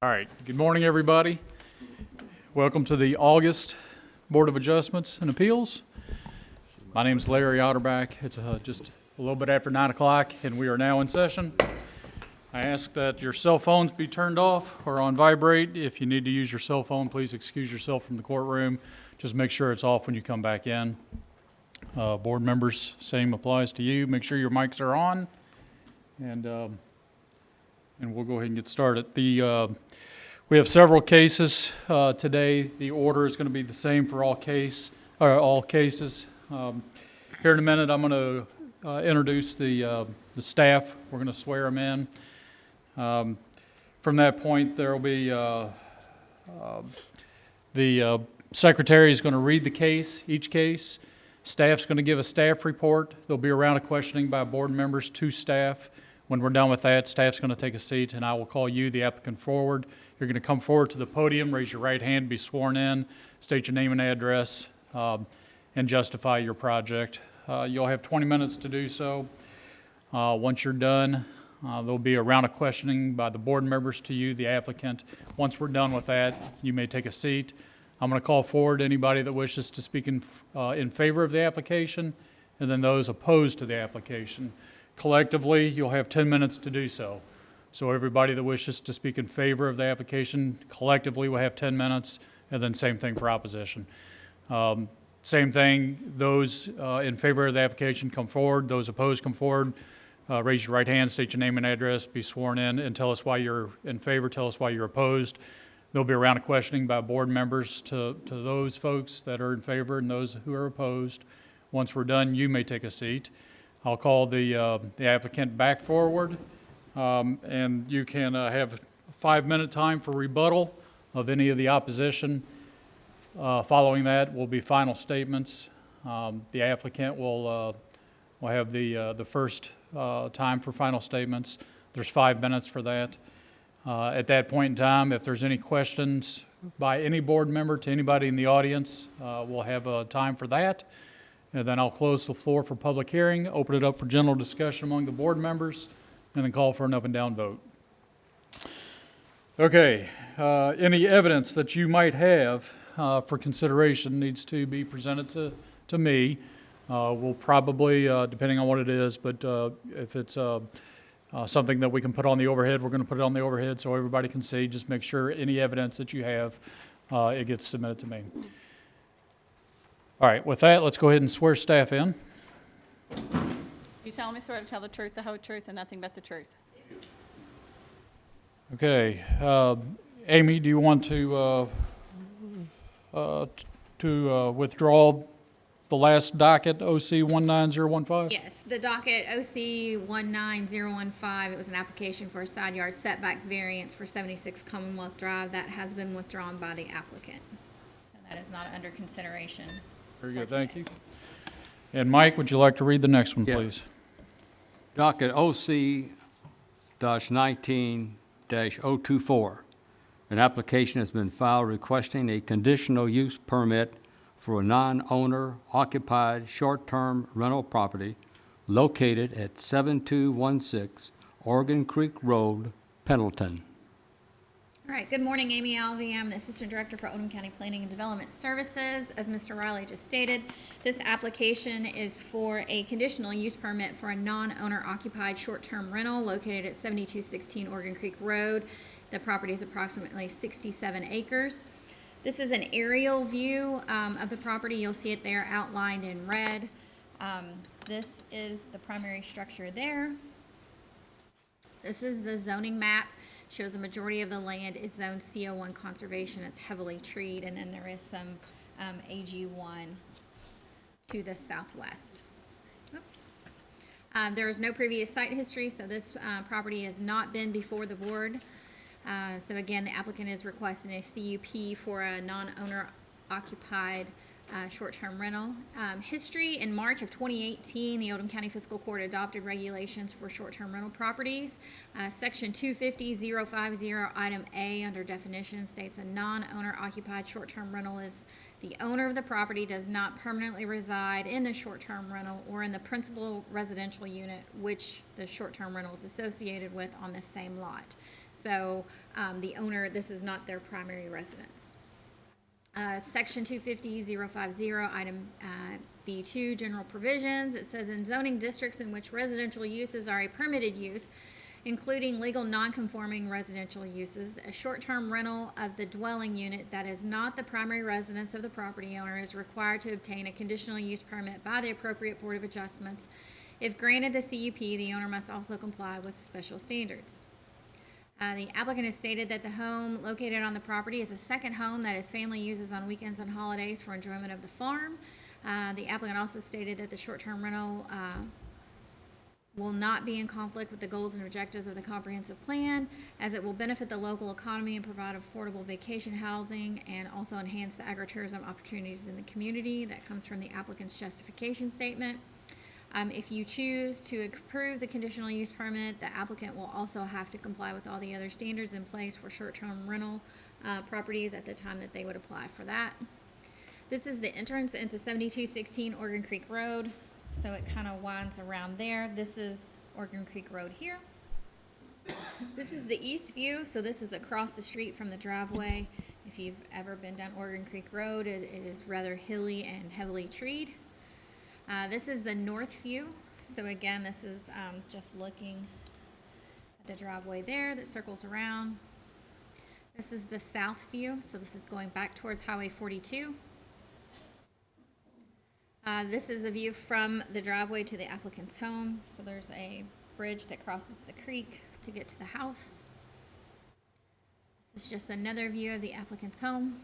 All right, good morning, everybody. Welcome to the August Board of Adjustments and Appeals. My name is Larry Otterback. It's just a little bit after 9 o'clock, and we are now in session. I ask that your cell phones be turned off or on vibrate. If you need to use your cell phone, please excuse yourself from the courtroom. Just make sure it's off when you come back in. Board members, same applies to you. Make sure your mics are on, and we'll go ahead and get started. We have several cases today. The order is going to be the same for all cases. Here in a minute, I'm going to introduce the staff. We're going to swear them in. From that point, there will be the secretary is going to read the case, each case. Staff's going to give a staff report. There'll be a round of questioning by board members to staff. When we're done with that, staff's going to take a seat, and I will call you, the applicant, forward. You're going to come forward to the podium, raise your right hand, be sworn in, state your name and address, and justify your project. You'll have 20 minutes to do so. Once you're done, there'll be a round of questioning by the board members to you, the applicant. Once we're done with that, you may take a seat. I'm going to call forward anybody that wishes to speak in favor of the application, and then those opposed to the application. Collectively, you'll have 10 minutes to do so. So everybody that wishes to speak in favor of the application, collectively will have 10 minutes, and then same thing for opposition. Same thing, those in favor of the application come forward, those opposed come forward. Raise your right hand, state your name and address, be sworn in, and tell us why you're in favor, tell us why you're opposed. There'll be a round of questioning by board members to those folks that are in favor and those who are opposed. Once we're done, you may take a seat. I'll call the applicant back forward, and you can have a 5-minute time for rebuttal of any of the opposition. Following that will be final statements. The applicant will have the first time for final statements. There's 5 minutes for that. At that point in time, if there's any questions by any board member to anybody in the audience, we'll have time for that. And then I'll close the floor for public hearing, open it up for general discussion among the board members, and then call for an up and down vote. Okay, any evidence that you might have for consideration needs to be presented to me. We'll probably, depending on what it is, but if it's something that we can put on the overhead, we're going to put it on the overhead so everybody can see. Just make sure any evidence that you have, it gets submitted to me. All right, with that, let's go ahead and swear staff in. You solemnly swear to tell the truth, the whole truth, and nothing but the truth. Okay, Amy, do you want to withdraw the last docket, OC 19015? Yes, the docket OC 19015, it was an application for a side yard setback variance for 76 Commonwealth Drive. That has been withdrawn by the applicant. So that is not under consideration. Very good, thank you. And Mike, would you like to read the next one, Yes. please? Docket OC-19-024. An application has been filed requesting a conditional use permit for a non-owner occupied short-term rental property located at 7216 Oregon Creek Road, Pendleton. All right, good morning, Amy Alvey. I'm the Assistant Director for Oldham County Planning and Development Services. As Mr. Riley just stated, this application is for a conditional use permit for a non-owner occupied short-term rental located at 7216 Oregon Creek Road. The property is approximately 67 acres. This is an aerial view of the property. You'll see it there outlined in red. This is the primary structure there. This is the zoning map. Shows the majority of the land is zoned CO1 conservation. It's heavily treed, and then there is some AG1 to the southwest. Oops. There is no previous site history, so this property has not been before the board. So again, the applicant is requesting a CUP for a non-owner occupied short-term rental. History: in March of 2018, the Oldham County Fiscal Court adopted regulations for short-term rental properties. Section 250.050, item A under definition states a non-owner occupied short-term rental is the owner of the property does not permanently reside in the short-term rental or in the principal residential unit which the short-term rental is associated with on the same lot. So the owner, this is not their primary residence. Section 250.050, item B2, general provisions. It says in zoning districts in which residential uses are a permitted use, including legal non-conforming residential uses, a short-term rental of the dwelling unit that is not the primary residence of the property owner is required to obtain a conditional use permit by the appropriate Board of Adjustments. If granted the CUP, the owner must also comply with special standards. The applicant has stated that the home located on the property is a second home that his family uses on weekends and holidays for enjoyment of the farm. The applicant also stated that the short-term rental will not be in conflict with the goals and objectives of the comprehensive plan, as it will benefit the local economy and provide affordable vacation housing and also enhance the agritourism opportunities in the community. That comes from the applicant's justification statement. If you choose to approve the conditional use permit, the applicant will also have to comply with all the other standards in place for short-term rental properties at the time that they would apply for that. This is the entrance into 7216 Oregon Creek Road, so it kind of winds around there. This is Oregon Creek Road here. This is the east view, so this is across the street from the driveway. If you've ever been down Oregon Creek Road, it is rather hilly and heavily treed. This is the north view. So again, this is just looking at the driveway there that circles around. This is the south view. So this is going back towards Highway 42. This is a view from the driveway to the applicant's home. So there's a bridge that crosses the creek to get to the house. This is just another view of the applicant's home.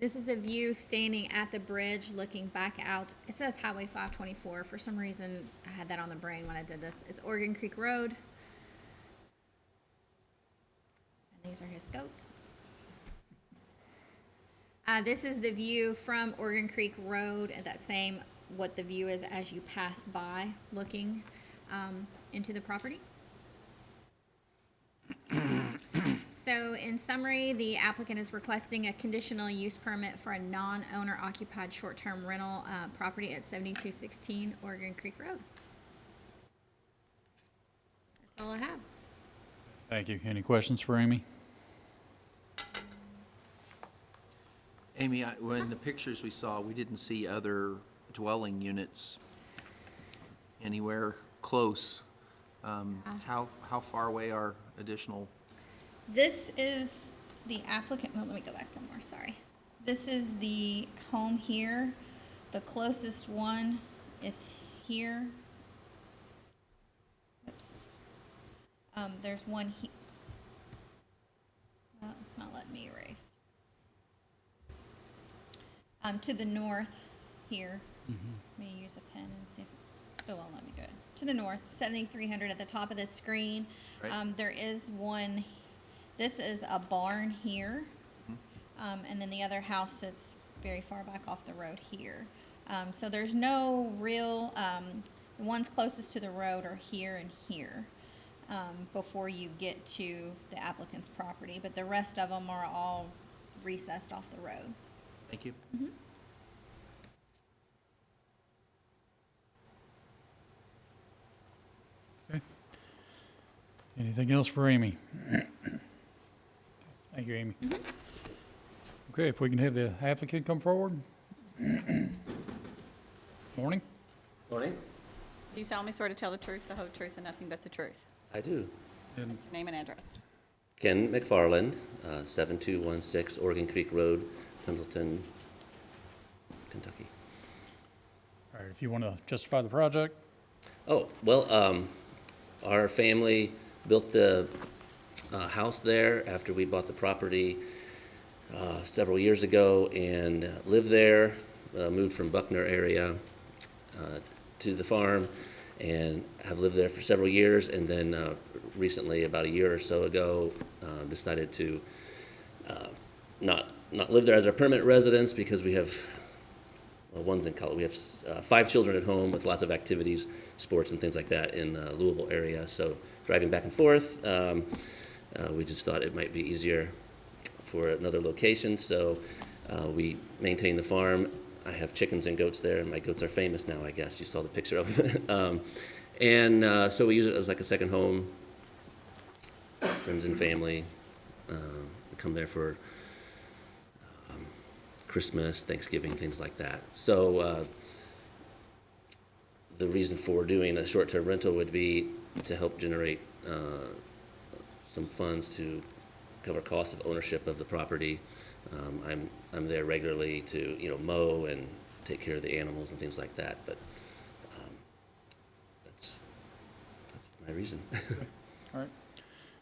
This is a view standing at the bridge looking back out. It says Highway 524. For some reason, I had that on the brain when I did this. It's Oregon Creek Road. And these are his goats. This is the view from Oregon Creek Road, and that same, what the view is as you pass by looking into the property. So in summary, the applicant is requesting a conditional use permit for a non-owner occupied short-term rental property at 7216 Oregon Creek Road. That's all I have. Thank you. Any questions for Amy? Amy, when the pictures we saw, we didn't see other dwelling units anywhere close. How far away are additional? This is the applicant, well, let me go back one more, sorry. This is the home here. The closest one is here. Oops. There's one here. Well, it's not letting me erase. To the north here. Let me use a pen and see if it still won't let me do it. To the north, 7300 at the top of the screen. Right. There is one. This is a barn here, and then the other house sits very far back off the road here. So there's no real, the ones closest to the road are here and here before you get to the applicant's property, but the rest of them are all recessed off the road. Thank you. Okay. Anything else for Amy? Thank you, Amy. Okay, if we can have the applicant come forward. Morning. Morning. Do you solemnly swear to tell the truth, the whole truth, and nothing but the truth? I do. And Name and address. Ken McFarland, 7216 Oregon Creek Road, Pendleton, Kentucky. all right, if you want to justify the project. Oh, well, our family built the house there after we bought the property several years ago and lived there, moved from Buckner area to the farm and have lived there for several years, and then recently, about a year or so ago, decided to not live there as our permanent residence because we have, well, one's in college. We have 5 children at home with lots of activities, sports and things like that in Louisville area. So driving back and forth, we just thought it might be easier for another location. So we maintain the farm I have chickens and goats there, and my goats are famous now, I guess. You saw the picture of them. So we use it as like a second home. Friends and family come there for Christmas, Thanksgiving, things like that. So the reason for doing a short-term rental would be to help generate some funds to cover costs of ownership of the property. I'm there regularly to mow and take care of the animals and things like that. But that's my reason. All right.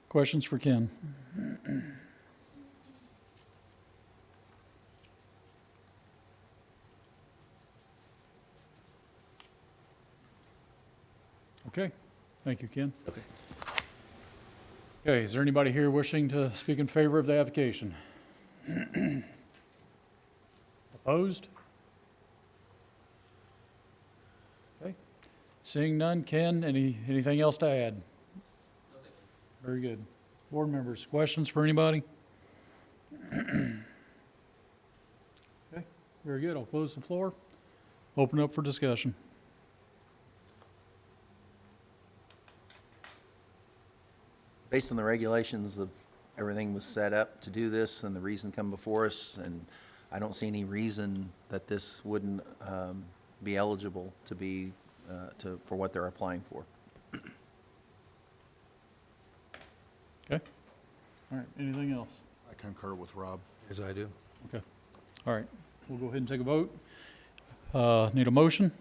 Questions for Ken? Okay, thank you, Ken. Okay. Okay, is there anybody here wishing to speak in favor of the application? Opposed? Okay, seeing none, Ken, anything else to add? Very good. Board members, questions for anybody? Okay, very good. I'll close the floor. Open up for discussion. Based on the regulations of everything was set up to do this and the reason come before us, and I don't see any reason that this wouldn't be eligible to be, for what they're applying for. Okay? All right, anything else? I concur with Rob. As I do. Okay. All right, we'll go ahead and take a vote. Need a motion?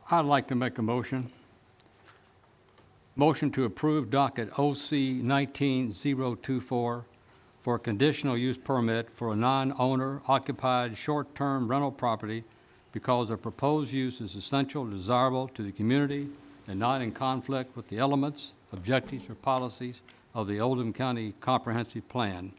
I'd like to make a motion. Motion to approve docket OC 19024 for a conditional use permit for a non-owner occupied short-term rental property because the proposed use is essential, desirable to the community, and not in conflict with the elements, objectives, or policies of the Oldham County Comprehensive Plan.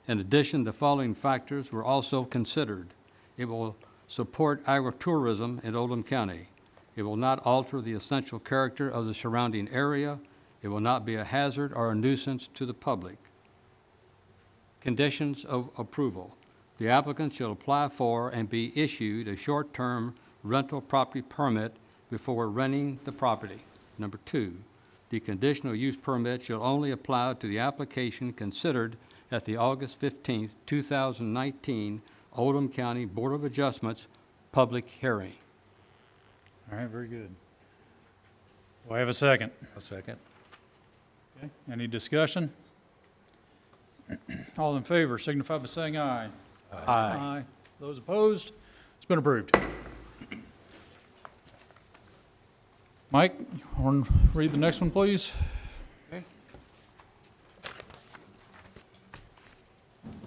In addition, the following factors were also considered. It will support agritourism in Oldham County. It will not alter the essential character of the surrounding area. It will not be a hazard or a nuisance to the public. Conditions of approval. The applicant shall apply for and be issued a short-term rental property permit before renting the property. Number 2, the conditional use permit shall only apply to the application considered at the August 15th, 2019 Oldham County Board of Adjustments public hearing. All right, very good. Do I have a second? A second. Okay, any discussion? All in favor signify by saying aye. Aye. Those opposed? It's been approved. Mike, you want to read the next one, please?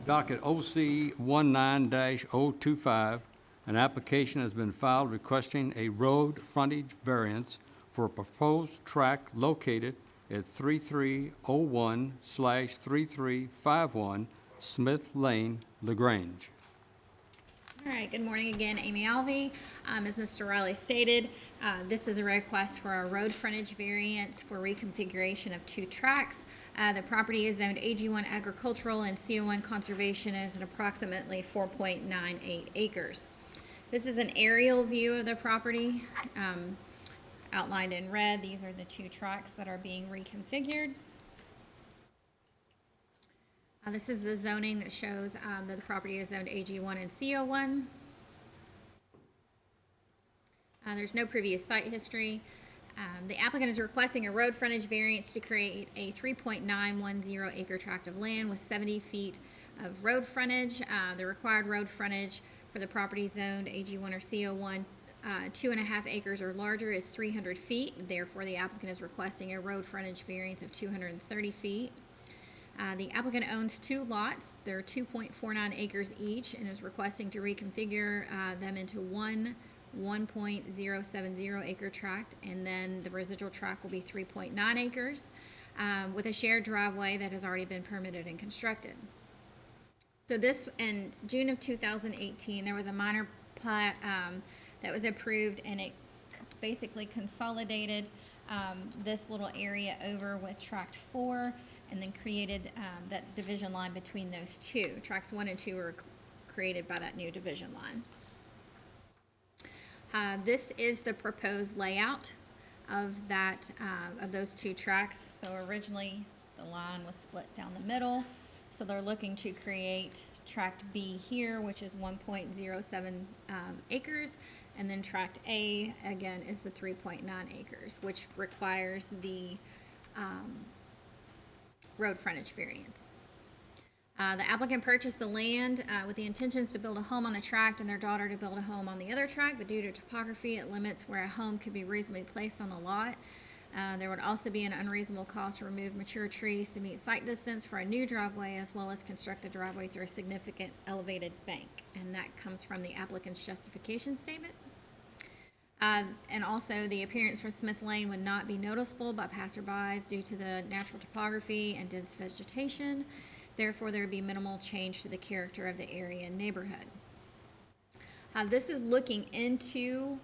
Docket OC 19-025, an application has been filed requesting a road frontage variance for a proposed tract located at 3301/3351 Smith Lane, LaGrange. All right, good morning again, Amy Alvey. As Mr. Riley stated, this is a request for a road frontage variance for reconfiguration of 2 tracts. The property is zoned AG1 agricultural and CO1 conservation and is at approximately 4.98 acres. This is an aerial view of the property, outlined in red. These are the 2 tracts that are being reconfigured. This is the zoning that shows that the property is zoned AG1 and CO1. There's no previous site history. The applicant is requesting a road frontage variance to create a 3.910 acre tract of land with 70 feet of road frontage. The required road frontage for the property zoned AG1 or CO1 2.5 acres or larger is 300 feet. Therefore, the applicant is requesting a road frontage variance of 230 feet. The applicant owns 2 lots. They're 2.49 acres each and is requesting to reconfigure them into one 1.070 acre tract, and then the residual tract will be 3.9 acres with a shared driveway that has already been permitted and constructed. So this, in June of 2018, there was a minor plat that was approved, and it basically consolidated this little area over with tract 4 and then created that division line between those 2. Tracts 1 and 2 were created by that new division line. This is the proposed layout of that, of those two tracks. So originally, the line was split down the middle. So they're looking to create tract B here, which is 1.07 acres. And then tract A, again, is the 3.9 acres, which requires the road frontage variance. The applicant purchased the land with the intentions to build a home on the tract and their daughter to build a home on the other tract, but due to topography, it limits where a home could be reasonably placed on the lot. There would also be an unreasonable cost to remove mature trees to meet site distance for a new driveway, as well as construct the driveway through a significant elevated bank. And that comes from the applicant's justification statement. And also, the appearance from Smith Lane would not be noticeable by passersby due to the natural topography and dense vegetation. Therefore, there would be minimal change to the character of the area and neighborhood. This is looking into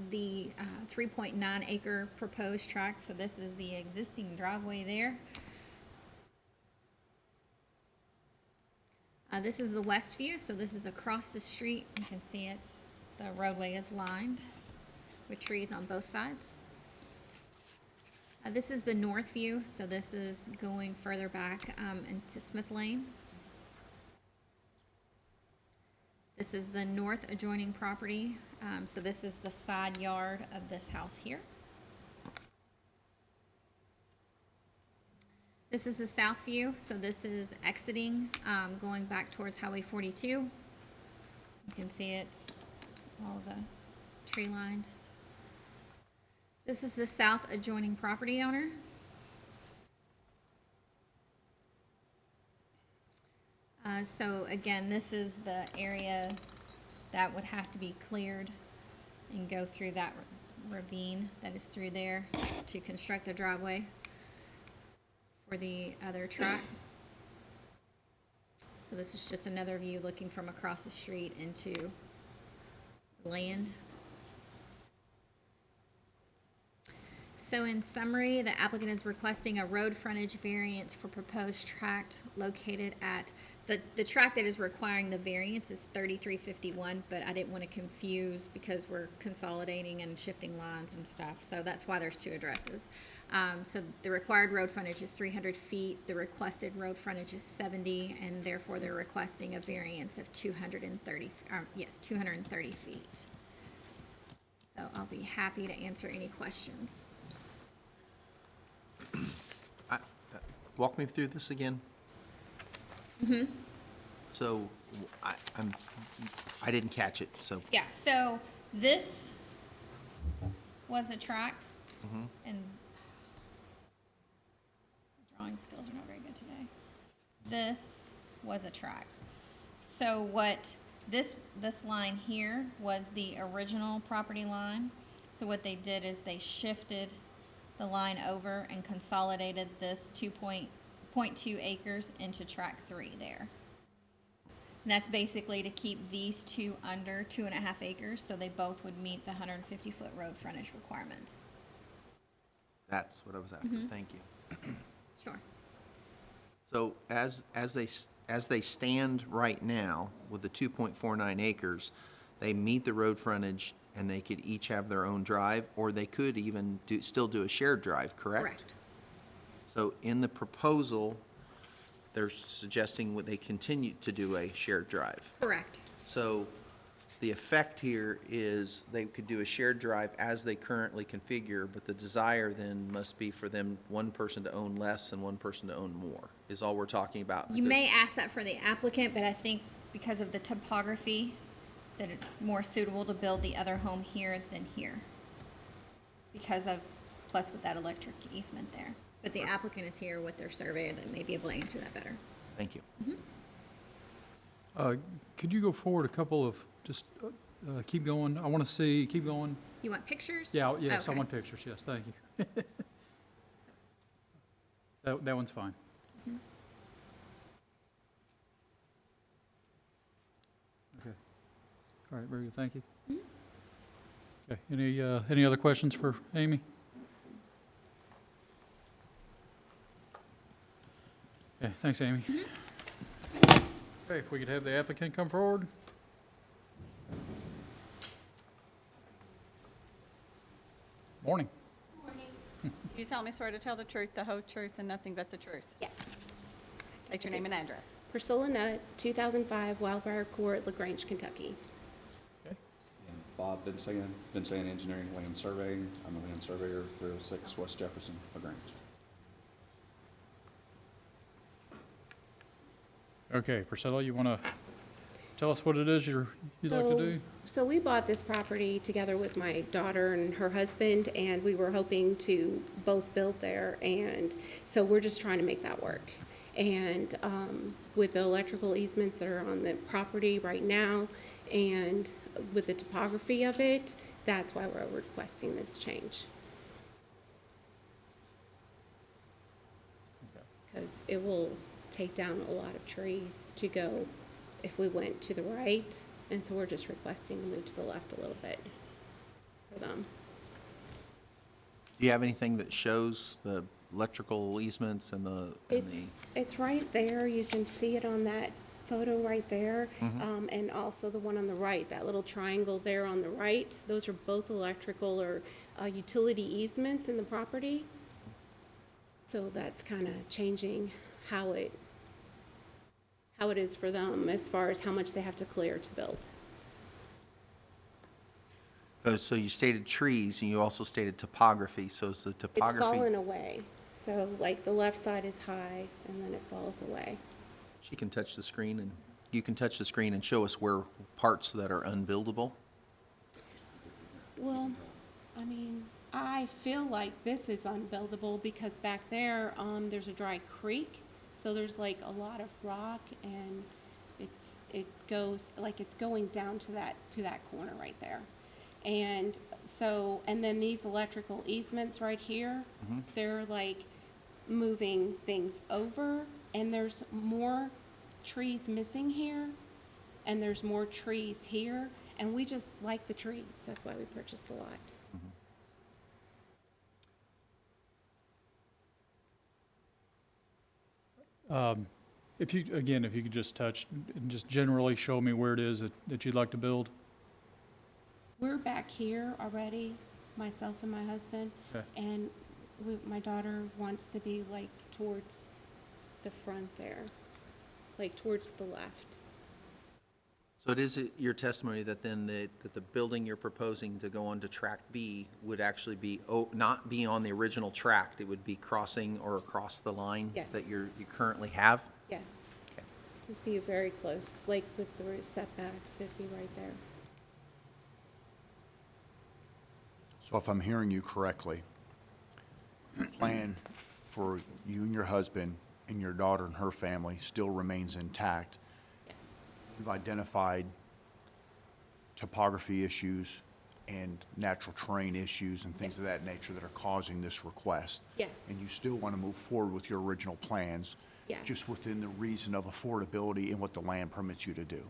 the 3.9 acre proposed tract. So this is the existing driveway there. This is the west view. So this is across the street. You can see the roadway is lined with trees on both sides. This is the north view, so this is going further back into Smith Lane. This is the north adjoining property, so this is the side yard of this house here. This is the south view, so this is exiting, going back towards Highway 42. You can see it's all the tree lined. This is the south adjoining property owner. So again, this is the area that would have to be cleared and go through that ravine that is through there to construct the driveway for the other track. So this is just another view looking from across the street into the land. So in summary, the applicant is requesting a road frontage variance for proposed tract located at, the tract that is requiring the variance is 3351, but I didn't want to confuse because we're consolidating and shifting lines and stuff. So that's why there's two addresses. So the required road frontage is 300 feet. The requested road frontage is 70, and therefore they're requesting a variance of 230 feet. So I'll be happy to answer any questions. Walk me through this again. So I didn't catch it, so. Yeah, so this was a track, and drawing skills are not very good today. This was a track. So what this line here was the original property line. So what they did is they shifted the line over and consolidated this 2.2 acres into tract 3 there. And that's basically to keep these two under 2.5 acres, so they both would meet the 150-foot road frontage requirements. That's what I was after. Thank you. Sure. So as they stand right now with the 2.49 acres, they meet the road frontage and they could each have their own drive, or they could even still do a shared drive, correct? Correct. So in the proposal, they're suggesting they continue to do a shared drive. Correct. So the effect here is they could do a shared drive as they currently configure, but the desire then must be for them, one person to own less and one person to own more, is all we're talking about. You may ask that for the applicant, but I think because of the topography, that it's more suitable to build the other home here than here. Plus with that electric easement there. But the applicant is here with their surveyor that may be able to answer that better. Thank you. Could you go forward a couple of, just keep going, I want to see, keep going. You want pictures? Yeah, yes, I Okay. want pictures, yes, thank you. That one's fine. Okay, all right, very good, thank you. Okay, any other questions for Amy? Okay, thanks, Amy. Okay, if we could have the applicant come forward. Morning. Do you solemnly swear to tell the truth, the whole truth, and nothing but the truth? Yes. State your name and address. Priscilla Nutt, 2005 Wildfire Court, LaGrange, Kentucky. Bob Vincent Engineering Land Surveying. I'm a land surveyor, 306 West Jefferson, LaGrange. Okay, Priscilla, you want to tell us what it is you'd like to do? So we bought this property together with my daughter and her husband, and we were hoping to both build there, and so we're just trying to make that work. And with the electrical easements that are on the property right now, and with the topography of it, that's why we're requesting this change. Because it will take down a lot of trees to go if we went to the right, and so we're just requesting to move to the left a little bit for them. Do you have anything that shows the electrical easements and the? It's right there, you can see it on that photo right there, and also the one on the right, that little triangle there on the right. Those are both electrical or utility easements in the property. So that's kind of changing how it is for them as far as how much they have to clear to build. Oh, so you stated trees, and you also stated topography, so is the It's topography? fallen away. So like the left side is high and then it falls away. She can touch the screen, and you can touch the screen and show us where parts that are unbuildable. Well, I mean, I feel like this is unbuildable because back there, there's a dry creek. So there's like a lot of rock, and it goes, like it's going down to that corner right there. And so, and then these electrical easements right here, they're like moving things over, and there's more trees missing here, and there's more trees here, and we just like the trees. That's why we purchased the lot. If you could just touch and just generally show me where it is that you'd like to build. We're back here already, myself and my husband, Okay. and my daughter wants to be like towards the front there, like towards the left. So it is your testimony that then that the building you're proposing to go on to track B would actually be, not be on the original tract, it would be crossing or across the line? Yes. That you currently have? Yes. Okay. It'd be very close, like with the setbacks, it'd be right there. So if I'm hearing you correctly, the plan for you and your husband and your daughter and her family still remains intact. Yes. You've identified topography issues and natural terrain issues and things of that nature that are causing this request. Yes. And you still want to move forward with your original plans. Yes. Just within the reason of affordability and what the land permits you to do.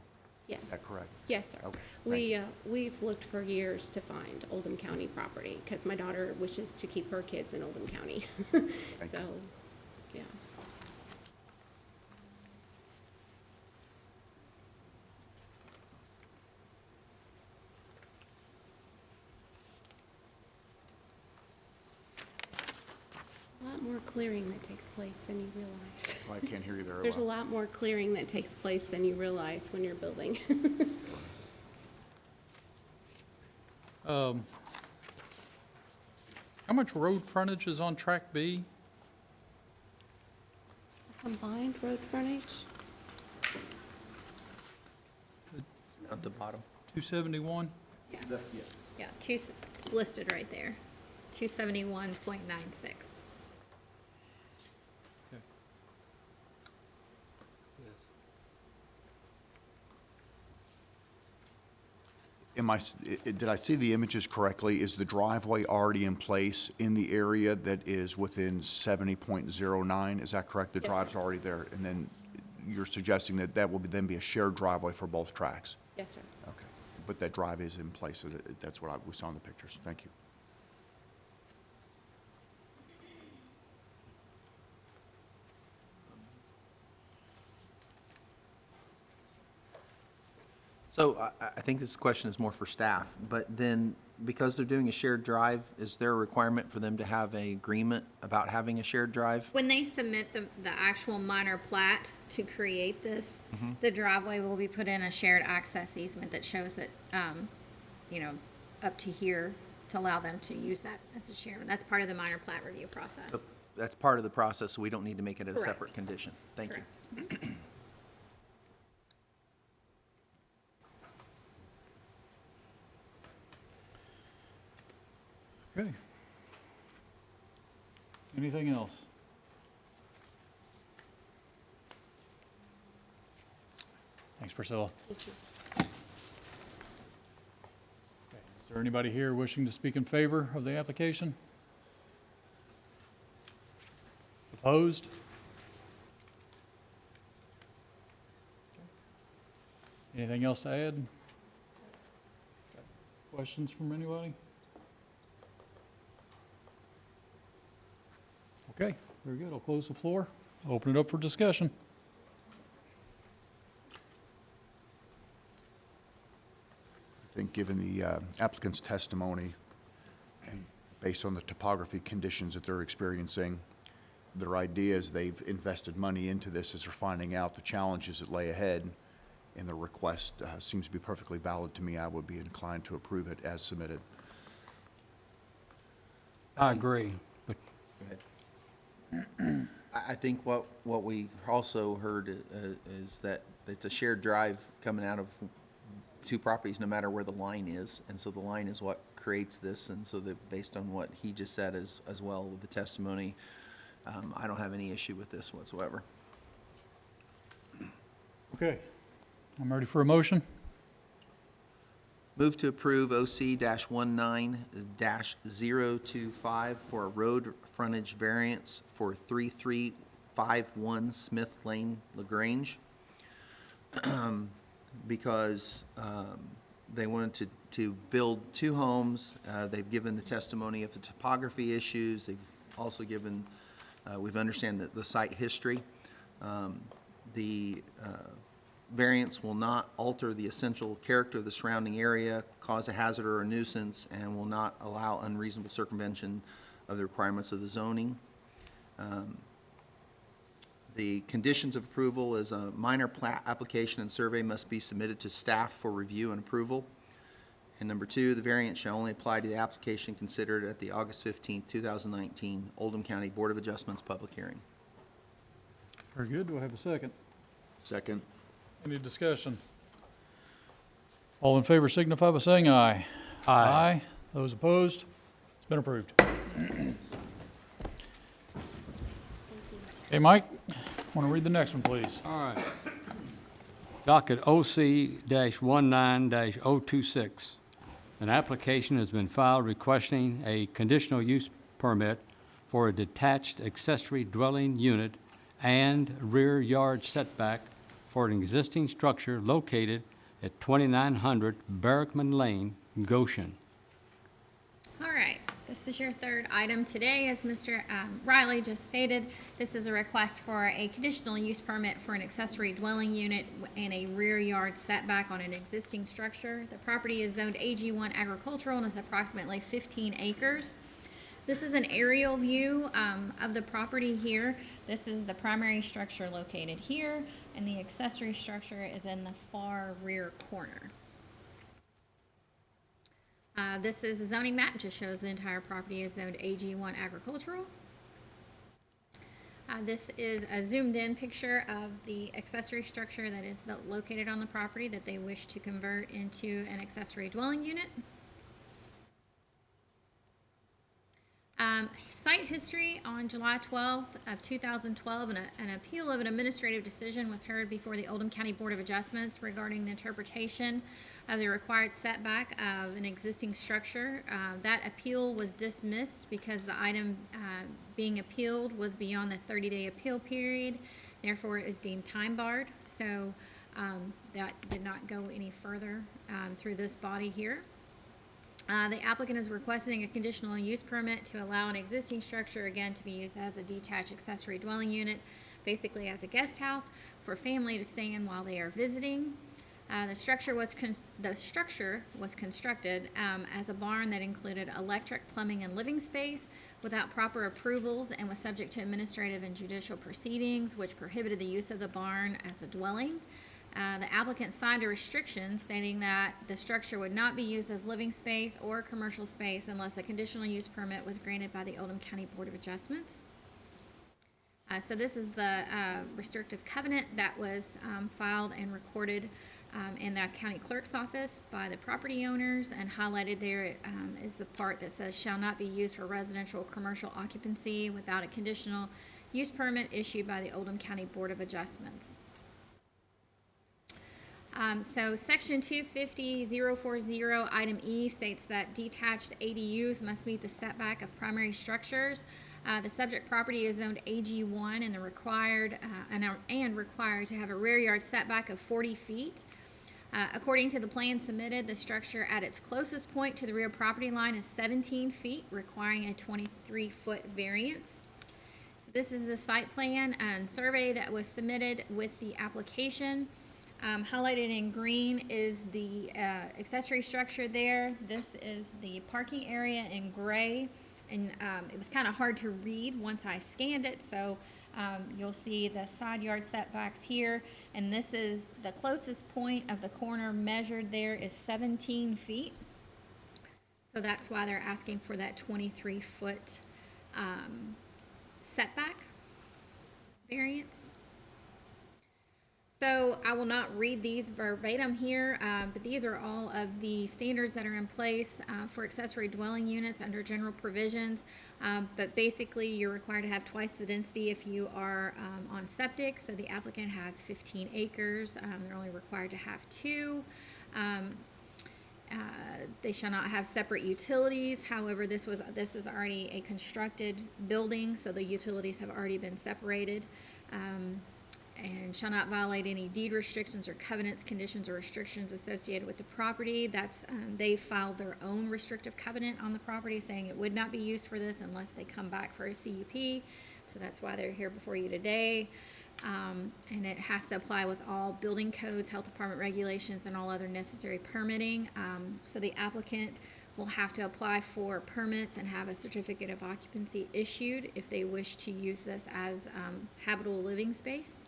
Yes. Is that correct? Yes, sir. Okay, thank We've looked for years to find Oldham County property, because my daughter wishes to keep her kids in Oldham County. So, yeah. A lot more clearing that takes place than you realize. Well, I can't hear you very well. There's a lot more clearing that takes place than you realize when you're building. How much road frontage is on track B? Combined road frontage? At the bottom. 271? Yeah, it's listed right there, 271.96. Did I see the images correctly? Is the driveway already in place in the area that is within 70.09? Is that correct? The Yes, drive's sir. already there, and then you're suggesting that that will then be a shared driveway for both tracks? Yes, sir. Okay. But that drive is in place, so that's what we saw in the pictures. Thank you. So I think this question is more for staff, but then because they're doing a shared drive, is there a requirement for them to have an agreement about having a shared drive? When they submit the actual minor plat to create this, the driveway will be put in a shared access easement that shows it, you know, up to here to allow them to use that as a share. That's part of the minor plat review process. That's part of the process, so we don't need to make it a Correct. separate condition. Thank you. Correct. Okay. Anything else? Thanks, Priscilla. Okay, is there anybody here wishing to speak in favor of the application? Opposed? Anything else to add? Questions from anybody? Okay, very good. I'll close the floor. Open it up for discussion. I think given the applicant's testimony and based on the topography conditions that they're experiencing, their idea is they've invested money into this as they're finding out the challenges that lay ahead, and their request seems to be perfectly valid to me. I would be inclined to approve it as submitted. I agree, but Go ahead. I think what we also heard is that it's a shared drive coming out of two properties, no matter where the line is, and so the line is what creates this, and so that based on what he just said as well with the testimony, I don't have any issue with this whatsoever. Okay, I'm ready for a motion. Move to approve OC-19-025 for a road frontage variance for 3351 Smith Lane, LaGrange. Because they wanted to build two homes. They've given the testimony of the topography issues. They've also given, we've understand the site history. The variance will not alter the essential character of the surrounding area, cause a hazard or a nuisance, and will not allow unreasonable circumvention of the requirements of the zoning. The conditions of approval is a minor plat application and survey must be submitted to staff for review and approval. And number two, the variance shall only apply to the application considered at the August 15, 2019 Oldham County Board of Adjustments public hearing. Very good. Do I have a second? Second. Any discussion? All in favor signify by saying aye. Aye. Those opposed? It's been approved. Hey, Mike, want to read the next one, please? all right. Docket OC-19-026. An application has been filed requesting a conditional use permit for a detached accessory dwelling unit and rear yard setback for an existing structure located at 2900 Barrackman Lane, Goshen. All right, this is your third item today. As Mr. Riley just stated, this is a request for a conditional use permit for an accessory dwelling unit and a rear yard setback on an existing structure. The property is zoned AG1 agricultural and is approximately 15 acres. This is an aerial view of the property here. This is the primary structure located here, and the accessory structure is in the far rear corner. This is a zoning map, just shows the entire property is zoned AG1 agricultural. This is a zoomed in picture of the accessory structure that is located on the property that they wish to convert into an accessory dwelling unit. Site history: on July 12th of 2012, an appeal of an administrative decision was heard before the Oldham County Board of Adjustments regarding the interpretation of the required setback of an existing structure. That appeal was dismissed because the item being appealed was beyond the 30-day appeal period. Therefore, it is deemed time barred. So that did not go any further through this body here. The applicant is requesting a conditional use permit to allow an existing structure, again, to be used as a detached accessory dwelling unit, basically as a guest house for family to stay in while they are visiting. The structure was constructed as a barn that included electric, plumbing, and living space without proper approvals and was subject to administrative and judicial proceedings, which prohibited the use of the barn as a dwelling. The applicant signed a restriction stating that the structure would not be used as living space or commercial space unless a conditional use permit was granted by the Oldham County Board of Adjustments. So this is the restrictive covenant that was filed and recorded in the county clerk's office by the property owners, and highlighted there is the part that says shall not be used for residential or commercial occupancy without a conditional use permit issued by the Oldham County Board of Adjustments. So section 250.040 item E states that detached ADUs must meet the setback of primary structures. The subject property is zoned AG1 and required to have a rear yard setback of 40 feet. According to the plan submitted, the structure at its closest point to the rear property line is 17 feet, requiring a 23-foot variance. So this is the site plan and survey that was submitted with the application. Highlighted in green is the accessory structure there. This is the parking area in gray, and it was kind of hard to read once I scanned it, so you'll see the side yard setbacks here, and this is the closest point of the corner measured there is 17 feet. So that's why they're asking for that 23-foot setback variance. So I will not read these verbatim here, but these are all of the standards that are in place for accessory dwelling units under general provisions. But basically, you're required to have twice the density if you are on septic. So the applicant has 15 acres. They're only required to have 2. They shall not have separate utilities. However, this is already a constructed building, so the utilities have already been separated. And shall not violate any deed restrictions or covenants, conditions, or restrictions associated with the property. That's they filed their own restrictive covenant on the property, saying it would not be used for this unless they come back for a CUP. So that's why they're here before you today. And it has to apply with all building codes, health department regulations, and all other necessary permitting. So the applicant will have to apply for permits and have a certificate of occupancy issued if they wish to use this as habitable living space.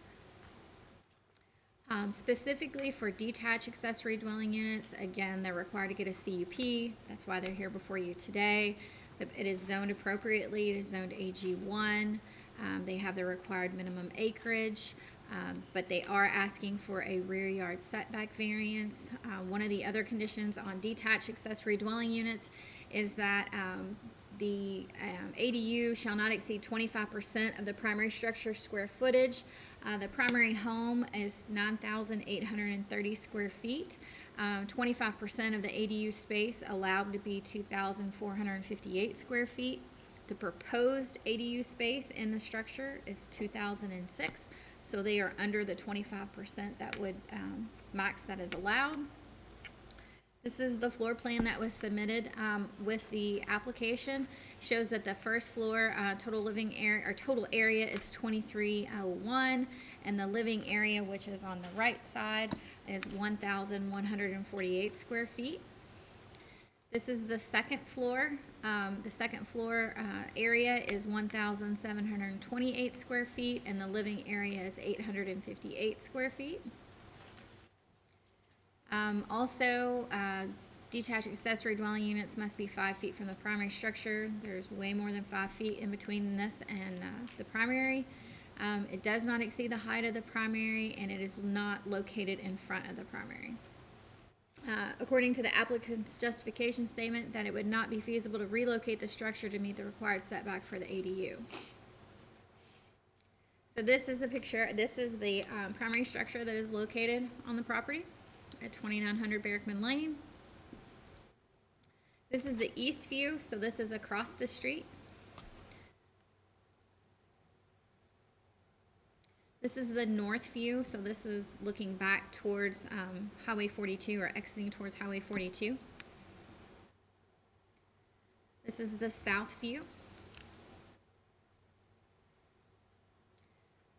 Specifically for detached accessory dwelling units, again, they're required to get a CUP. That's why they're here before you today. It is zoned appropriately. It is zoned AG1. They have the required minimum acreage, but they are asking for a rear yard setback variance. One of the other conditions on detached accessory dwelling units is that the ADU shall not exceed 25% of the primary structure square footage. The primary home is 9,830 square feet. 25% of the ADU space allowed to be 2,458 square feet. The proposed ADU space in the structure is 2,006, so they are under the 25% that would max that is allowed. This is the floor plan that was submitted with the application. Shows that the first floor total living area or total area is 2301, and the living area, which is on the right side, is 1,148 square feet. This is the second floor. The second floor area is 1,728 square feet, and the living area is 858 square feet. Detached accessory dwelling units must be 5 feet from the primary structure. There's way more than 5 feet in between this and the primary. It does not exceed the height of the primary, and it is not located in front of the primary. According to the applicant's justification statement, that it would not be feasible to relocate the structure to meet the required setback for the ADU. So this is a picture. This is the primary structure that is located on the property at 2900 Barrickman Lane. This is the east view, so this is across the street. This is the north view, so this is looking back towards Highway 42 or exiting towards Highway 42. This is the south view.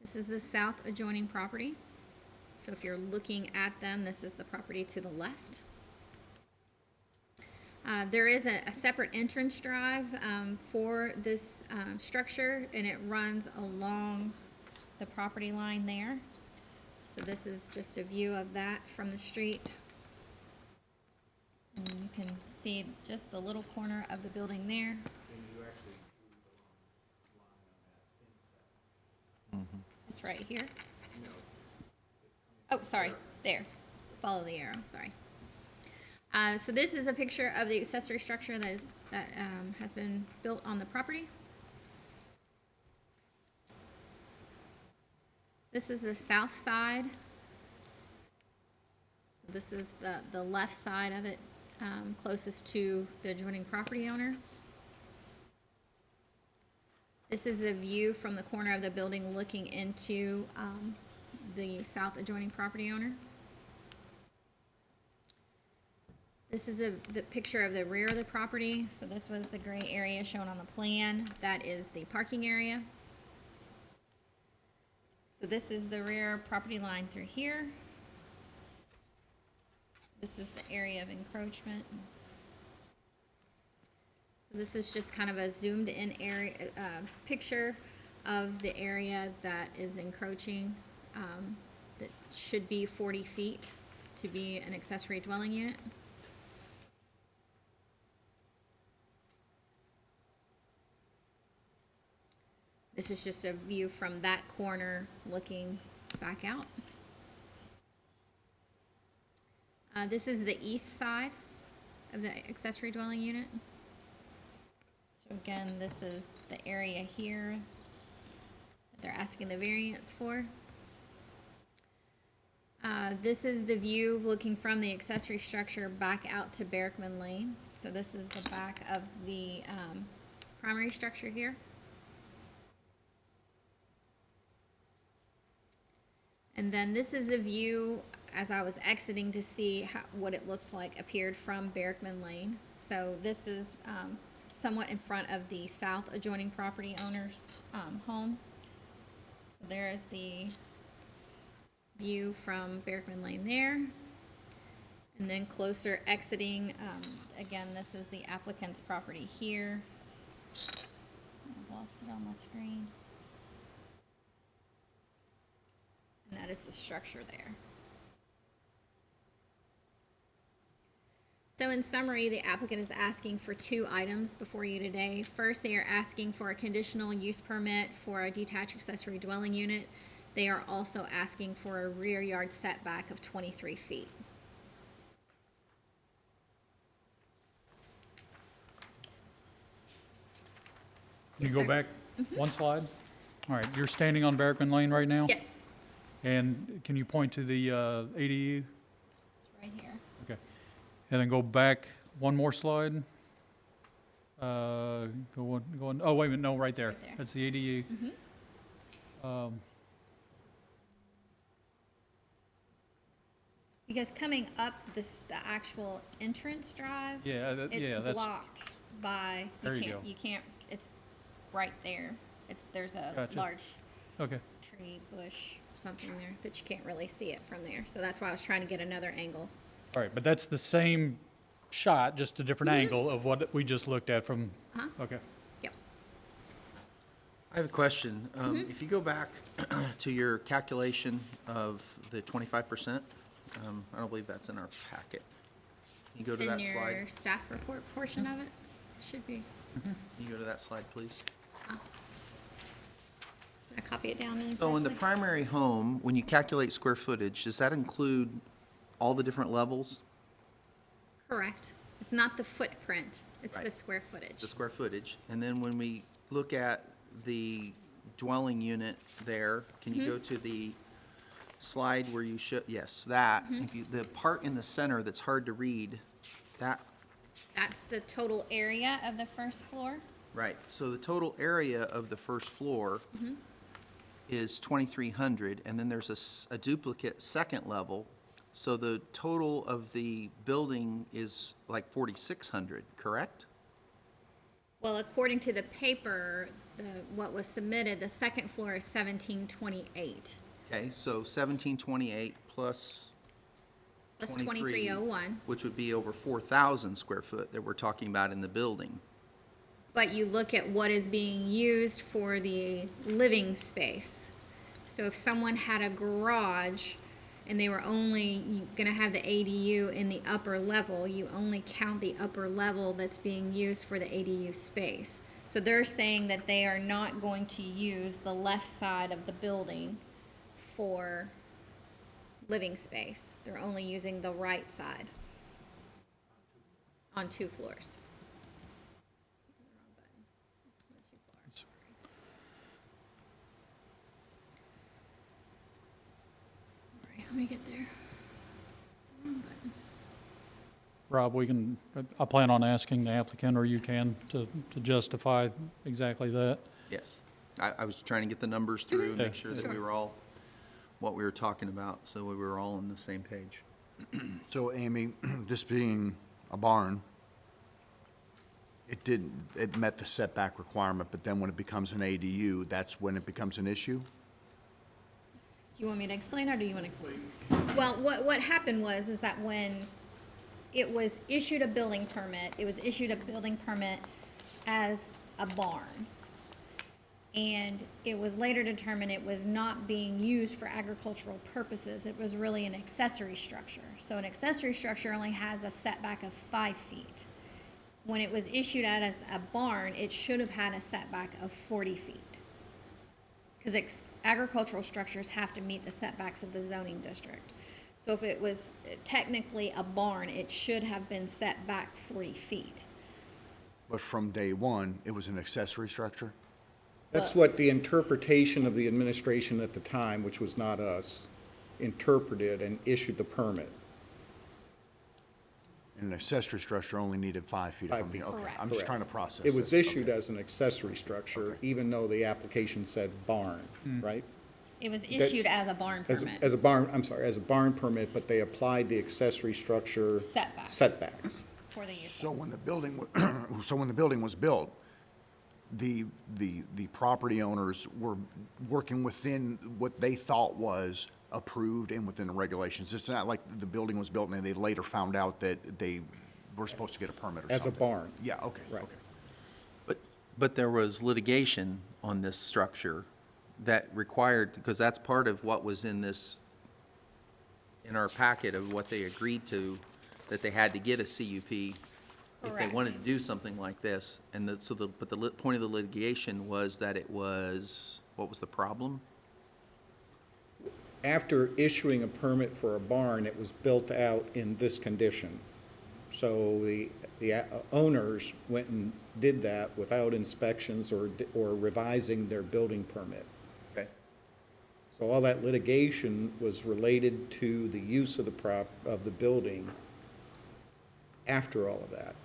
This is the south adjoining property. So if you're looking at them, this is the property to the left. There is a separate entrance drive for this structure, and it runs along the property line there. So this is just a view of that from the street. And you can see just the little corner of the building there. It's right here. Oh, sorry, there. Follow the arrow, sorry. So this is a picture of the accessory structure that has been built on the property. This is the south side. So this is the left side of it, closest to the adjoining property owner. This is a view from the corner of the building looking into the south adjoining property owner. This is the picture of the rear of the property. So this was the gray area shown on the plan. That is the parking area. So this is the rear property line through here. This is the area of encroachment. So this is just kind of a zoomed in area picture of the area that is encroaching, that should be 40 feet to be an accessory dwelling unit. This is just a view from that corner looking back out. This is the east side of the accessory dwelling unit. So again, this is the area here that they're asking the variance for. This is the view looking from the accessory structure back out to Berkman Lane. So this is the back of the primary structure here. And then this is the view as I was exiting to see what it looked like appeared from Berkman Lane. So this is somewhat in front of the south adjoining property owner's home. So there is the view from Berkman Lane there. And then closer exiting, again, this is the applicant's property here. I lost it on my screen. And that is the structure there. So in summary, the applicant is asking for two items before you today. First, they are asking for a conditional use permit for a detached accessory dwelling unit. They are also asking for a rear yard setback of 23 feet. You Yes, go sir. back one slide? All right, you're standing on Berkman Lane right now? Yes, And can you point to the ADU? right here. Okay. And then go back one more slide. Go on, oh, wait a minute, no, right there. Right there. That's the ADU. Because coming up the actual entrance drive, Yeah, it's that's, blocked by, There you go. you can't, it's right there. There's a Gotcha. large okay. tree, bush, something there that you can't really see it from there. So that's why I was trying to get another angle. All right, but that's the same shot, just a different angle of what we just looked at from, okay. Yep. I have a question. If you go back to your calculation of the 25%, I don't believe that's in our packet. Can you go to It's in that your slide? staff report portion of it. Should be. Can you go to that slide, please? Can I copy it down then? So in the correctly? primary home, when you calculate square footage, does that include all the different levels? Correct. It's not the footprint, it's the Right. square footage. It's the square footage. And then when we look at the dwelling unit there, can you go to the slide where you should, yes, that. If you, the part in the center that's hard to read, that, That's the total area of the first floor. right. So the total area of the first floor is 2,300, and then there's a duplicate second level. So the total of the building is like 4,600, correct? Well, according to the paper, what was submitted, the second floor is 1728. Okay, so 1728 plus That's 23, 2301. which would be over 4,000 square foot that we're talking about in the building. But you look at what is being used for the living space. So if someone had a garage and they were only gonna have the ADU in the upper level, you only count the upper level that's being used for the ADU space. So they're saying that they are not going to use the left side of the building for living space. They're only using the right side on 2 floors. All right, let me get there. Wrong button. Rob, I plan on asking the applicant, or you can, to justify exactly that. Yes. I was trying to get the numbers through and make sure that we Sure. were all, what we were talking about, so we were all on the same page. So Amy, this being a barn, it met the setback requirement, but then when it becomes an ADU, that's when it becomes an issue? Do you want me to explain, or do you want to? Well, what happened is that when it was issued a building permit, it was issued a building permit as a barn. And it was later determined it was not being used for agricultural purposes. It was really an accessory structure. So an accessory structure only has a setback of 5 feet. When it was issued as a barn, it should have had a setback of 40 feet. Because agricultural structures have to meet the setbacks of the zoning district. So if it was technically a barn, it should have been set back 40 feet. But from day one, it was an accessory structure? That's what the interpretation of the administration at the time, which was not us, interpreted and issued the permit. And an accessory structure only needed 5 feet. if I'm 5 being- feet. Okay, Correct. I'm just Correct. trying to process It was this. issued Okay. as an accessory structure, Okay. even though the application said barn, right? It was issued as a barn As, permit. as a barn, I'm sorry, as a barn permit, but they applied the accessory structure setbacks. For the use. So when the building, so when the building was built, the property owners were working within what they thought was approved and within the regulations. It's not like the building was built and they later found out that they were supposed to get a permit or As a something. barn. Yeah, okay, Right. okay. But there was litigation on this structure that required, because that's part of what was in this, in our packet of what they agreed to, that they had to get a CUP if they Correct. wanted to do something like this. And but the point of the litigation was that it was, what was the problem? After issuing a permit for a barn, it was built out in this condition. So the owners went and did that without inspections or revising their building permit. Okay. So all that litigation was related to the use of the building after all of that.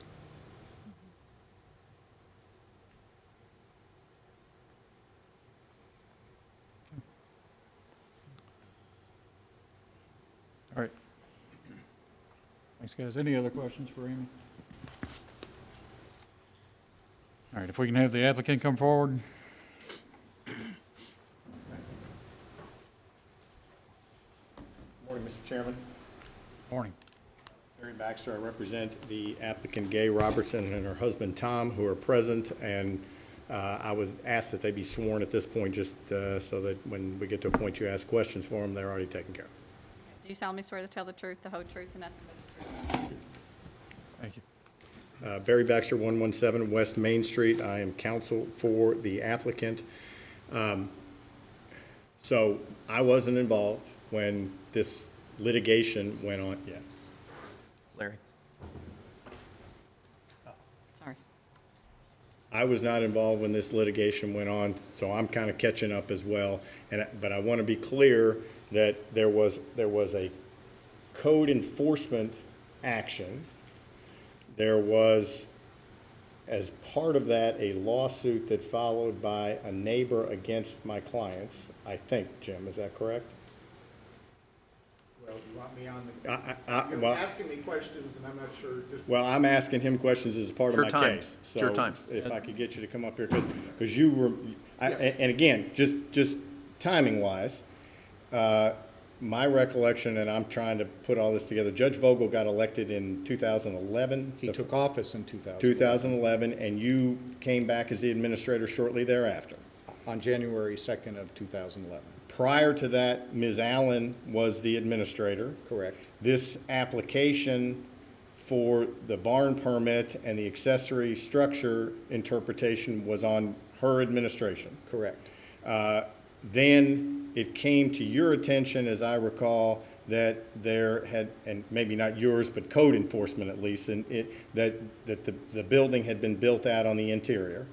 All right. Thanks, guys. Any other questions for Amy? All right, if we can have the applicant come forward. Morning, Mr. Chairman. Morning. Barry Baxter, I represent the applicant Gay Robertson and her husband Tom, who are present, and I was asked that they be sworn at this point, just so that when we get to a point you ask questions for them, they're already taken care of. Do you solemnly swear to tell the truth, the whole truth, and nothing but the truth? Thank you. Barry Baxter, 117 West Main Street. I am counsel for the applicant. So I wasn't involved when this litigation went on. Yeah. Larry? Sorry. I was not involved when this litigation went on, so I'm kind of catching up as well. But I want to be clear that there was a code enforcement action. There was, as part of that, a lawsuit that followed by a neighbor against my clients, I think, Jim, is that correct? Well, you want me on the, you're Well, asking me questions and I'm not sure. well, I'm asking him questions as part of Your my time. case. It's your time. So if I could get you to come up here, because you were, and again, just timing-wise, My recollection, and I'm trying to put all this together, Judge Vogel got elected in 2011. He took office in 2000. 2011, and you came back as the administrator shortly thereafter. On January 2nd of 2011. Prior to that, Ms. Allen was the administrator. Correct. This application for the barn permit and the accessory structure interpretation was on her administration. Correct. Then it came to your attention, as I recall, that there had, and maybe not yours, but code enforcement at least, and that the building had been built out on the interior.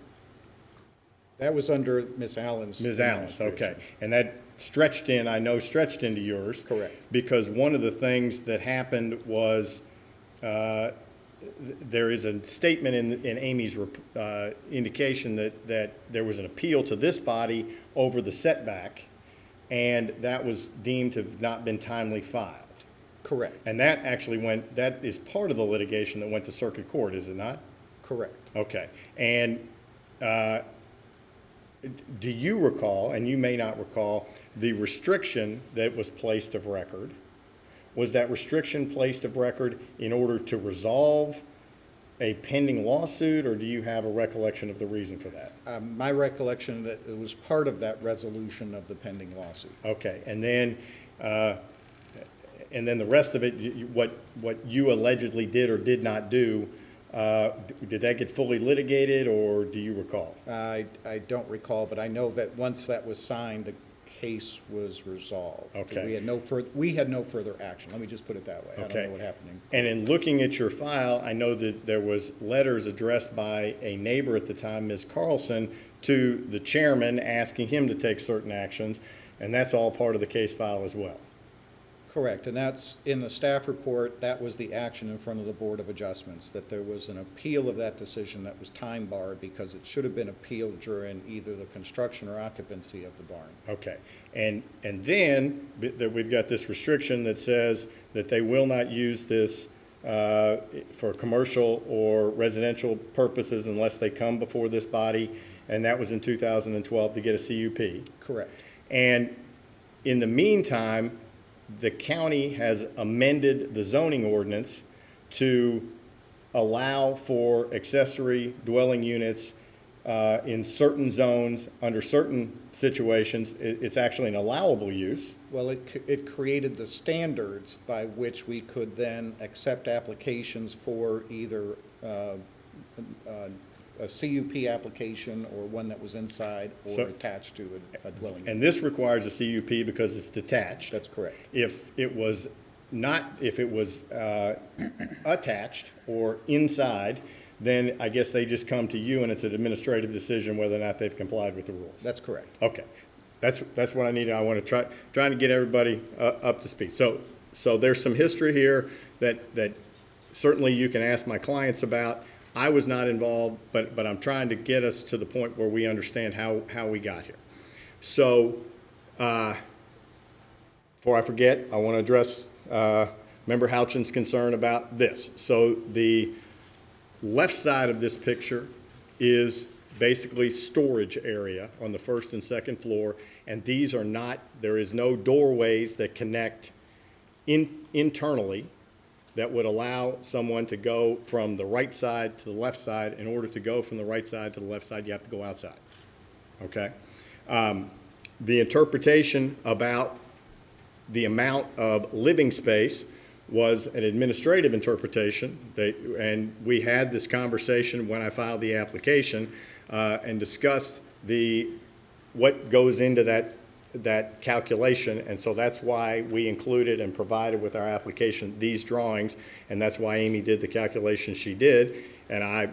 That was under Ms. Allen's. Ms. Allen's, okay. administration. And that stretched into yours. Correct. Because one of the things that happened was, there is a statement in Amy's indication that there was an appeal to this body over the setback, and that was deemed to have not been timely filed. Correct. And that actually that is part of the litigation that went to circuit court, is it not? Correct. Okay. And do you recall, and you may not recall, the restriction that was placed of record? Was that restriction placed of record in order to resolve a pending lawsuit, or do you have a recollection of the reason for that? My recollection that it was part of that resolution of the pending lawsuit. Okay, and then the rest of it, what you allegedly did or did not do, did that get fully litigated, or do you recall? I don't recall, but I know that once that was signed, the case was resolved. Okay. We had no further action. Let me just put it that way. I Okay. don't know what happened. And in looking at your file, I know that there was letters addressed by a neighbor at the time, Ms. Carlson, to the chairman asking him to take certain actions, and that's all part of the case file as well. Correct, and that's in the staff report. That was the action in front of the Board of Adjustments, that there was an appeal of that decision that was time barred because it should have been appealed during either the construction or occupancy of the barn. Okay, and then that we've got this restriction that says that they will not use this for commercial or residential purposes unless they come before this body, and that was in 2012 to get a CUP. Correct. And in the meantime, the county has amended the zoning ordinance to allow for accessory dwelling units in certain zones, under certain situations. It's actually an allowable use. Well, it created the standards by which we could then accept applications for either a CUP application or one that was inside or attached to a dwelling unit. And this requires a CUP because it's detached. That's correct. If it was attached or inside, then I guess they just come to you and it's an administrative decision whether or not they've complied with the rules. That's correct. Okay, that's what I needed. I want to trying to get everybody up to speed. So there's some history here that certainly you can ask my clients about. I was not involved, but I'm trying to get us to the point where we understand how we got here. So before I forget, I want to address Member Houchin's concern about this. So the left side of this picture is basically storage area on the first and second floor, and these are not, there is no doorways that connect internally that would allow someone to go from the right side to the left side. In order to go from the right side to the left side, you have to go outside, okay? The interpretation about the amount of living space was an administrative interpretation, and we had this conversation when I filed the application and discussed what goes into that calculation, and so that's why we included and provided with our application these drawings, and that's why Amy did the calculation she did. And I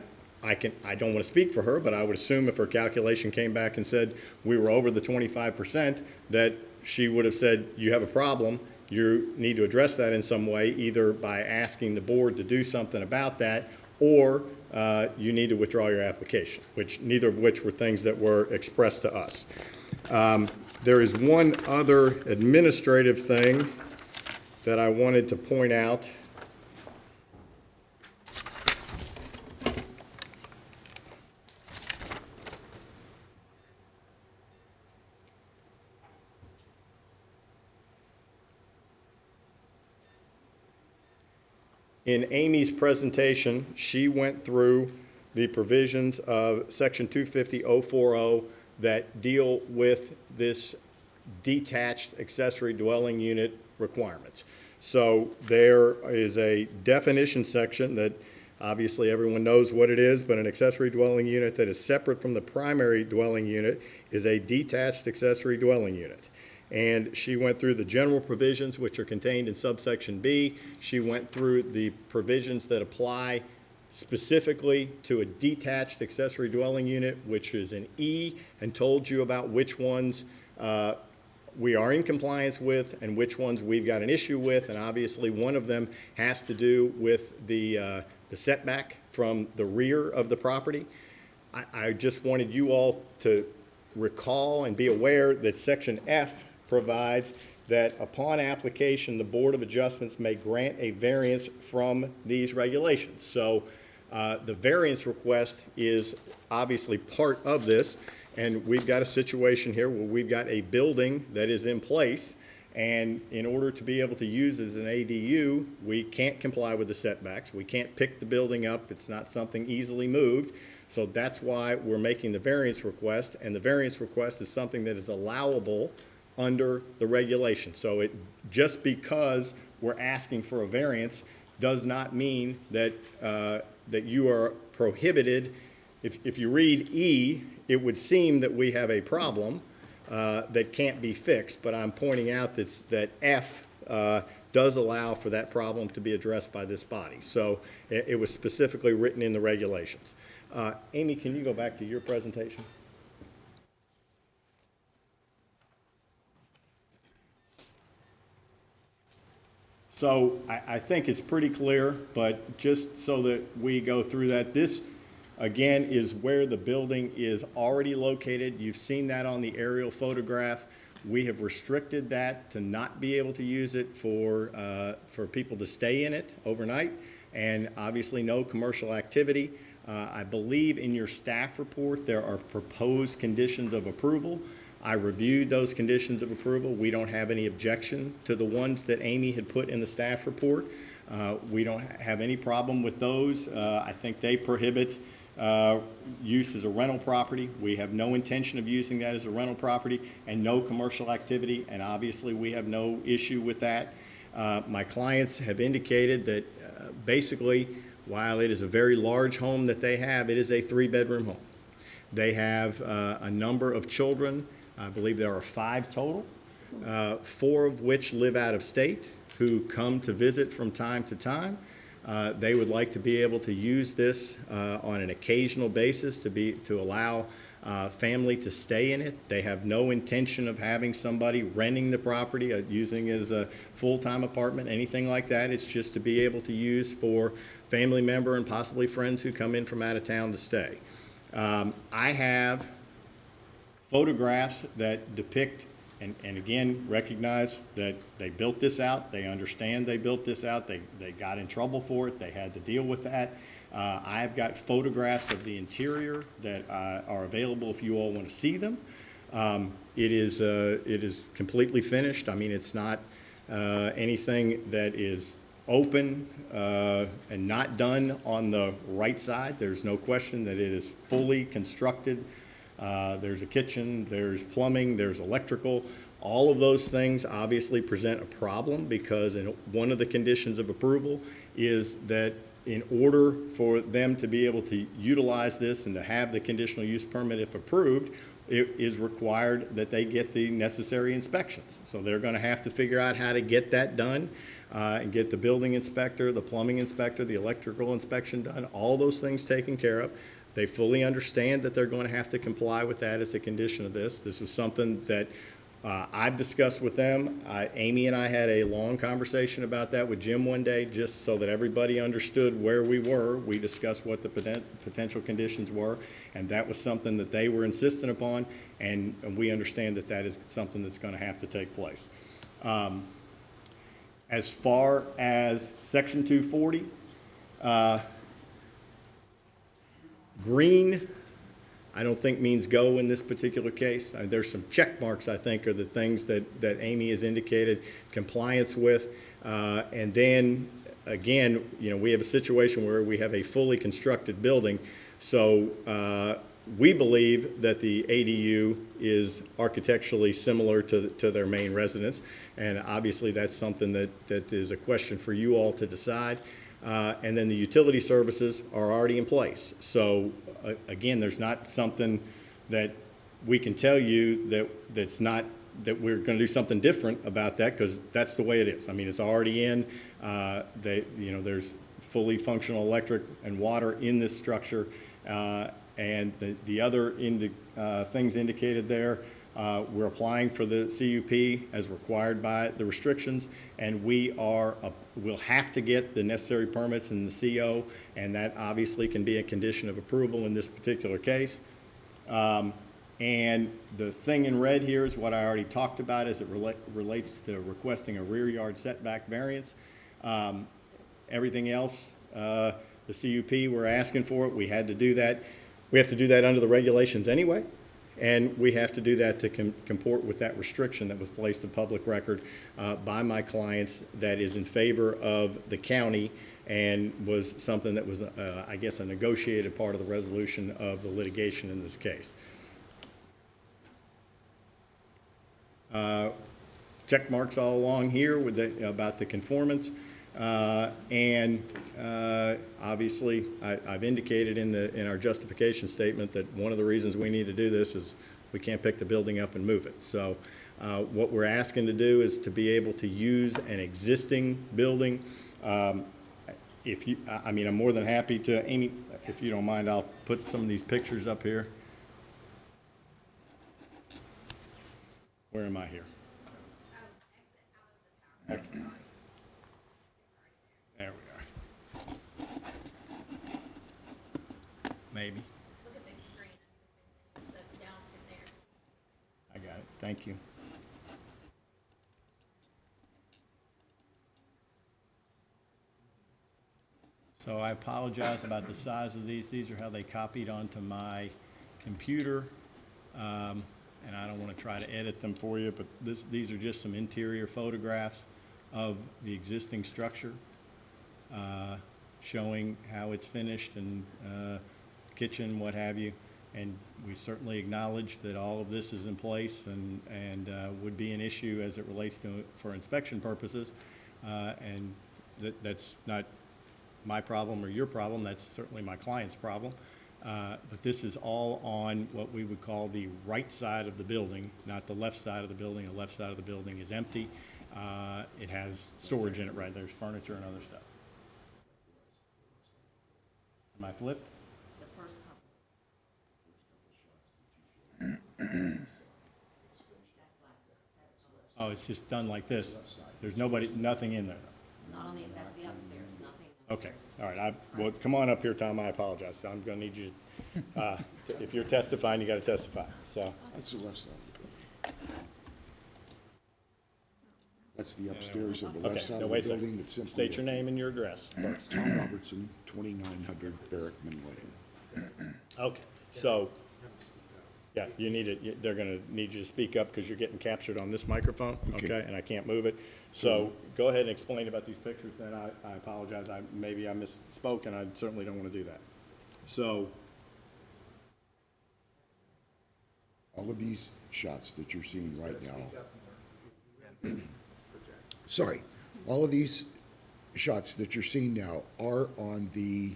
don't want to speak for her, but I would assume if her calculation came back and said we were over the 25%, that she would have said, you have a problem, you need to address that in some way, either by asking the board to do something about that, or you need to withdraw your application, neither of which were things that were expressed to us. There is one other administrative thing that I wanted to point out. in Amy's presentation, she went through the provisions of Section 250.040 that deal with this detached accessory dwelling unit requirements. So there is a definition section that obviously everyone knows what it is, but an accessory dwelling unit that is separate from the primary dwelling unit is a detached accessory dwelling unit. And she went through the general provisions which are contained in subsection B. She went through the provisions that apply specifically to a detached accessory dwelling unit, which is an E, and told you about which ones we are in compliance with and which ones we've got an issue with. And obviously one of them has to do with the setback from the rear of the property. I just wanted you all to recall and be aware that Section F provides that upon application, the Board of Adjustments may grant a variance from these regulations. So the variance request is obviously part of this, and we've got a situation here where we've got a building that is in place, and in order to be able to use as an ADU, we can't comply with the setbacks. We can't pick the building up. It's not something easily moved. So that's why we're making the variance request, and the variance request is something that is allowable under the regulation. So it, just because we're asking for a variance does not mean that, that you are prohibited. If you read E, it would seem that we have a problem that can't be fixed, but I'm pointing out that F does allow for that problem to be addressed by this body. So it was specifically written in the regulations. Amy, can you go back to your presentation? So I think it's pretty clear, but just so that we go through that, this again is where the building is already located. You've seen that on the aerial photograph. We have restricted that to not be able to use it for people to stay in it overnight, and obviously no commercial activity. I believe in your staff report there are proposed conditions of approval. I reviewed those conditions of approval. We don't have any objection to the ones that Amy had put in the staff report. We don't have any problem with those. I think they prohibit use as a rental property. We have no intention of using that as a rental property, and no commercial activity, and obviously we have no issue with that. My clients have indicated that basically, while it is a very large home that they have, it is a 3-bedroom home. They have a number of children. I believe there are 5 total, 4 of which live out of state, who come to visit from time to time. They would like to be able to use this on an occasional basis to allow family to stay in it. They have no intention of having somebody renting the property, using it as a full-time apartment, anything like that. It's just to be able to use for family member and possibly friends who come in from out of town to stay. I have photographs that depict, and again, recognize that they built this out. They understand they built this out. They got in trouble for it. They had to deal with that. I've got photographs of the interior that are available if you all want to see them. It is completely finished. I mean, it's not anything that is open and not done on the right side. There's no question that it is fully constructed. There's a kitchen, there's plumbing, there's electrical. All of those things obviously present a problem, because one of the conditions of approval is that in order for them to be able to utilize this and to have the conditional use permit if approved, it is required that they get the necessary inspections. So they're going to have to figure out how to get that done and get the building inspector, the plumbing inspector, the electrical inspection done, all those things taken care of. They fully understand that they're going to have to comply with that as a condition of this. This was something that I've discussed with them. Amy and I had a long conversation about that with Jim one day, just so that everybody understood where we were. We discussed what the potential conditions were, and that was something that they were insistent upon, and we understand that that is something that's going to have to take place. As far as Section 240, green, I don't think means go in this particular case. There's some check marks, I think, are the things that Amy has indicated compliance with. And then again, you know, we have a situation where we have a fully constructed building, so we believe that the ADU is architecturally similar to their main residence, and obviously that's something that is a question for you all to decide. And then the utility services are already in place. So again, there's not something that we can tell you that's not, that we're going to do something different about that, because that's the way it is. I mean, it's already in. You know, there's fully functional electric and water in this structure. And the other things indicated there, we're applying for the CUP as required by the restrictions, and we'll have to get the necessary permits in the CO, and that obviously can be a condition of approval in this particular case. And the thing in red here is what I already talked about as it relates to requesting a rear yard setback variance. Everything else, the CUP, we're asking for it. We had to do that. We have to do that under the regulations anyway, and we have to do that to comport with that restriction that was placed in public record by my clients that is in favor of the county and was something that was, I guess, a negotiated part of the resolution of the litigation in this case. Check marks all along here with about the conformance. Obviously, I've indicated in our justification statement that one of the reasons we need to do this is we can't pick the building up and move it. So what we're asking to do is to be able to use an existing building. I mean, I'm more than happy to, Amy, if you don't mind, I'll put some of these pictures up here. Where am I here? Okay. There we are. Maybe. Look at the screen, the down in there. I got it. Thank you. So I apologize about the size of these. These are how they copied onto my computer. And I don't want to try to edit them for you, but these are just some interior photographs of the existing structure, showing how it's finished and kitchen, what have you. And we certainly acknowledge that all of this is in place and would be an issue as it relates to for inspection purposes. And that's not my problem or your problem. That's certainly my client's problem. But this is all on what we would call the right side of the building, not the left side of the building. The left side of the building is empty. It has storage in it, right? There's furniture and other stuff. Am I flipped? The first couple. Oh, it's just done like this. There's nothing in there. Not on that's the upstairs, nothing. Okay, all right. Well, come on up here, Tom. I apologize. I'm going to need you. If you're testifying, you got to testify. So That's the left side. That's the upstairs of the left okay. side Now of the wait a building. second. It's simply State your name and your address. Tom Robertson, 2900 Barrickman Lane. Okay. So, yeah, you need it. They're going to need you to speak up because you're getting captured on this microphone. Okay, and I can't move it. So go ahead and explain about these pictures. Then I apologize. Maybe I misspoke, and I certainly don't want to do that. So. All of these shots that you're seeing right now. Sorry. All of these shots that you're seeing now are on the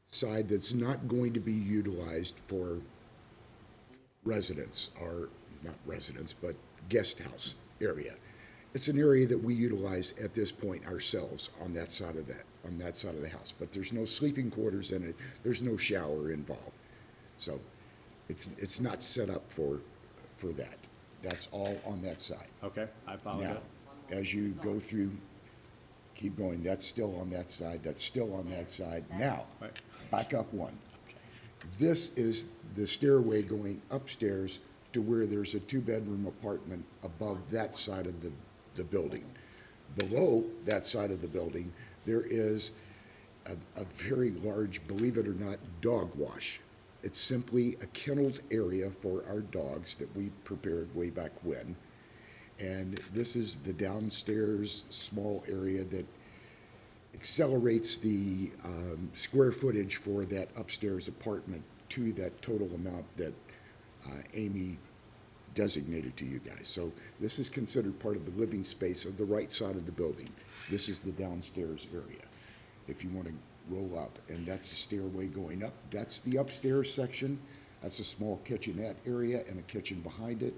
side that's not going to be utilized for residents, or not residents, but guest house area. It's an area that we utilize at this point ourselves on that side of the house. But there's no sleeping quarters in it. There's no shower involved. So it's not set up for that. That's all on that side. Okay, I apologize. Now, as you go through, keep going. That's still on that side. That's still on that side. Now, back up one. This is the stairway going upstairs to where there's a 2-bedroom apartment above that side of the building. Below that side of the building, there is a very large, believe it or not, dog wash. It's simply a kenneled area for our dogs that we prepared way back when. And this is the downstairs small area that accelerates the square footage for that upstairs apartment to that total amount that Amy designated to you guys. So this is considered part of the living space of the right side of the building. This is the downstairs area, if you want to roll up, and that's the stairway going up. That's the upstairs section. That's a small kitchenette area and a kitchen behind it.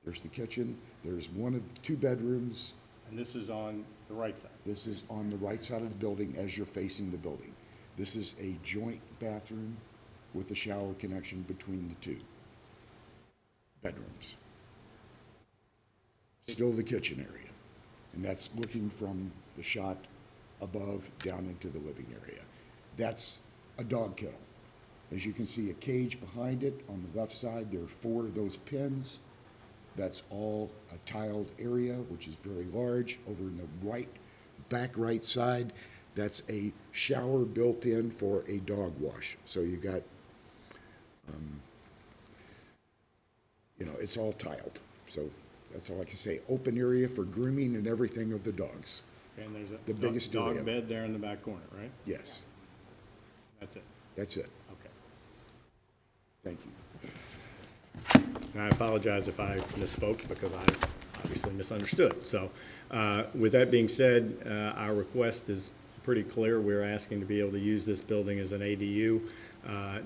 There's the kitchen. There's one of the 2 bedrooms. And this is on the right side. This is on the right side of the building as you're facing the building. This is a joint bathroom with a shower connection between the 2 bedrooms. Still the kitchen area. And that's looking from the shot above down into the living area. That's a dog kennel. As you can see, a cage behind it on the left side. There are 4 of those pins. That's all a tiled area, which is very large. Over in the right, back right side, that's a shower built in for a dog wash. So you got, it's all tiled. So that's all I can say. Open area for grooming and everything of the dogs. And there's The biggest dog area. bed there in the back corner, right? Yes, That's it. that's it. Okay. Thank you. And I apologize if I misspoke because I obviously misunderstood. So with that being said, our request is pretty clear. We're asking to be able to use this building as an ADU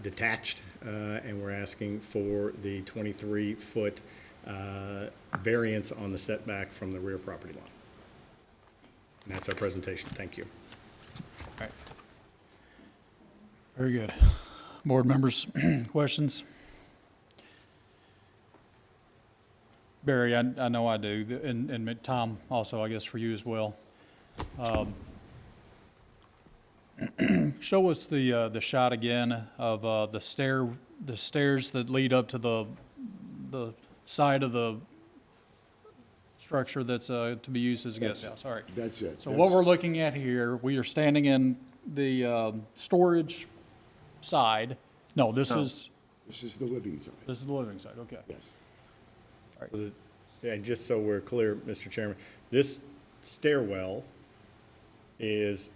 detached, and we're asking for the 23-foot variance on the setback from the rear property line. And that's our presentation. Thank you. All right. Very good. Board members, questions? Barry, I know I do, and Tom also, I guess, for you as well. Show us the shot again of the stairs that lead up to the side of the structure that's to be used as a guest house. All right. That's it. So what we're looking at here, we are standing in the storage side. No, this is This is the living side. this is the living side. Okay. Yes. And just so we're clear, Mr. Chairman, this stairwell is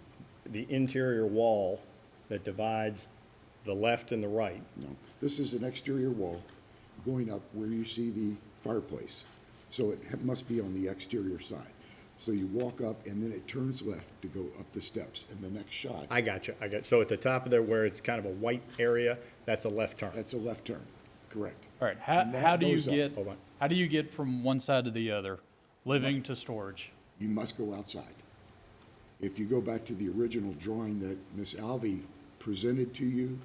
the interior wall that divides the left and the right. No, this is an exterior wall going up where you see the fireplace. So it must be on the exterior side. So you walk up and then it turns left to go up the steps. And the next shot, I got you. So at the top of there where it's kind of a white area, that's a left turn. that's a left turn, correct. All right. And that How do you goes up. get Hold on. how do you get from one side to the other, living to storage? You must go outside. If you go back to the original drawing that Miss Alvey presented to you,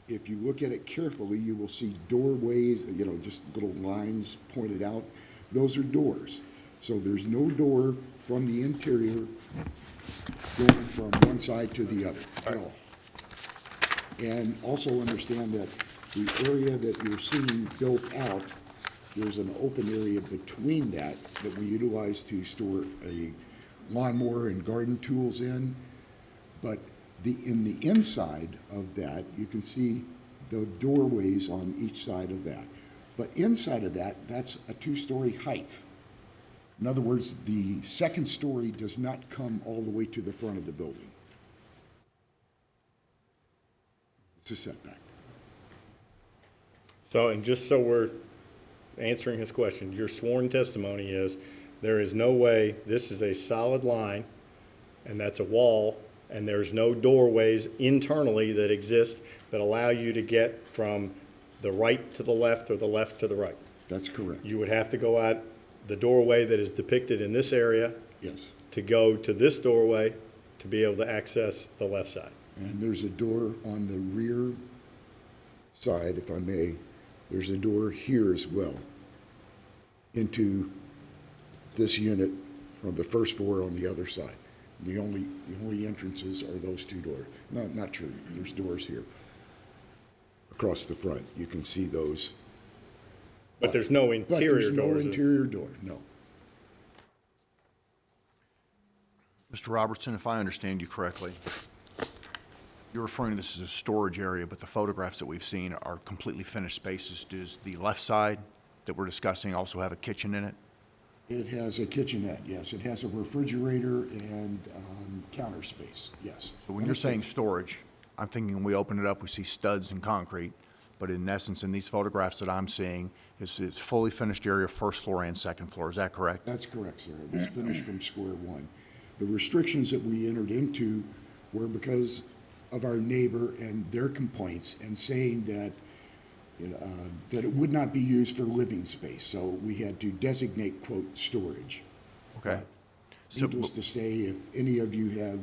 if you look at it carefully, you will see doorways, just little lines pointed out. Those are doors. So there's no door from the interior going from one side to the other at all. And also understand that the area that you're seeing built out, there's an open area between that we utilize to store a lawnmower and garden tools in. But in the inside of that, you can see the doorways on each side of that. But inside of that, that's a 2-story height. In other words, the second story does not come all the way to the front of the building. It's a setback. So, and just so we're answering his question, your sworn testimony is there is no way, this is a solid line, and that's a wall, and there's no doorways internally that exist that allow you to get from the right to the left or the left to the right. That's correct. You would have to go out the doorway that is depicted in this area Yes. to go to this doorway to be able to access the left side. And there's a door on the rear side, if I may. There's a door here as well into this unit from the first floor on the other side. The only entrances are those 2 doors. No, not true. There's doors here across the front. You can see those. But there's no But interior there's no doors. interior door, no. Mr. Robertson, if I understand you correctly, you're referring to this as a storage area, but the photographs that we've seen are completely finished spaces. Does the left side that we're discussing also have a kitchen in it? It has a kitchenette, yes. It has a refrigerator and counter space, yes. So when you're saying storage, I'm thinking we open it up, we see studs and concrete, but in essence, in these photographs that I'm seeing, it's fully finished area, first floor and second floor. Is that correct? That's correct, sir. It was finished from square one. The restrictions that we entered into were because of our neighbor and their complaints and saying that, that it would not be used for living space. So we had to designate, quote, storage. Okay. Needless to say, if any of you have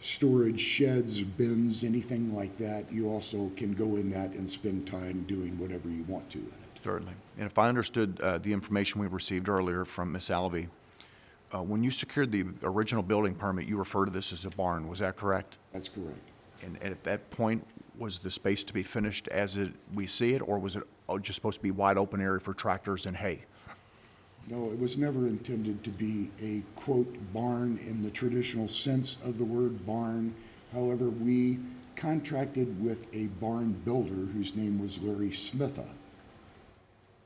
storage sheds, bins, anything like that, you also can go in that and spend time doing whatever you want to in it. Certainly. And if I understood the information we received earlier from Ms. Alvey, when you secured the original building permit, you referred to this as a barn. Was that correct? That's correct. And at that point, was the space to be finished as we see it, or was it just supposed to be wide open area for tractors and hay? No, it was never intended to be a, quote, barn in the traditional sense of the word barn. However, we contracted with a barn builder whose name was Larry Smitha.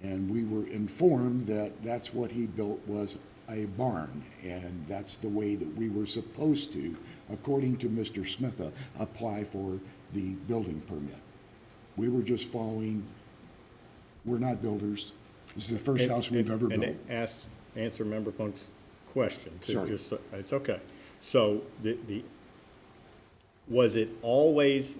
And we were informed that that's what he built was a barn, and that's the way that we were supposed to, according to Mr. Smitha, apply for the building permit. We were just following, we're not builders. This is the first house we've ever built. And answer Member Funk's question, too. Sorry. Just, it's okay. So was it always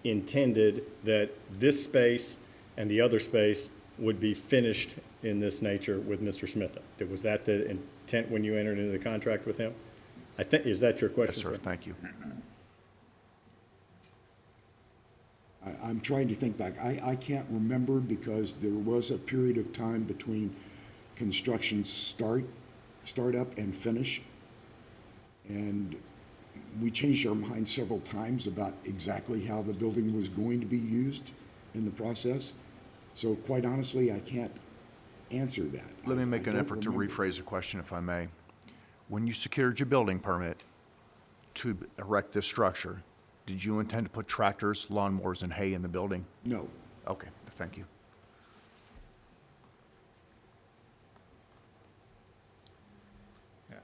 intended that this space and the other space would be finished in this nature with Mr. Smitha? Was that the intent when you entered into the contract with him? Is that your question, Yes, sir. Thank you. I'm trying to think back. I can't remember because there was a period of time between construction start up and finish. And we changed our minds several times about exactly how the building was going to be used in the process. So quite honestly, I can't answer that. Let me I make an don't effort to remember. rephrase the question, if I may. When you secured your building permit to erect this structure, did you intend to put tractors, lawnmowers, and hay in the building? No. Okay, thank you.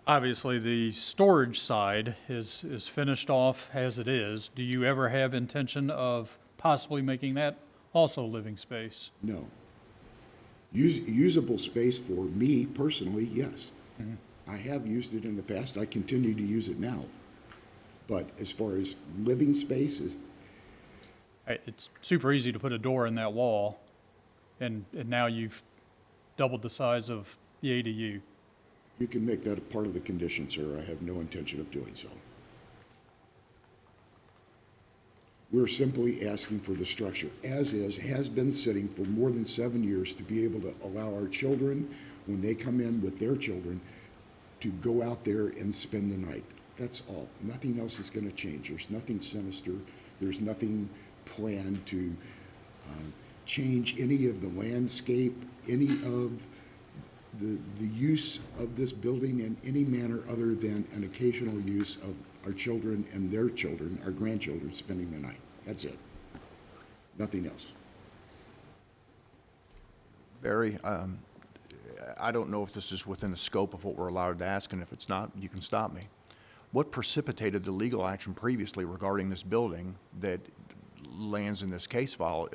Obviously, the storage side is finished off as it is. Do you ever have intention of possibly making that also living space? No. Usable space for me personally, yes. I have used it in the past. I continue to use it now. But as far as living space is, It's super easy to put a door in that wall, and now you've doubled the size of the ADU. you can make that a part of the condition, sir. I have no intention of doing so. We're simply asking for the structure as is, has been sitting for more than 7 years to be able to allow our children, when they come in with their children, to go out there and spend the night. That's all. Nothing else is going to change. There's nothing sinister. There's nothing planned to change any of the landscape, any of the use of this building in any manner other than an occasional use of our children and their children, our grandchildren, spending the night. That's it. Nothing else. Barry, I don't know if this is within the scope of what we're allowed to ask, and if it's not, you can stop me. What precipitated the legal action previously regarding this building that lands in this case file?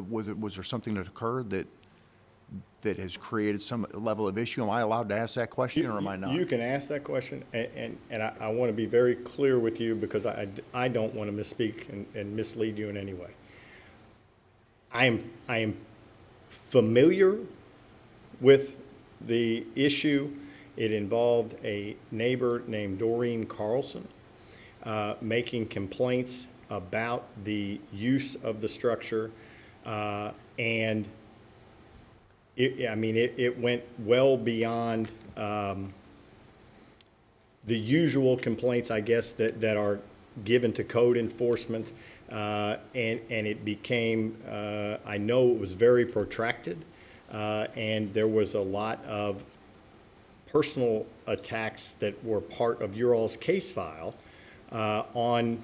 Was there something that occurred that has created some level of issue? Am I allowed to ask that question, or am I not? You can ask that question, and I want to be very clear with you because I don't want to misspeak and mislead you in any way. I am familiar with the issue. It involved a neighbor named Doreen Carlson making complaints about the use of the structure, and it went well beyond the usual complaints, I guess, that are given to code enforcement, and it became, I know it was very protracted, and there was a lot of personal attacks that were part of your all's case file on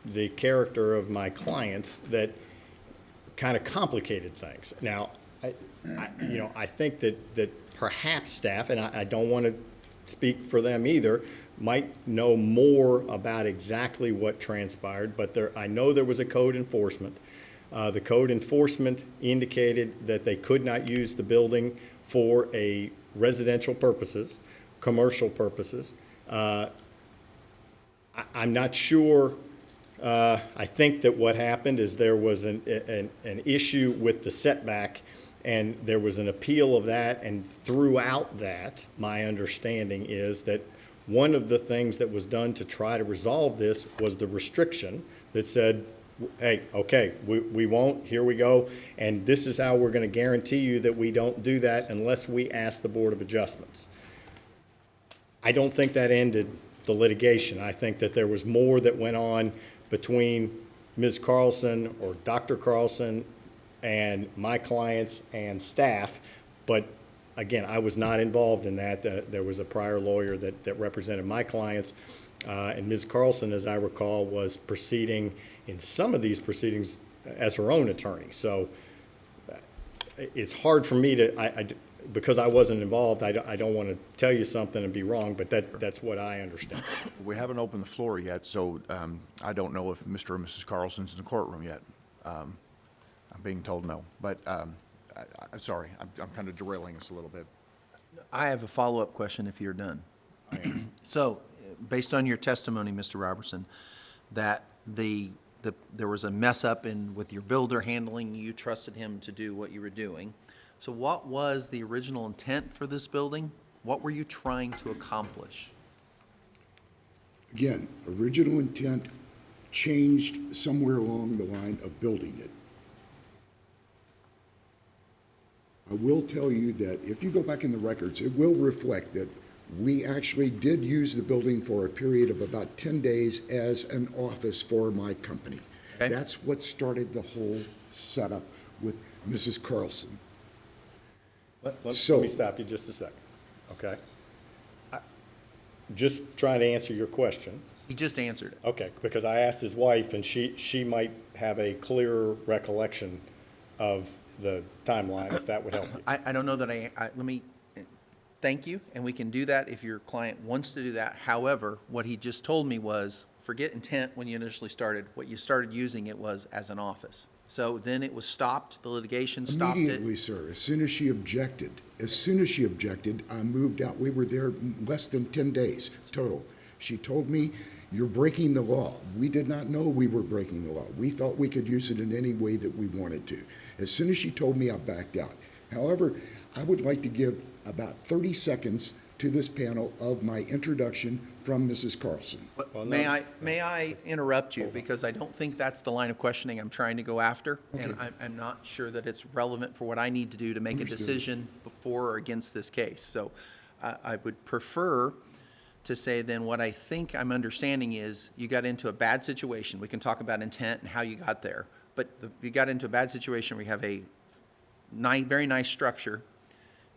the character of my clients that kind of complicated things. Now, I think that perhaps staff, and I don't want to speak for them either, might know more about exactly what transpired, but I know there was a code enforcement. The code enforcement indicated that they could not use the building for a residential purposes, commercial purposes. I'm not sure. I think that what happened is there was an issue with the setback, and there was an appeal of that, and throughout that, my understanding is that one of the things that was done to try to resolve this was the restriction that said, hey, okay, we won't, here we go, and this is how we're going to guarantee you that we don't do that unless we ask the Board of Adjustments. I don't think that ended the litigation. I think that there was more that went on between Ms. Carlson or Dr. Carlson and my clients and staff, but again, I was not involved in that. There was a prior lawyer that represented my clients, and Ms. Carlson, as I recall, was proceeding in some of these proceedings as her own attorney. So it's hard for me to, because I wasn't involved, I don't want to tell you something and be wrong, but that's what I understand. We haven't opened the floor yet, so I don't know if Mr. and Mrs. Carlson's in the courtroom yet. I'm being told no, but I'm sorry, I'm kind of derailing us a little bit. I have a follow-up question if you're done. So, based on your testimony, Mr. Robertson, that there was a mess up with your builder handling, you trusted him to do what you were doing. So what was the original intent for this building? What were you trying to accomplish? Again, original intent changed somewhere along the line of building it. I will tell you that if you go back in the records, it will reflect that we actually did use the building for a period of about 10 days as an office for my company. Okay. That's what started the whole setup with Mrs. Carlson. Let me So- stop you just a second, okay? Just trying to answer your question. He just answered it. Okay, because I asked his wife, and she might have a clearer recollection of the timeline, if that would help you. I don't know that let me, thank you, and we can do that if your client wants to do that. However, what he just told me was, forget intent when you initially started. What you started using it was as an office. So then it was stopped, the litigation stopped it. Immediately, sir, as soon as she objected, I moved out. We were there less than 10 days total. She told me, you're breaking the law. We did not know we were breaking the law. We thought we could use it in any way that we wanted to. As soon as she told me, I backed out. However, I would like to give about 30 seconds to this panel of my introduction from Mrs. Carlson. But may I interrupt you, because I don't think that's the line of questioning I'm trying to go after, and I'm not sure that it's relevant for what I need to do to make a decision before or against this case. So I would prefer to say then what I think I'm understanding is you got into a bad situation. We can talk about intent and how you got there, but you got into a bad situation where you have a very nice structure,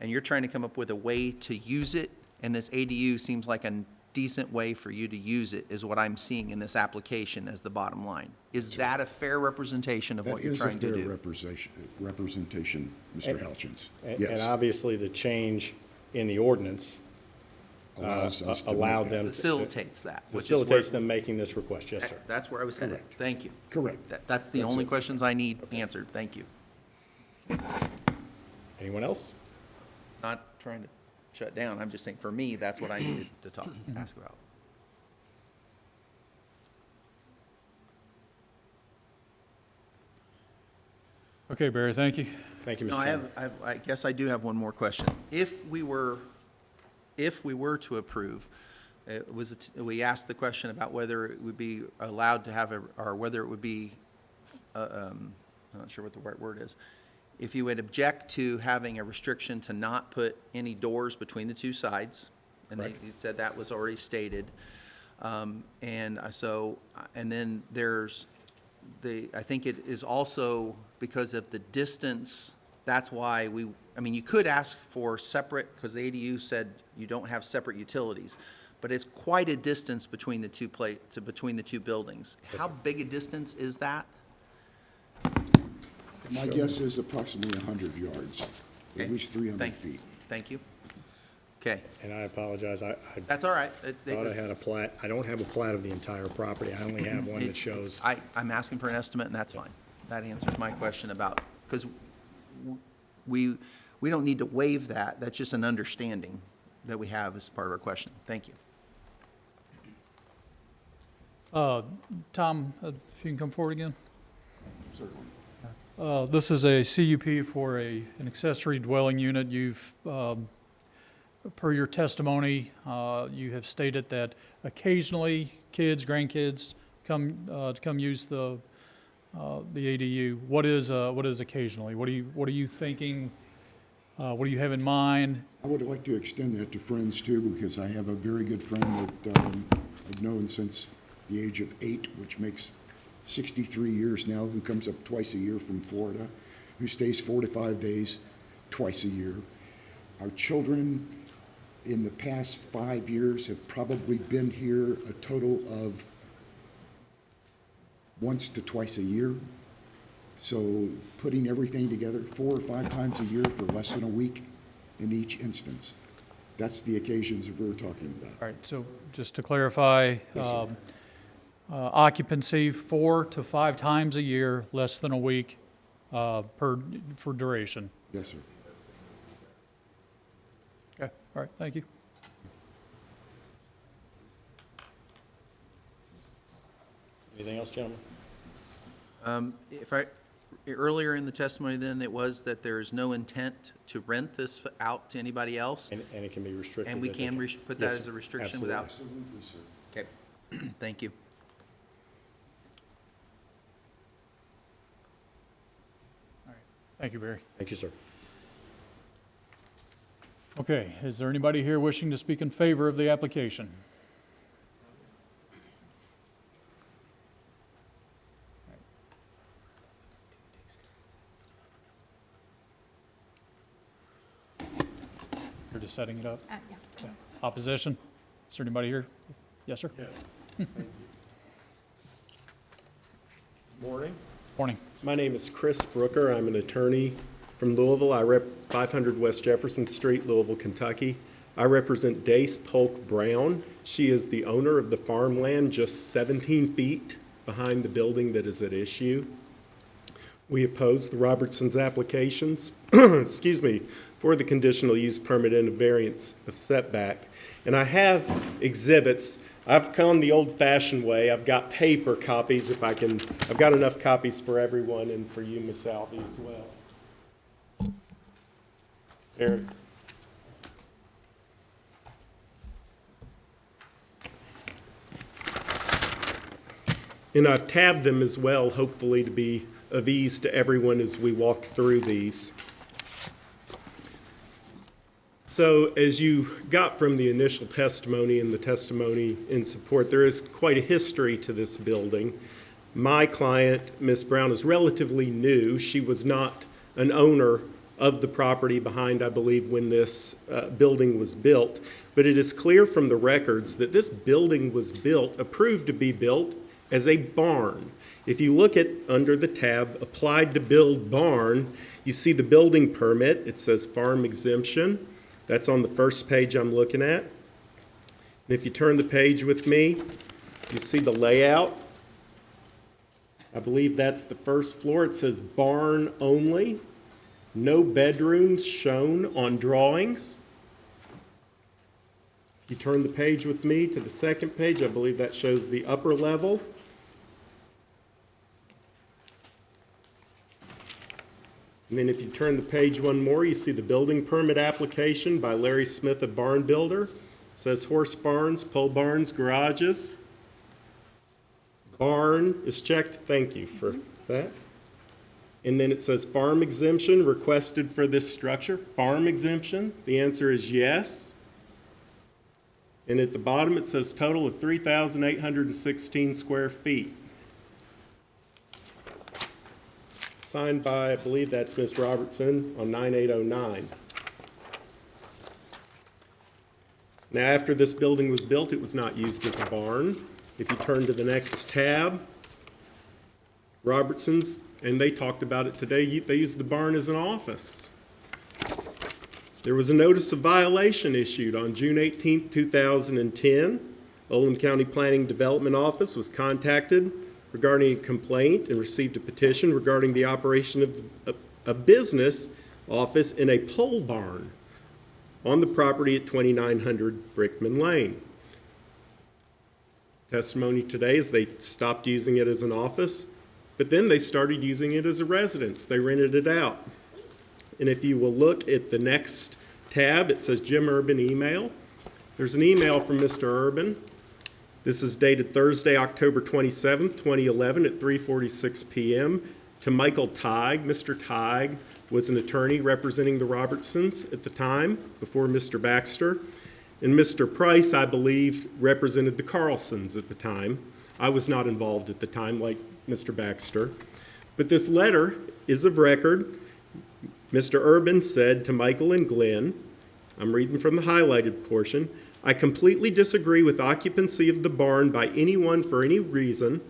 and you're trying to come up with a way to use it, and this ADU seems like a decent way for you to use it, is what I'm seeing in this application as the bottom line. Is that a fair representation of what you're trying to do? That is a fair representation, Mr. Halchins. And Yes. obviously, the change in the ordinance Allows us to allowed make them. Facilitates that, which is Facilitates where- them making this request, yes, sir. That's where I was headed. Correct. Thank you. Correct. That's the only questions I need answered. Thank you. Anyone else? Not trying to shut down. I'm just saying, for me, that's what I needed to ask about. Okay, Barry, thank you. Thank you, Mr. No, Chairman. I guess I do have one more question. If we were to approve, we asked the question about whether it would be allowed to have or whether it would be, I'm not sure what the right word is. If you would object to having a restriction to not put any doors between the two sides, and they said that was already stated. And then there's I think it is also because of the distance, that's why you could ask for separate, because the ADU said you don't have separate utilities, but it's quite a distance between the two buildings. How big a distance is that? My guess is approximately 100 yards, Okay. at least 300 Thank- feet. Thank you. Okay, And I apologize, I that's all right. thought I had a plat. I don't have a plat of the entire property. I only have one that shows. I'm asking for an estimate, and that's fine. That answers my question about, because we don't need to waive that. That's just an understanding that we have as part of our question. Thank you. Tom, if you can come forward again. Certainly. This is a CUP for an accessory dwelling unit. You've, per your testimony, you have stated that occasionally kids, grandkids come use the ADU. What is occasionally? What are you thinking? What do you have in mind? I would like to extend that to friends too, because I have a very good friend that I've known since the age of 8, which makes 63 years now, who comes up twice a year from Florida, who stays 4 to 5 days twice a year. Our children in the past 5 years have probably been here a total of once to twice a year. So putting everything together 4 or 5 times a year for less than a week in each instance. That's the occasions that we're talking about. All right, so just to clarify, occupancy 4 to 5 times a year, less than a week for duration. Yes, sir. Okay, all right, thank you. Anything else, gentlemen? Earlier in the testimony then, it was that there is no intent to rent this out to anybody else? And it can be restricted. And we that they can put that Yes, as a restriction absolutely. without? Absolutely, sir. Okay, thank you. Thank you, Barry. Thank you, sir. Okay, is there anybody here wishing to speak in favor of the application? You're just setting it up? Yeah. Opposition? Is there anybody here? Yes, sir? Yes. Morning. Morning. My name is Chris Brooker. I'm an attorney from Louisville. I rep 500 West Jefferson Street, Louisville, Kentucky. I represent Dace Polk Brown. She is the owner of the farmland just 17 feet behind the building that is at issue. We oppose the Robertsons' applications, excuse me, for the conditional use permit and a variance of setback. And I have exhibits. I've gone the old-fashioned way. I've got paper copies if I can. I've got enough copies for everyone and for you, Miss Alvey, as well. Eric. And I've tabbed them as well, hopefully to be of ease to everyone as we walk through these. So as you got from the initial testimony and the testimony in support, there is quite a history to this building. My client, Ms. Brown, is relatively new. She was not an owner of the property behind, I believe, when this building was built. But it is clear from the records that this building was built, approved to be built, as a barn. If you look at under the tab, applied to build barn, you see the building permit. It says farm exemption. That's on the first page I'm looking at. And if you turn the page with me, you see the layout. I believe that's the first floor. It says barn only. No bedrooms shown on drawings. If you turn the page with me to the second page, I believe that shows the upper level. And then if you turn the page one more, you see the building permit application by Larry Smith, a barn builder. It says horse barns, pole barns, garages. Barn is checked. Thank you for that. And then it says farm exemption requested for this structure. Farm exemption, the answer is yes. And at the bottom it says total of 3,816 square feet. Signed by, I believe that's Ms. Robertson on 9809. Now, after this building was built, it was not used as a barn. If you turn to the next tab, Robertson's, and they talked about it today, they used the barn as an office. There was a notice of violation issued on June 18, 2010. Oldham County Planning Development Office was contacted regarding a complaint and received a petition regarding the operation of a business office in a pole barn on the property at 2900 Brickman Lane. Testimony today is they stopped using it as an office, but then they started using it as a residence. They rented it out. And if you will look at the next tab, it says Jim Urban email. There's an email from Mr. Urban. This is dated Thursday, October 27th, 2011 at 3:46 p.m. to Michael Teig. Mr. Teig was an attorney representing the Robertsons at the time, before Mr. Baxter. And Mr. Price, I believe, represented the Carlsons at the time. I was not involved at the time, like Mr. Baxter. But this letter is of record. Mr. Urban said to Michael and Glenn, I'm reading from the highlighted portion, I completely disagree with occupancy of the barn by anyone for any reason.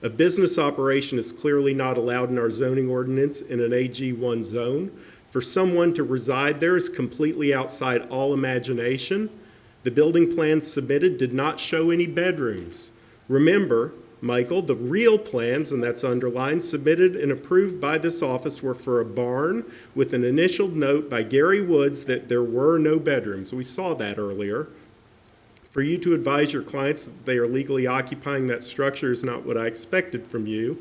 A business operation is clearly not allowed in our zoning ordinance in an AG1 zone. For someone to reside there is completely outside all imagination. The building plans submitted did not show any bedrooms. Remember, Michael, the real plans, and that's underlined, submitted and approved by this office were for a barn with an initial note by Gary Woods that there were no bedrooms. We saw that earlier. For you to advise your clients that they are legally occupying that structure is not what I expected from you.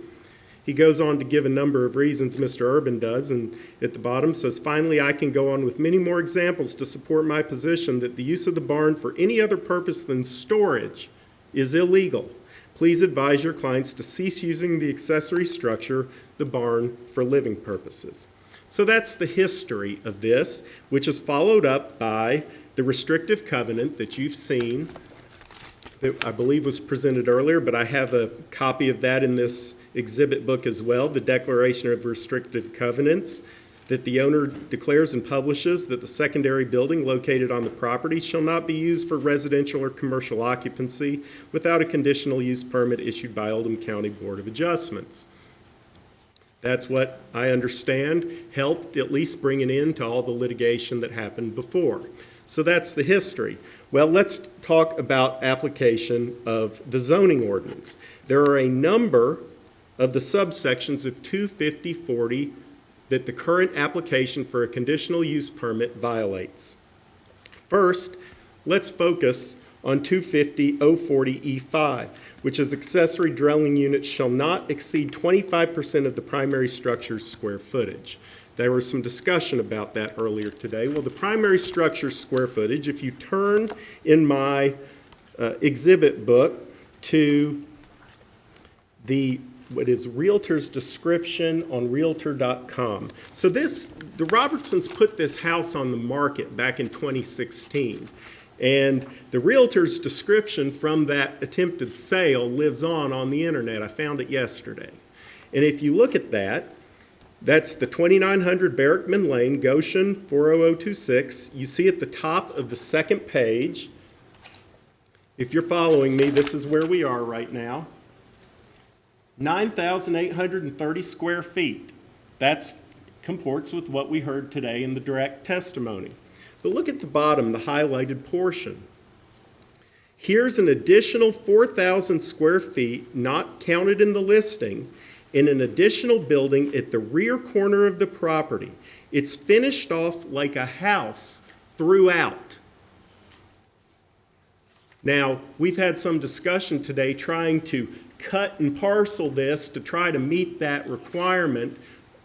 He goes on to give a number of reasons, Mr. Urban does, and at the bottom says, finally, I can go on with many more examples to support my position that the use of the barn for any other purpose than storage is illegal. Please advise your clients to cease using the accessory structure, the barn, for living purposes. So that's the history of this, which is followed up by the restrictive covenant that you've seen, that I believe was presented earlier, but I have a copy of that in this exhibit book as well, the Declaration of Restricted Covenants, that the owner declares and publishes that the secondary building located on the property shall not be used for residential or commercial occupancy without a conditional use permit issued by Oldham County Board of Adjustments. That's what I understand helped at least bring an end to all the litigation that happened before. So that's the history. Well, let's talk about application of the zoning ordinance. There are a number of the subsections of 25040 that the current application for a conditional use permit violates. First, let's focus on 250.040E5, which is accessory dwelling units shall not exceed 25% of the primary structure's square footage. There was some discussion about that earlier today. Well, the primary structure square footage, if you turn in my exhibit book to what is Realtor's description on Realtor.com. So the Robertsons put this house on the market back in 2016. And the Realtor's description from that attempted sale lives on the internet. I found it yesterday. And if you look at that, that's the 2900 Barrickman Lane, Goshen 40026. You see at the top of the second page, if you're following me, this is where we are right now. 9,830 square feet. That comports with what we heard today in the direct testimony. But look at the bottom, the highlighted portion. Here's an additional 4,000 square feet not counted in the listing in an additional building at the rear corner of the property. It's finished off like a house throughout. Now, we've had some discussion today trying to cut and parcel this to try to meet that requirement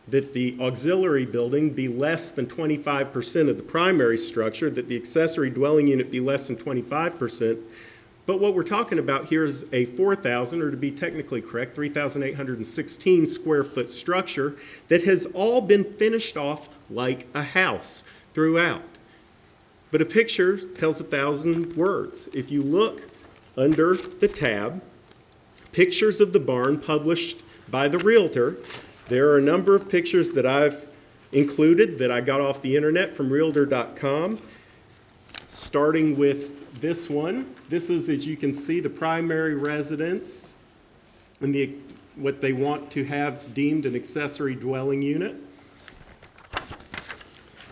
that the auxiliary building be less than 25% of the primary structure, that the accessory dwelling unit be less than 25%. But what we're talking about here is a 4,000, or to be technically correct, 3,816 square foot structure that has all been finished off like a house throughout. But a picture tells 1,000 words. If you look under the tab, Pictures of the Barn, published by the Realtor, there are a number of pictures that I've included that I got off the internet from Realtor.com, starting with this one. This is, as you can see, the primary residence and the what they want to have deemed an accessory dwelling unit.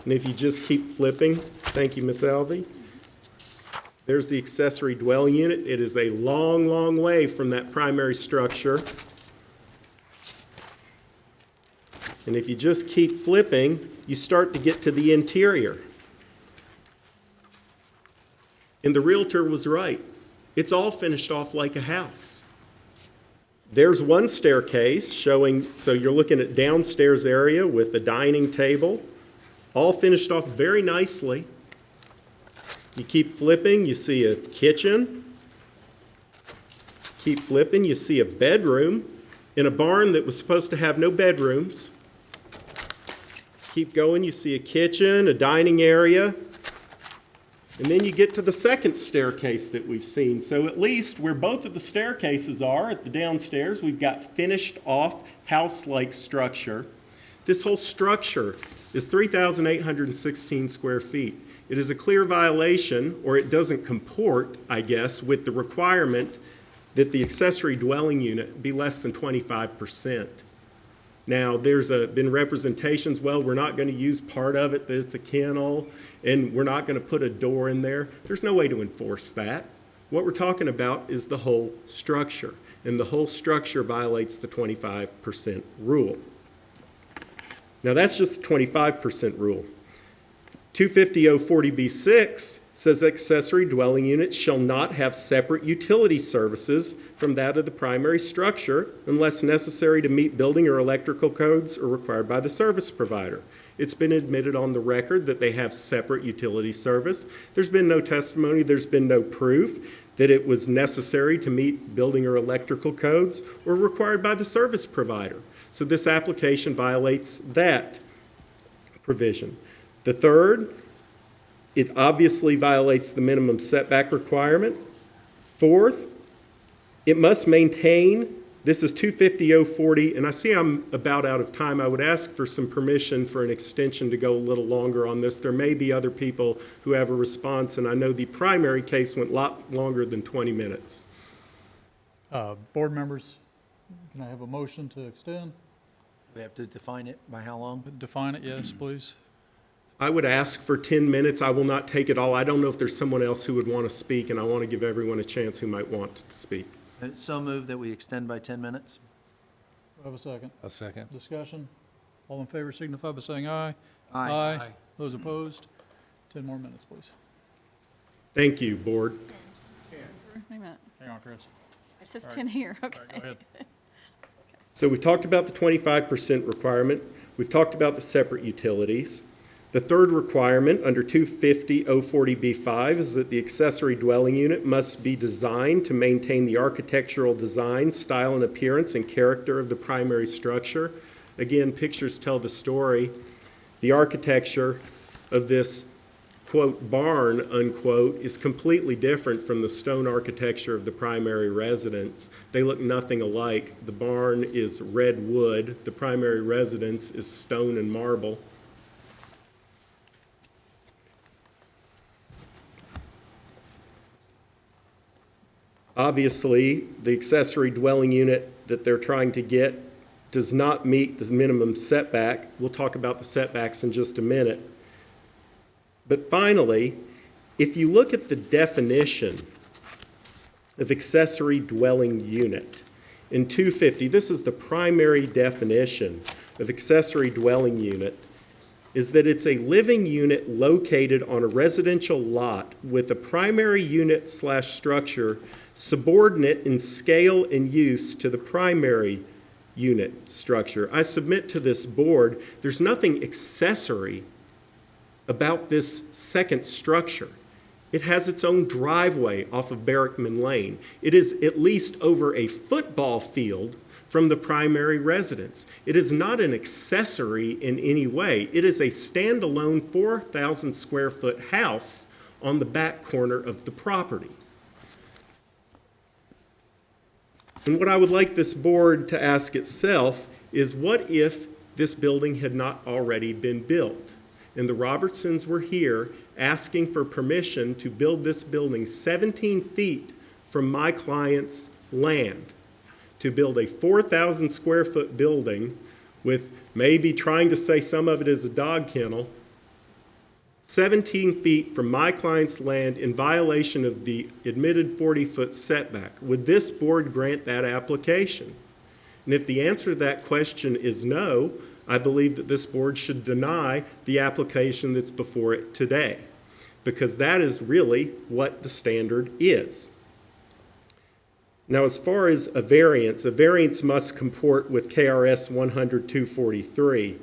And if you just keep flipping, thank you, Miss Alvey. There's the accessory dwelling unit. It is a long, long way from that primary structure. And if you just keep flipping, you start to get to the interior. And the realtor was right. It's all finished off like a house. There's one staircase showing, so you're looking at downstairs area with a dining table, all finished off very nicely. You keep flipping, you see a kitchen. Keep flipping, you see a bedroom in a barn that was supposed to have no bedrooms. Keep going, you see a kitchen, a dining area. And then you get to the second staircase that we've seen. So at least where both of the staircases are at the downstairs, we've got finished off house-like structure. This whole structure is 3,816 square feet. It is a clear violation, or it doesn't comport, I guess, with the requirement that the accessory dwelling unit be less than 25%. Now, there's been representations, well, we're not going to use part of it, that it's a kennel, and we're not going to put a door in there. There's no way to enforce that. What we're talking about is the whole structure, and the whole structure violates the 25% rule. Now, that's just the 25% rule. 250-040B6 says accessory dwelling units shall not have separate utility services from that of the primary structure unless necessary to meet building or electrical codes or required by the service provider. It's been admitted on the record that they have separate utility service. There's been no testimony, there's been no proof that it was necessary to meet building or electrical codes or required by the service provider. So this application violates that provision. The third, it obviously violates the minimum setback requirement. Fourth, it must maintain, this is 250-040, and I see I'm about out of time. I would ask for some permission for an extension to go a little longer on this. There may be other people who have a response, and I know the primary case went a lot longer than 20 minutes. Board members, can I have a motion to extend? We have to define it by how long? Define it, yes, please. I would ask for 10 minutes. I will not take it all. I don't know if there's someone else who would want to speak, and I want to give everyone a chance who might want to speak. So moved that we extend by 10 minutes? Do I have a second? A second. Discussion? All in favor signify by saying aye. Aye. Those opposed? 10 more minutes, please. Thank you, board. Wait a minute. Hang on, Chris. It says 10 here, okay. Go ahead. So we've talked about the 25% requirement. We've talked about the separate utilities. The third requirement under 250-040B5 is that the accessory dwelling unit must be designed to maintain the architectural design, style, and appearance and character of the primary structure. Again, pictures tell the story. The architecture of this, quote, barn, unquote, is completely different from the stone architecture of the primary residence. They look nothing alike. The barn is red wood. The primary residence is stone and marble. Obviously, the accessory dwelling unit that they're trying to get does not meet the minimum setback. We'll talk about the setbacks in just a minute. But finally, if you look at the definition of accessory dwelling unit in 250, this is the primary definition of accessory dwelling unit, is that it's a living unit located on a residential lot with a primary unit / structure subordinate in scale and use to the primary unit structure. I submit to this board, there's nothing accessory about this second structure. It has its own driveway off of Barrickman Lane. It is at least over a football field from the primary residence. It is not an accessory in any way. It is a standalone 4,000 square foot house on the back corner of the property. And what I would like this board to ask itself is, what if this building had not already been built? And the Robertsons were here asking for permission to build this building 17 feet from my client's land, to build a 4,000 square foot building with maybe trying to say some of it is a dog kennel, 17 feet from my client's land in violation of the admitted 40-foot setback. Would this board grant that application? And if the answer to that question is no, I believe that this board should deny the application that's before it today, because that is really what the standard is. Now, as far as a variance must comport with KRS 100-243.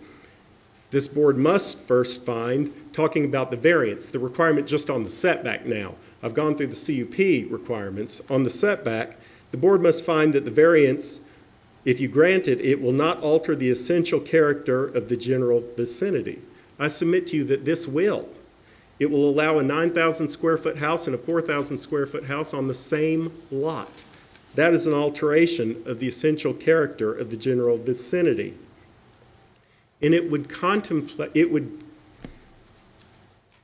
This board must first find, talking about the variance, the requirement just on the setback now. I've gone through the CUP requirements. On the setback, the board must find that the variance, if you grant it, it will not alter the essential character of the general vicinity. I submit to you that this will. It will allow a 9,000 square foot house and a 4,000 square foot house on the same lot. That is an alteration of the essential character of the general vicinity. And it would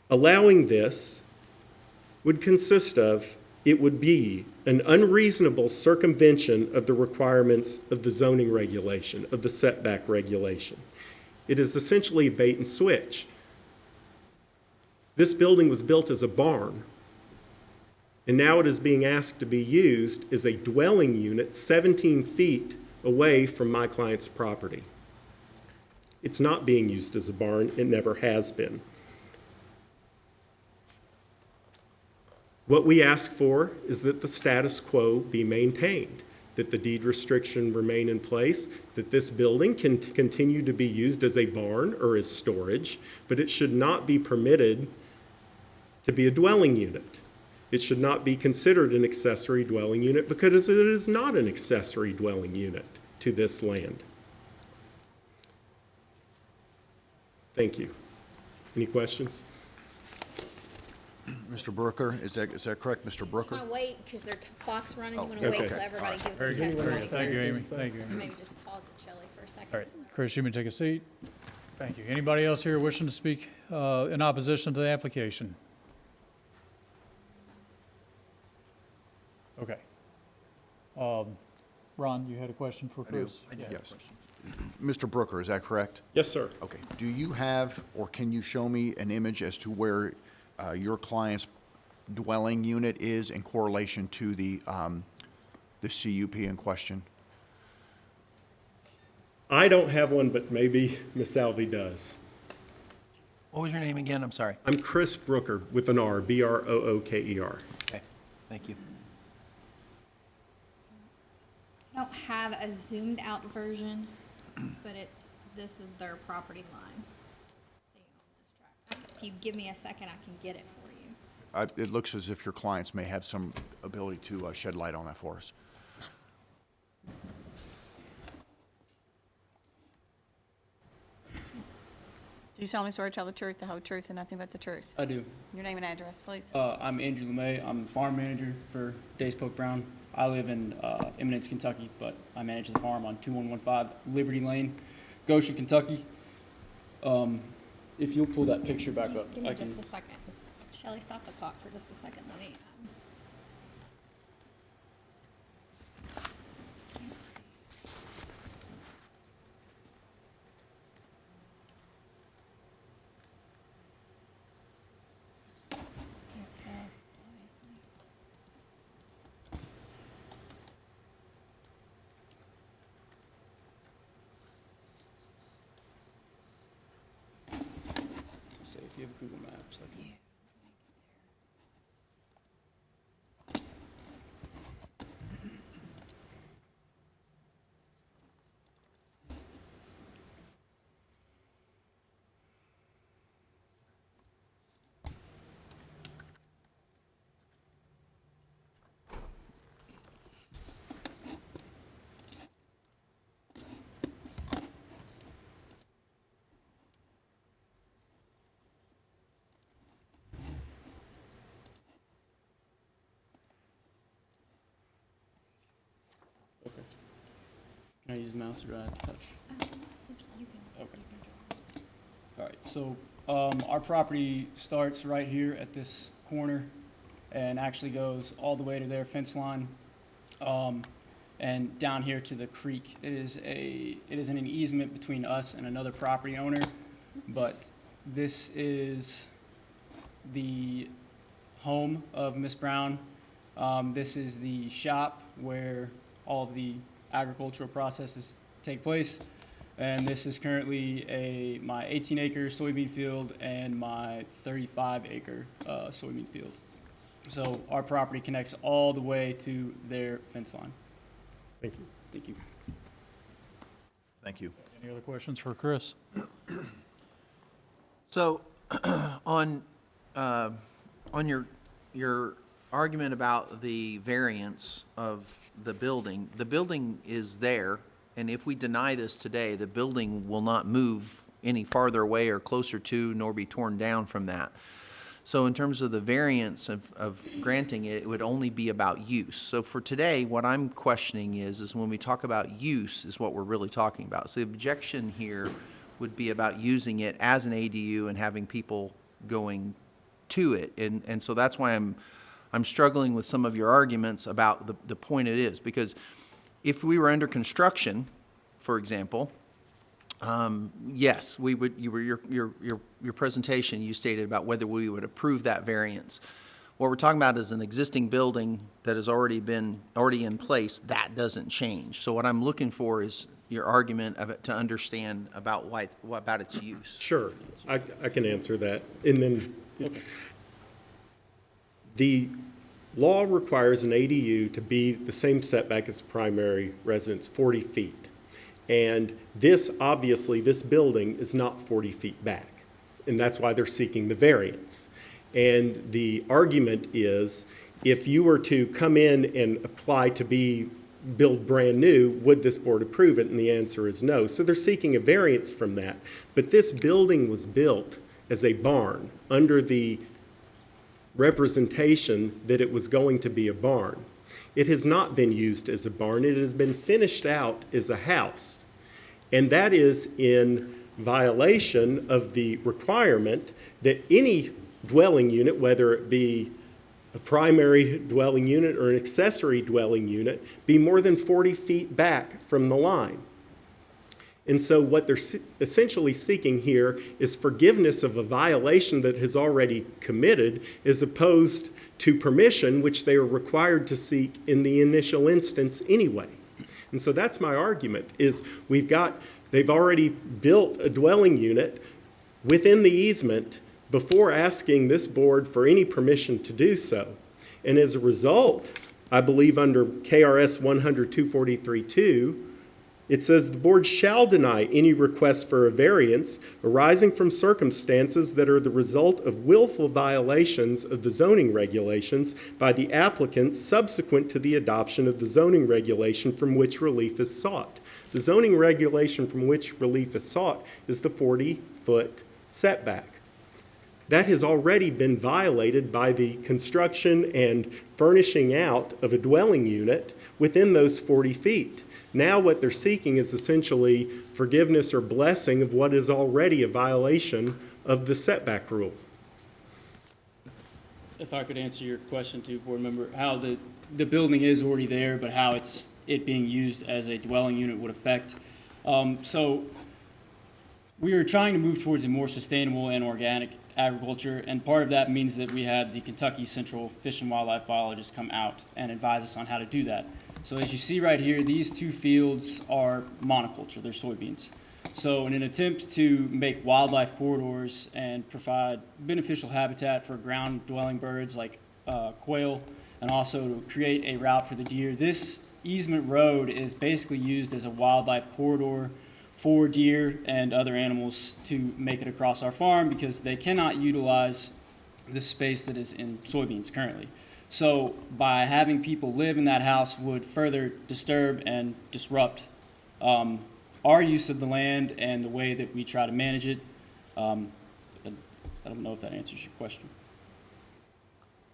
allowing this would consist of, it would be an unreasonable circumvention of the requirements of the zoning regulation, of the setback regulation. It is essentially a bait and switch. This building was built as a barn, and now it is being asked to be used as a dwelling unit 17 feet away from my client's property. It's not being used as a barn. It never has been. What we ask for is that the status quo be maintained, that the deed restriction remain in place, that this building can continue to be used as a barn or as storage, but it should not be permitted to be a dwelling unit. It should not be considered an accessory dwelling unit because it is not an accessory dwelling unit to this land. Thank you. Any questions? Mr. Brooker, is that correct, Mr. You Brooker? want to wait because their clock's running. You want okay. to wait till Okay. everybody gives Very their good, very testimony. good. Thank you, Amy. Thank you. Maybe just pause it, Shelley, for a second. All right, Chris, you may take a seat. Thank you. Anybody else here wishing to speak in opposition to the application? Okay. Ron, you had a question for Chris? I do. Yes. Mr. Brooker, is that correct? Yes, sir. Okay. Do you have, or can you show me an image as to where your client's dwelling unit is in correlation to the CUP in question? I don't have one, but maybe Miss Alvey does. What was your name again? I'm sorry. I'm Chris Brooker with an R, Brooker. Okay, thank you. I don't have a zoomed out version, but this is their property line. They own this tract. If you give me a second, I can get it for you. It looks as if your clients may have some ability to shed light on that for us. Do you solemnly swear to tell the truth, the whole truth, and nothing but the truth? I do. Your name and address, please. I'm Andrew LeMay. I'm the farm manager for Days Poke Brown. I live in Eminence, Kentucky, but I manage the farm on 2115 Liberty Lane, Goshen, Kentucky. If you'll pull that picture back up, Give me I can. just a second. Shelley, stop the clock for just a second. Let me. Can't tell, obviously. Say if you have Google Maps, I can. Okay. Can I use the mouse or do I have to touch? You can. Okay. All right, so our property starts right here at this corner and actually goes all the way to their fence line. and down here to the creek. It is in an easement between us and another property owner, but this is the home of Miss Brown. This is the shop where all of the agricultural processes take place. And this is currently my 18-acre soybean field and my 35-acre soybean field. So our property connects all the way to their fence line. Thank you. Thank you. Thank you. Any other questions for Chris? So, on your argument about the variance of the building is there, and if we deny this today, the building will not move any farther away or closer to, nor be torn down from that. So in terms of the variance of granting it, it would only be about use. So for today, what I'm questioning is when we talk about use is what we're really talking about. So the objection here would be about using it as an ADU and having people going to it. And so that's why I'm struggling with some of your arguments about the point it is. Because if we were under construction, for example, yes, we would. Your presentation, you stated about whether we would approve that variance. What we're talking about is an existing building that has already in place. That doesn't change. So what I'm looking for is your argument to understand about what about its use. Sure, I can answer that. And then the law requires an ADU to be the same setback as primary residence, 40 feet. And this building is not 40 feet back. And that's why they're seeking the variance. And the argument is, if you were to come in and apply to build brand new, would this board approve it? And the answer is no. So they're seeking a variance from that. But this building was built as a barn under the representation that it was going to be a barn. It has not been used as a barn. It has been finished out as a house. And that is in violation of the requirement that any dwelling unit, whether it be a primary dwelling unit or an accessory dwelling unit, be more than 40 feet back from the line. And so what they're essentially seeking here is forgiveness of a violation that has already committed, as opposed to permission, which they are required to seek in the initial instance anyway. And so that's my argument, is they've already built a dwelling unit within the easement before asking this board for any permission to do so. And as a result, I believe under KRS 100-243-2, it says the board shall deny any request for a variance arising from circumstances that are the result of willful violations of the zoning regulations by the applicant subsequent to the adoption of the zoning regulation from which relief is sought. The zoning regulation from which relief is sought is the 40-foot setback. That has already been violated by the construction and furnishing out of a dwelling unit within those 40 feet. Now what they're seeking is essentially forgiveness or blessing of what is already a violation of the setback rule. If I could answer your question too, board member, how the building is already there, but how it being used as a dwelling unit would affect. So we are trying to move towards a more sustainable and organic agriculture, and part of that means that we had the Kentucky Central Fish and Wildlife Biologist come out and advise us on how to do that. So as you see right here, these two fields are monoculture, they're soybeans. So in an attempt to make wildlife corridors and provide beneficial habitat for ground-dwelling birds like quail, and also to create a route for the deer, this easement road is basically used as a wildlife corridor for deer and other animals to make it across our farm, because they cannot utilize the space that is in soybeans currently. So by having people live in that house would further disturb and disrupt our use of the land and the way that we try to manage it. I don't know if that answers your question.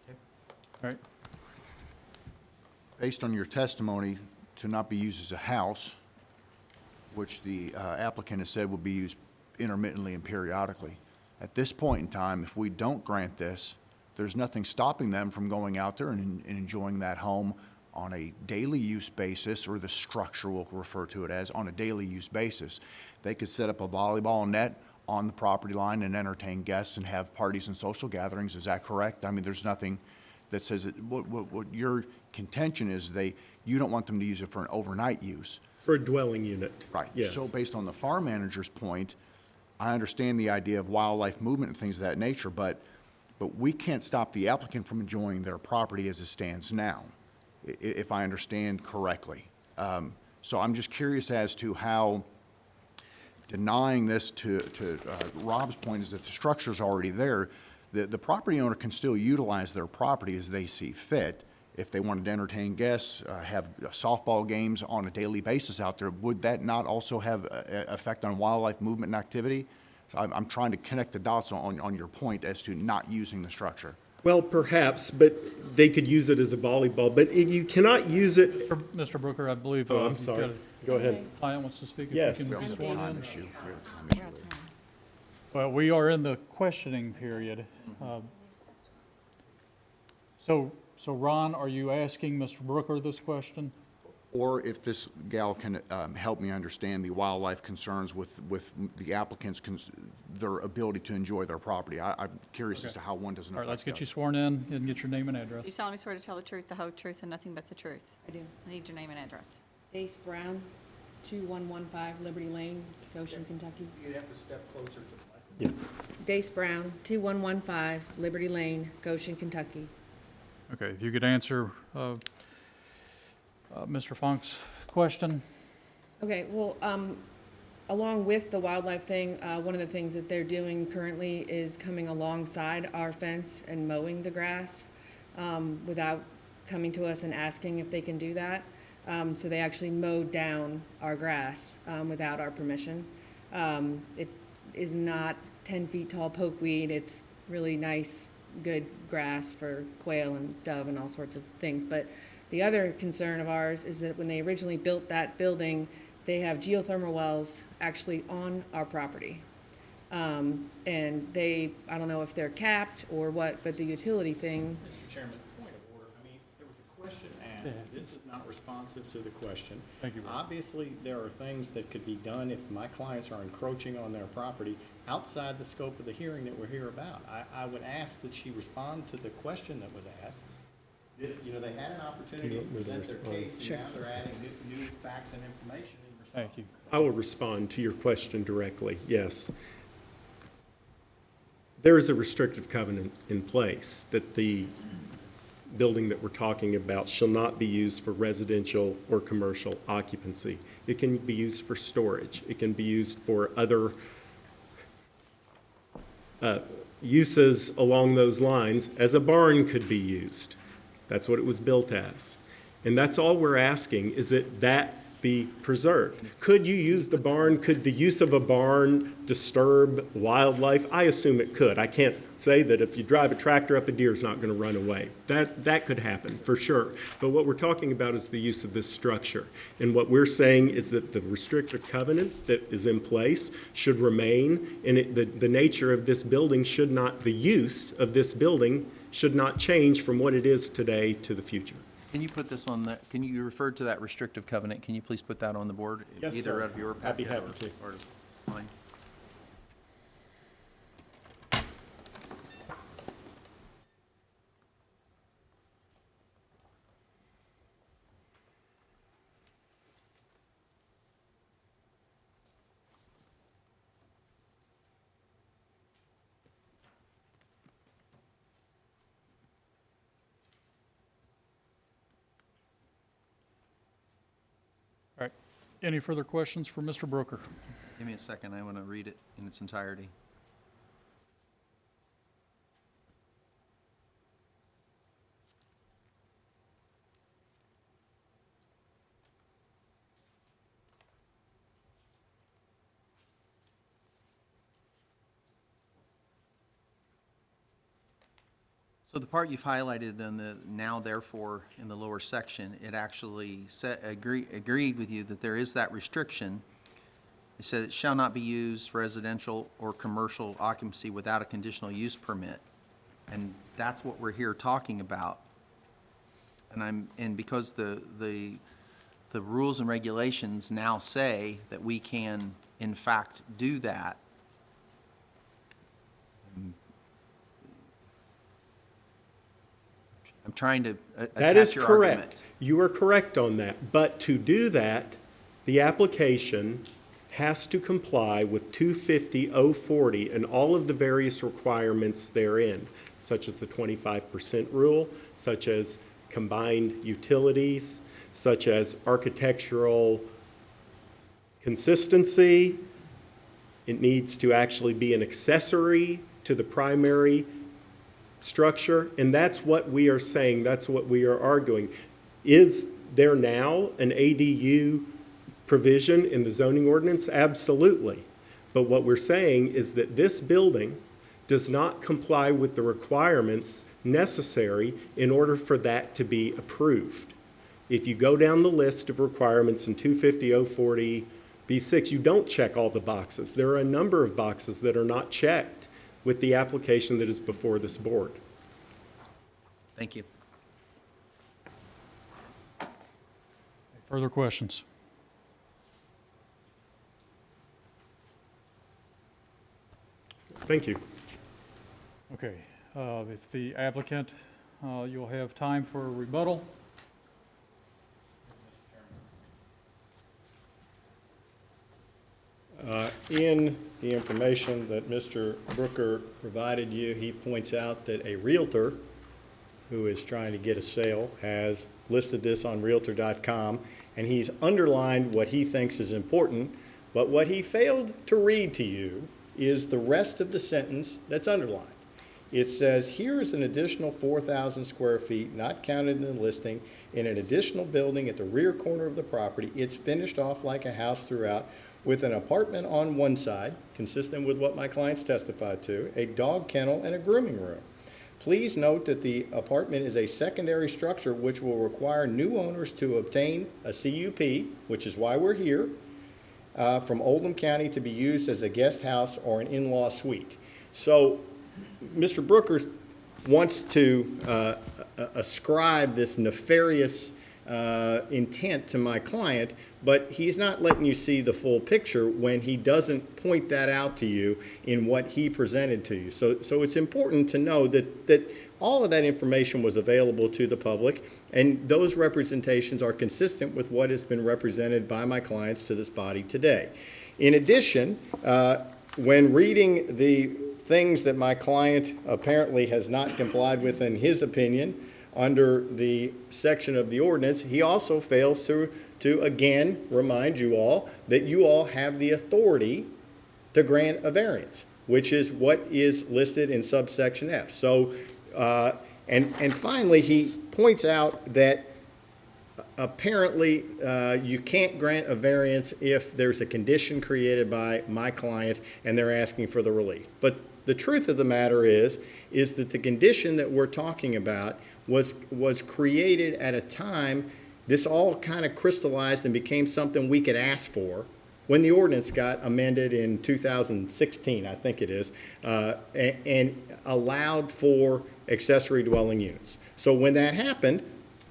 All right. Based on your testimony to not be used as a house, which the applicant has said will be used intermittently and periodically, at this point in time, if we don't grant this, there's nothing stopping them from going out there and enjoying that home on a daily use basis, or the structure we'll refer to it as, on a daily use basis. They could set up a volleyball net on the property line and entertain guests and have parties and social gatherings. Is that correct? I mean, there's nothing that says it. What your contention is, you don't want them to use it for an overnight use. For a dwelling unit. Right. Yes. So based on the farm manager's point, I understand the idea of wildlife movement and things of that nature, but we can't stop the applicant from enjoying their property as it stands now, if I understand correctly. So I'm just curious as to how denying this to Rob's point is that the structure's already there. The property owner can still utilize their property as they see fit. If they wanted to entertain guests, have softball games on a daily basis out there, would that not also have an effect on wildlife movement and activity? So I'm trying to connect the dots on your point as to not using the structure. Well, perhaps, but they could use it as a volleyball, but you cannot use it. Mr. Brooker, I believe. Oh, I'm you've sorry. got Go ahead. a Client wants to speak. If Yes. you can We be have a sworn time in. issue. We have a time issue. Well, we are in the questioning period. So Ron, are you asking Mr. Brooker this question? Or if this gal can help me understand the wildlife concerns with the applicants, their ability to enjoy their property. I'm curious as to how one doesn't All affect right, let's get the you other. sworn in and get your name and Do address. you solemnly swear to tell the truth, the whole truth, and nothing but the truth? I do. I need your name and address. Dace Brown, 2115 Liberty Lane, Goshen, Kentucky. You'd have to step closer to Yes. Dace Brown, 2115 Liberty Lane, Goshen, Kentucky. Okay, if you could answer Mr. Funk's question. Okay, well, along with the wildlife thing, one of the things that they're doing currently is coming alongside our fence and mowing the grass without coming to us and asking if they can do that. So they actually mowed down our grass without our permission. It is not 10 feet tall pokeweed. It's really nice, good grass for quail and dove and all sorts of things. But the other concern of ours is that when they originally built that building, they have geothermal wells actually on our property. And I don't know if they're capped or what, but the utility thing. Mr. Chairman, point of order. I mean, there was a question asked. This is not responsive to the question. Thank you, Ron. Obviously, there are things that could be done if my clients are encroaching on their property outside the scope of the hearing that we're here about. I would ask that she respond to the question that was asked. You know, they had an opportunity to present their case, and now they're adding new facts and information in response. Thank you. I will respond to your question directly, yes. There is a restrictive covenant in place that the building that we're talking about shall not be used for residential or commercial occupancy. It can be used for storage. It can be used for other uses along those lines, as a barn could be used. That's what it was built as. And that's all we're asking, is that that be preserved. Could you use the barn? Could the use of a barn disturb wildlife? I assume it could. I can't say that if you drive a tractor up, a deer's not going to run away. That could happen, for sure. But what we're talking about is the use of this structure. And what we're saying is that the restrictive covenant that is in place should remain, and the nature of this building should not, the use of this building should not change from what it is today to the future. Can you put this on the, can you refer to that restrictive covenant? Can you please put that on the board? Yes, Either sir. out of your I'd be packet happy to. or mine. All right. Any further questions for Mr. Brooker? Give me a second. I want to read it in its entirety. So the part you've highlighted in the now therefore in the lower section, it actually agreed with you that there is that restriction. It said it shall not be used for residential or commercial occupancy without a conditional use permit. And that's what we're here talking about. And because the rules and regulations now say that we can, in fact, do that, I'm trying to That is attach your correct. argument. You are correct on that. But to do that, the application has to comply with 250-040 and all of the various requirements therein, such as the 25% rule, such as combined utilities, such as architectural consistency. It needs to actually be an accessory to the primary structure, and that's what we are saying, that's what we are arguing. Is there now an ADU provision in the zoning ordinance? Absolutely. But what we're saying is that this building does not comply with the requirements necessary in order for that to be approved. If you go down the list of requirements in 250-040B6, you don't check all the boxes. There are a number of boxes that are not checked with the application that is before this board. Thank you. Further questions? Thank you. Okay, if the applicant, you'll have time for a rebuttal. In the information that Mr. Brooker provided you, he points out that a realtor who is trying to get a sale has listed this on Realtor.com, and he's underlined what he thinks is important, but what he failed to read to you is the rest of the sentence that's underlined. It says, here is an additional 4,000 square feet, not counted in the listing, in an additional building at the rear corner of the property. It's finished off like a house throughout, with an apartment on one side, consistent with what my clients testified to, a dog kennel, and a grooming room. Please note that the apartment is a secondary structure which will require new owners to obtain a CUP, which is why we're here, from Oldham County to be used as a guest house or an in-law suite. So Mr. Brooker wants to ascribe this nefarious intent to my client, but he's not letting you see the full picture when he doesn't point that out to you in what he presented to you. So it's important to know that all of that information was available to the public, and those representations are consistent with what has been represented by my clients to this body today. In addition, when reading the things that my client apparently has not complied with in his opinion under the section of the ordinance, he also fails to again remind you all that you all have the authority to grant a variance, which is what is listed in subsection F. So, and finally, he points out that apparently you can't grant a variance if there's a condition created by my client and they're asking for the relief. But the truth of the matter is that the condition that we're talking about was created at a time, this all kind of crystallized and became something we could ask for when the ordinance got amended in 2016, I think it is, and allowed for accessory dwelling units. So when that happened,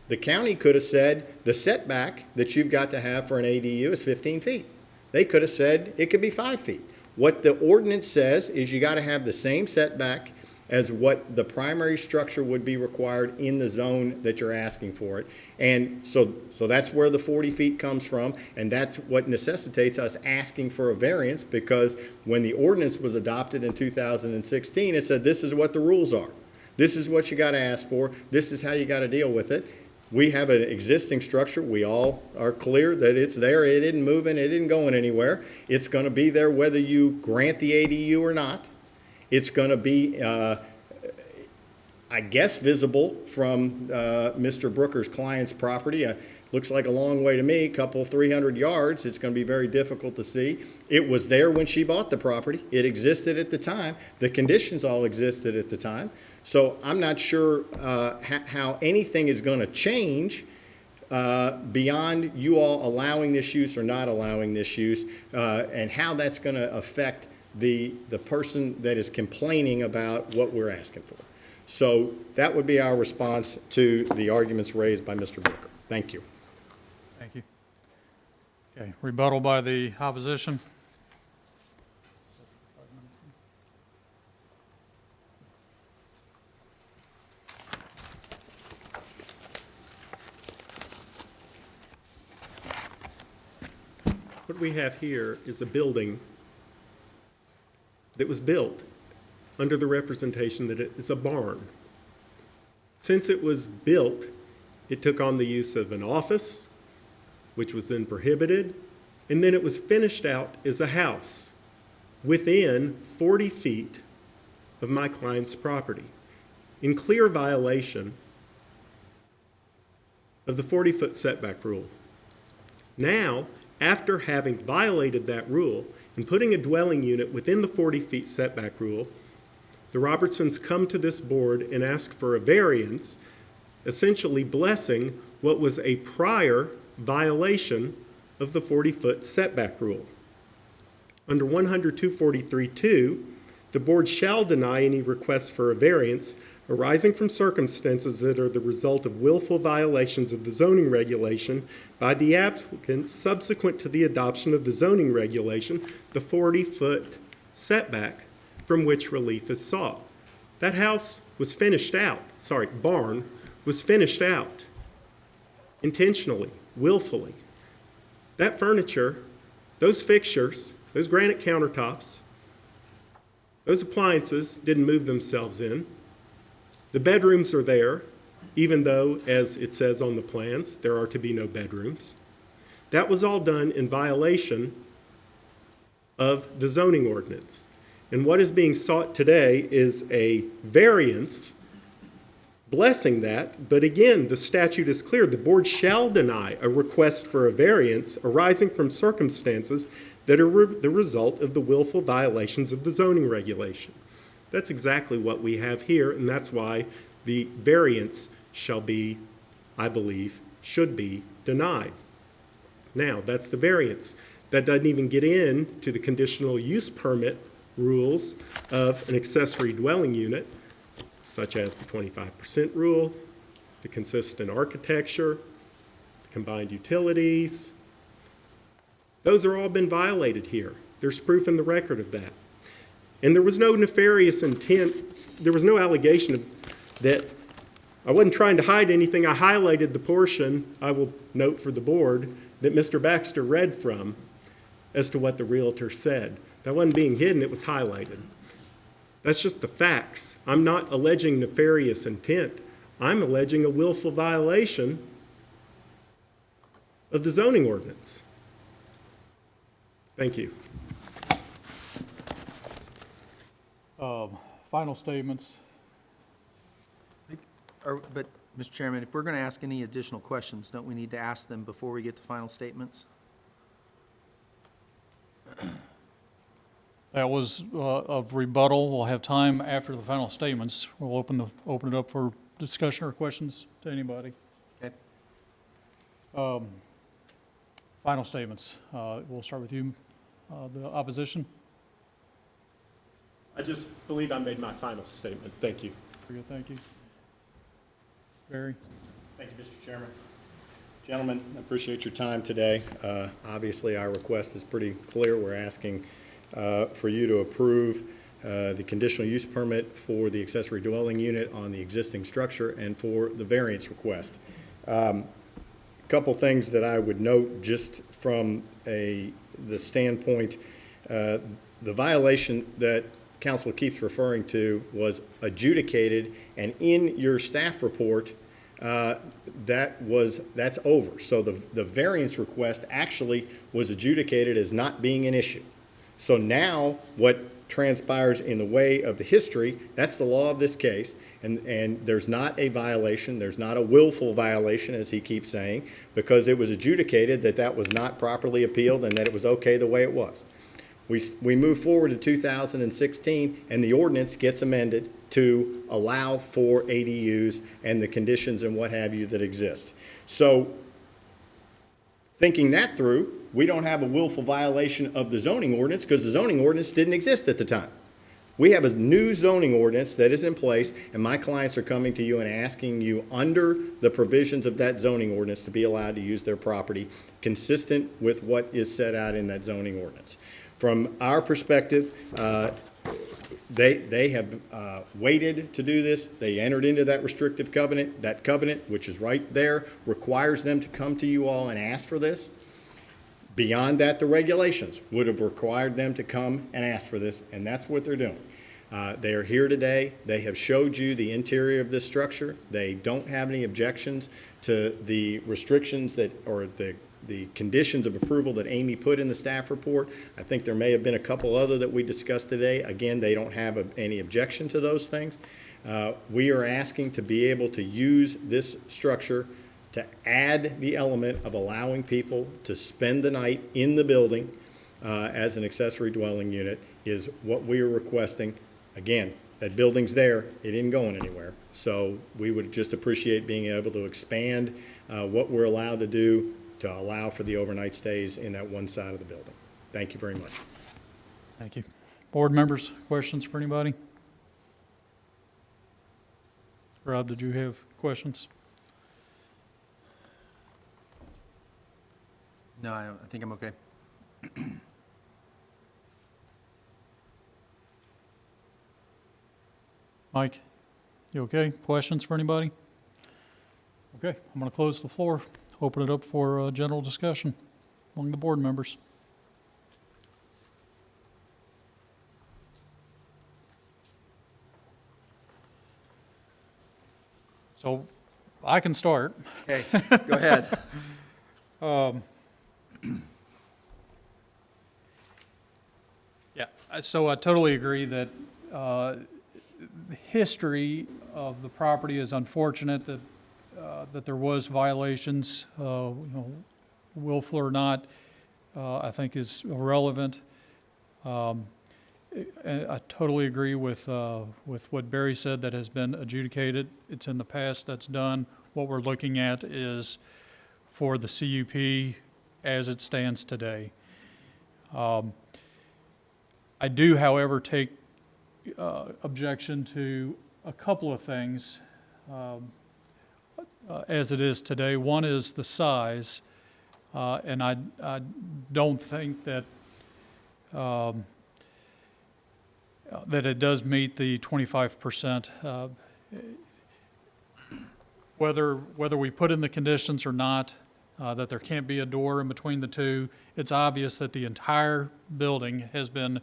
the county could have said the setback that you've got to have for an ADU is 15 feet. They could have said it could be 5 feet. What the ordinance says is you got to have the same setback as what the primary structure would be required in the zone that you're asking for it. And so that's where the 40 feet comes from, and that's what necessitates us asking for a variance, because when the ordinance was adopted in 2016, it said this is what the rules are. This is what you got to ask for. This is how you got to deal with it. We have an existing structure. We all are clear that it's there. It isn't moving. It isn't going anywhere. It's going to be there whether you grant the ADU or not. It's going to be, I guess, visible from Mr. Brooker's client's property. Looks like a long way to me, a couple, 300 yards. It's going to be very difficult to see. It was there when she bought the property. It existed at the time. The conditions all existed at the time. So I'm not sure how anything is going to change beyond you all allowing this use or not allowing this use, and how that's going to affect the person that is complaining about what we're asking for. So that would be our response to the arguments raised by Mr. Booker. Thank you. Thank you. Okay, rebuttal by the opposition. What we have here is a building that was built under the representation that it is a barn. Since it was built, it took on the use of an office, which was then prohibited, and then it was finished out as a house within 40 feet of my client's property, in clear violation of the 40-foot setback rule. Now, after having violated that rule and putting a dwelling unit within the 40 feet setback rule, the Robertsons come to this board and ask for a variance, essentially blessing what was a prior violation of the 40-foot setback rule. Under 102-43-2, the board shall deny any request for a variance arising from circumstances that are the result of willful violations of the zoning regulation by the applicant subsequent to the adoption of the zoning regulation, the 40-foot setback from which relief is sought. That house was finished out, barn was finished out intentionally, willfully. That furniture, those fixtures, those granite countertops, those appliances didn't move themselves in. The bedrooms are there, even though, as it says on the plans, there are to be no bedrooms. That was all done in violation of the zoning ordinance. And what is being sought today is a variance blessing that, but again, the statute is clear. The board shall deny a request for a variance arising from circumstances that are the result of the willful violations of the zoning regulation. That's exactly what we have here, and that's why the variance shall be, I believe, should be denied. Now, that's the variance. That doesn't even get into the conditional use permit rules of an accessory dwelling unit, such as the 25% rule, the consistent architecture, the combined utilities. Those are all been violated here. There's proof in the record of that. And there was no nefarious intent. There was no allegation that I wasn't trying to hide anything. I highlighted the portion, I will note for the board, that Mr. Baxter read from as to what the realtor said. That wasn't being hidden, it was highlighted. That's just the facts. I'm not alleging nefarious intent. I'm alleging a willful violation of the zoning ordinance. Thank you. Final statements. But, Mr. Chairman, if we're going to ask any additional questions, don't we need to ask them before we get to final statements? That was of rebuttal. We'll have time after the final statements. We'll open it up for discussion or questions to anybody. Okay. Final statements. We'll start with you, the opposition. I just believe I made my final statement. Thank you. Very good, thank you. Barry? Thank you, Mr. Chairman. Gentlemen, I appreciate your time today. Obviously, our request is pretty clear. We're asking for you to approve the conditional use permit for the accessory dwelling unit on the existing structure and for the variance request. Couple things that I would note just from the standpoint, the violation that council keeps referring to was adjudicated, and in your staff report, that's over. So the variance request actually was adjudicated as not being an issue. So now what transpires in the way of the history, that's the law of this case, and there's not a violation, there's not a willful violation, as he keeps saying, because it was adjudicated that that was not properly appealed and that it was okay the way it was. We move forward to 2016, and the ordinance gets amended to allow for ADUs and the conditions and what have you that exist. So thinking that through, we don't have a willful violation of the zoning ordinance because the zoning ordinance didn't exist at the time. We have a new zoning ordinance that is in place, and my clients are coming to you and asking you, under the provisions of that zoning ordinance, to be allowed to use their property consistent with what is set out in that zoning ordinance. From our perspective, they have waited to do this. They entered into that restrictive covenant. That covenant, which is right there, requires them to come to you all and ask for this. Beyond that, the regulations would have required them to come and ask for this, and that's what they're doing. They are here today. They have showed you the interior of this structure. They don't have any objections to the restrictions that, or the conditions of approval that Amy put in the staff report. I think there may have been a couple other that we discussed today. Again, they don't have any objection to those things. We are asking to be able to use this structure to add the element of allowing people to spend the night in the building as an accessory dwelling unit is what we are requesting. Again, that building's there, it isn't going anywhere. So we would just appreciate being able to expand what we're allowed to do to allow for the overnight stays in that one side of the building. Thank you very much. Thank you. Board members, questions for anybody? Rob, did you have questions? No, I think I'm okay. Mike, you okay? Questions for anybody? Okay, I'm going to close the floor, open it up for general discussion among the board members. So I can start. Okay, go ahead. Yeah, so I totally agree that the history of the property is unfortunate, that that there was violations, willful or not, I think is irrelevant. And I totally agree with what Barry said, that has been adjudicated. It's in the past, that's done. What we're looking at is for the CUP as it stands today. I do, however, take objection to a couple of things as it is today. One is the size, and I don't think that that it does meet the 25%. Whether we put in the conditions or not, that there can't be a door in between the two, it's obvious that the entire building has been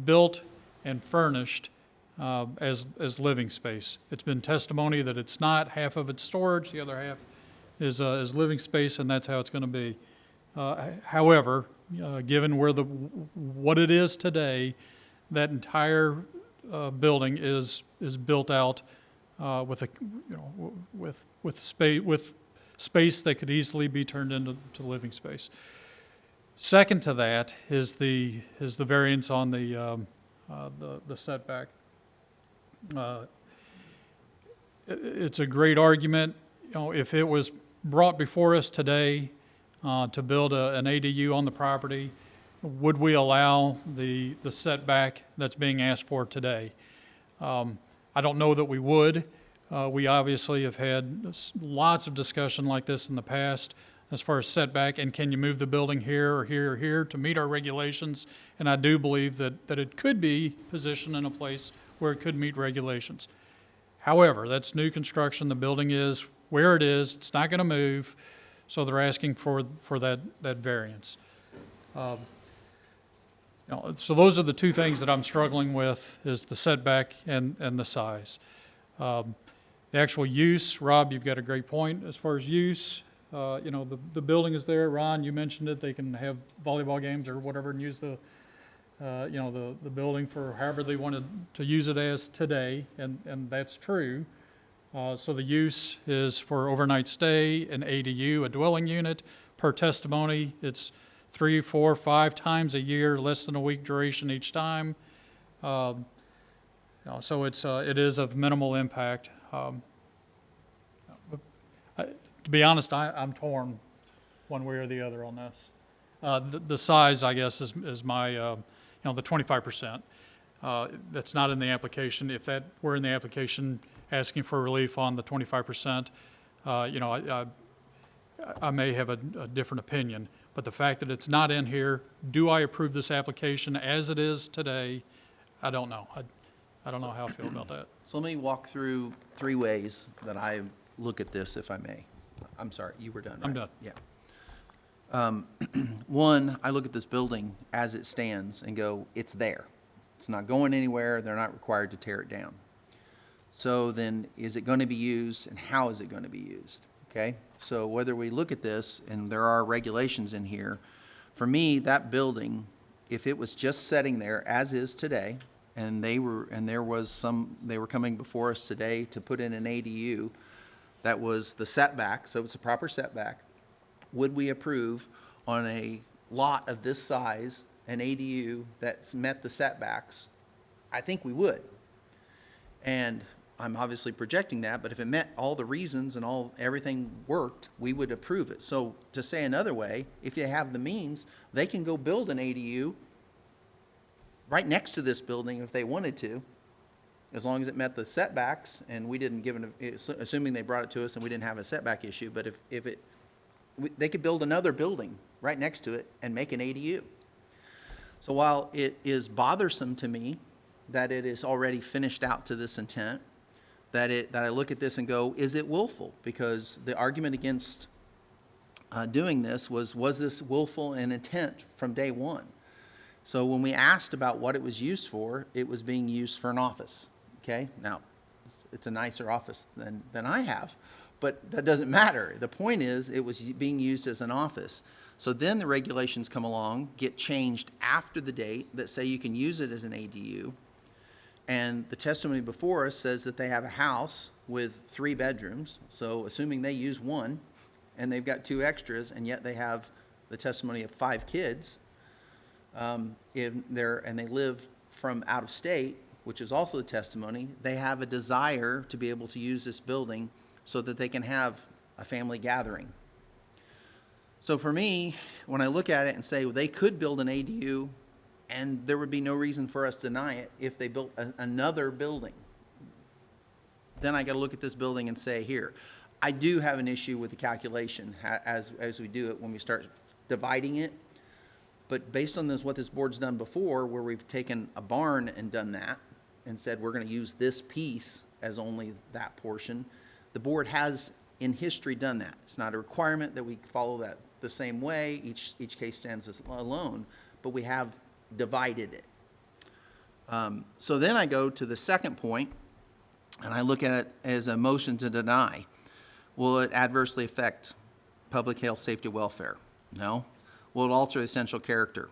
built and furnished as living space. It's been testimony that it's not. Half of it's storage, the other half is living space, and that's how it's going to be. However, given what it is today, that entire building is built out with space that could easily be turned into living space. Second to that is the variance on the setback. It's a great argument. If it was brought before us today to build an ADU on the property, would we allow the setback that's being asked for today? I don't know that we would. We obviously have had lots of discussion like this in the past as far as setback, and can you move the building here or here or here to meet our regulations? And I do believe that it could be positioned in a place where it could meet regulations. However, that's new construction. The building is where it is. It's not going to move, so they're asking for that variance. So those are the two things that I'm struggling with, is the setback and the size. The actual use, Rob, you've got a great point as far as use. The building is there. Ron, you mentioned it. They can have volleyball games or whatever and use the building for however they wanted to use it as today, and that's true. So the use is for overnight stay, an ADU, a dwelling unit. Per testimony, it's 3, 4, 5 times a year, less than a week duration each time. So it is of minimal impact. To be honest, I'm torn one way or the other on this. The size, I guess, is my, the 25%. That's not in the application. If that were in the application, asking for relief on the 25%, I may have a different opinion. But the fact that it's not in here, do I approve this application as it is today? I don't know. I don't know how I feel about that. So let me walk through 3 ways that I look at this, if I may. I'm sorry, you were done, right? I'm done. Yeah. One, I look at this building as it stands and go, it's there. It's not going anywhere. They're not required to tear it down. So then, is it going to be used, and how is it going to be used? Okay? So whether we look at this, and there are regulations in here, for me, that building, if it was just sitting there as is today, and they were coming before us today to put in an ADU, that was the setback, so it's a proper setback, would we approve on a lot of this size an ADU that's met the setbacks? I think we would. And I'm obviously projecting that, but if it met all the reasons and everything worked, we would approve it. So to say another way, if you have the means, they can go build an ADU right next to this building if they wanted to, as long as it met the setbacks and we didn't give it, assuming they brought it to us and we didn't have a setback issue. But they could build another building right next to it and make an ADU. So while it is bothersome to me that it is already finished out to this intent, that I look at this and go, is it willful? Because the argument against doing this was this willful in intent from day one? So when we asked about what it was used for, it was being used for an office. Okay, now it's a nicer office than I have, but that doesn't matter. The point is, it was being used as an office. So then the regulations come along, get changed after the date that say you can use it as an ADU. And the testimony before us says that they have a house with 3 bedrooms. So assuming they use 1 and they've got 2 extras, and yet they have the testimony of 5 kids, and they live from out of state, which is also the testimony, they have a desire to be able to use this building so that they can have a family gathering. So for me, when I look at it and say, well, they could build an ADU and there would be no reason for us to deny it if they built another building, then I got to look at this building and say, here, I do have an issue with the calculation as we do it when we start dividing it. But based on what this board's done before, where we've taken a barn and done that and said we're going to use this piece as only that portion, the board has in history done that. It's not a requirement that we follow that the same way. Each case stands alone, but we have divided it. So then I go to the second point, and I look at it as a motion to deny. Will it adversely affect public health, safety, welfare? No. Will it alter essential character?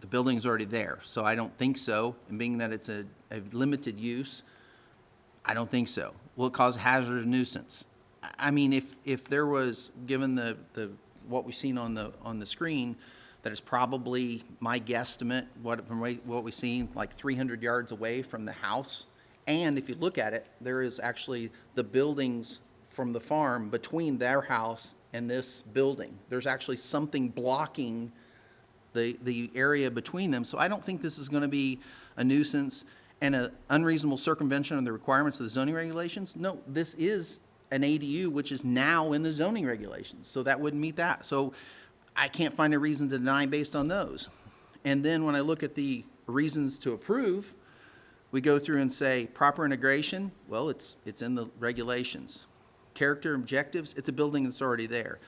The building's already there, so I don't think so. And being that it's a limited use, I don't think so. Will it cause hazard or nuisance? I mean, if there was, given what we've seen on the screen, that is probably my guesstimate, what we've seen, like 300 yards away from the house. And if you look at it, there is actually the buildings from the farm between their house and this building. There's actually something blocking the area between them. So I don't think this is going to be a nuisance and an unreasonable circumvention of the requirements of the zoning regulations. No, this is an ADU, which is now in the zoning regulations. So that wouldn't meet that. So I can't find a reason to deny based on those. And then when I look at the reasons to approve, we go through and say proper integration. Well, it's in the regulations. Character objectives, it's a building that's already there.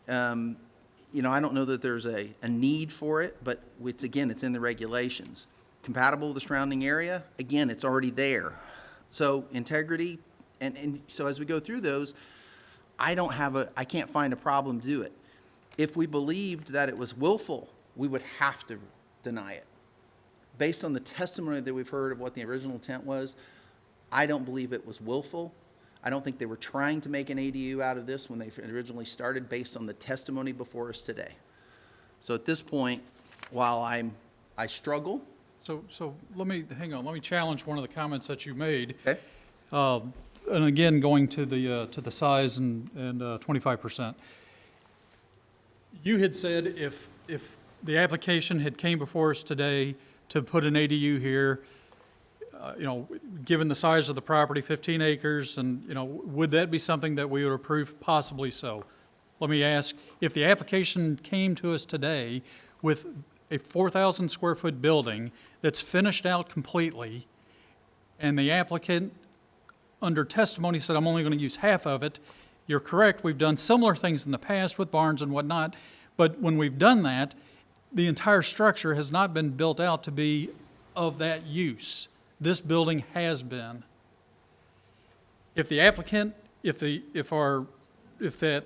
I don't know that there's a need for it, but it's in the regulations. Compatible with the surrounding area, again, it's already there. So integrity, and so as we go through those, I can't find a problem to do it. If we believed that it was willful, we would have to deny it. Based on the testimony that we've heard of what the original intent was, I don't believe it was willful. I don't think they were trying to make an ADU out of this when they originally started based on the testimony before us today. So at this point, while I struggle. So let me challenge one of the comments that you made. Okay. And again, going to the size and 25%. You had said if the application had came before us today to put an ADU here, given the size of the property, 15 acres, and, would that be something that we would approve? Possibly so. Let me ask, if the application came to us today with a 4,000 square foot building that's finished out completely, and the applicant, under testimony, said, I'm only going to use half of it, you're correct, we've done similar things in the past with barns and whatnot, but when we've done that, the entire structure has not been built out to be of that use. This building has been. If the applicant, if that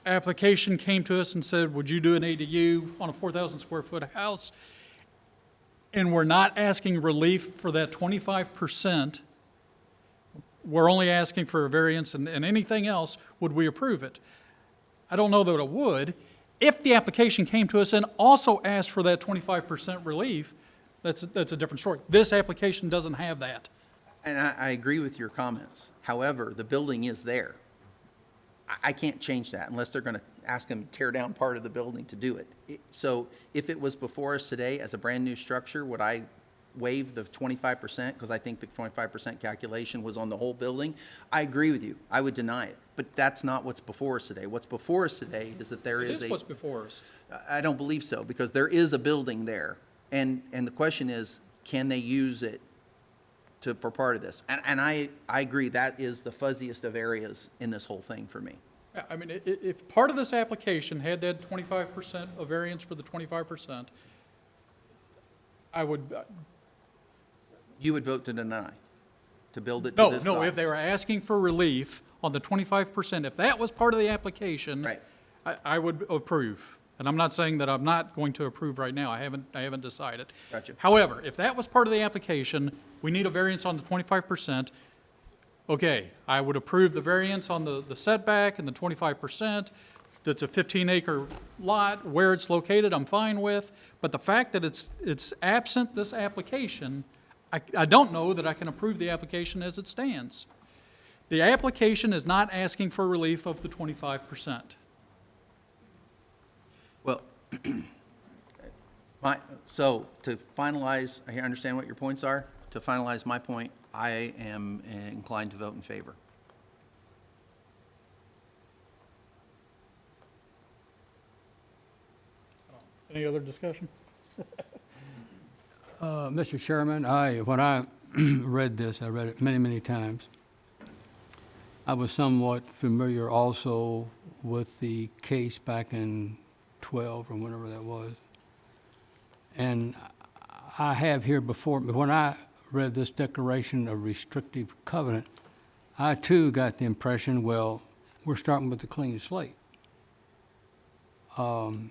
application came to us and said, would you do an ADU on a 4,000 square foot house, and we're not asking relief for that 25%, we're only asking for a variance, and anything else, would we approve it? I don't know that it would. If the application came to us and also asked for that 25% relief, that's a different story. This application doesn't have that. And I agree with your comments. However, the building is there. I can't change that unless they're going to ask them to tear down part of the building to do it. So if it was before us today as a brand-new structure, would I waive the 25%? Because I think the 25% calculation was on the whole building. I agree with you. I would deny it. But that's not what's before us today. What's before us today is that there is It is what's before us. I don't believe so, because there is a building there. And the question is, can they use it for part of this? And I agree, that is the fuzziest of areas in this whole thing for me. Yeah, I mean, if part of this application had that 25% of variance for the 25%, I would, You would vote to deny, to build it to this size? no, if they were asking for relief on the 25%, if that was part of the application, Right. I would approve. And I'm not saying that I'm not going to approve right now. I haven't decided. Gotcha. However, if that was part of the application, we need a variance on the 25%. Okay, I would approve the variance on the setback and the 25%. That's a 15-acre lot. Where it's located, I'm fine with. But the fact that it's absent this application, I don't know that I can approve the application as it stands. The application is not asking for relief of the 25%. Well, so to finalize, I understand what your points are. To finalize my point, I am inclined to vote in favor. Any other discussion? Mr. Chairman, when I read this, I read it many, many times. I was somewhat familiar also with the case back in 12 or whenever that was. And I have here before, but when I read this declaration of restrictive covenant, I too got the impression, well, we're starting with a clean slate. I'd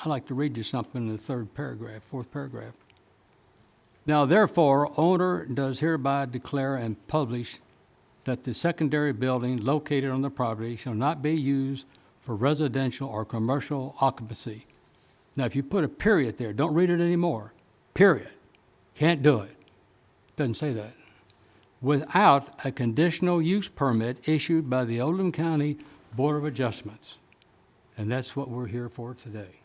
like to read you something in the fourth paragraph. Now, therefore, owner does hereby declare and publish that the secondary building located on the property shall not be used for residential or commercial occupancy. Now, if you put a period there, don't read it anymore. Period. Can't do it. Doesn't say that. Without a conditional use permit issued by the Oldham County Board of Adjustments. And that's what we're here for today.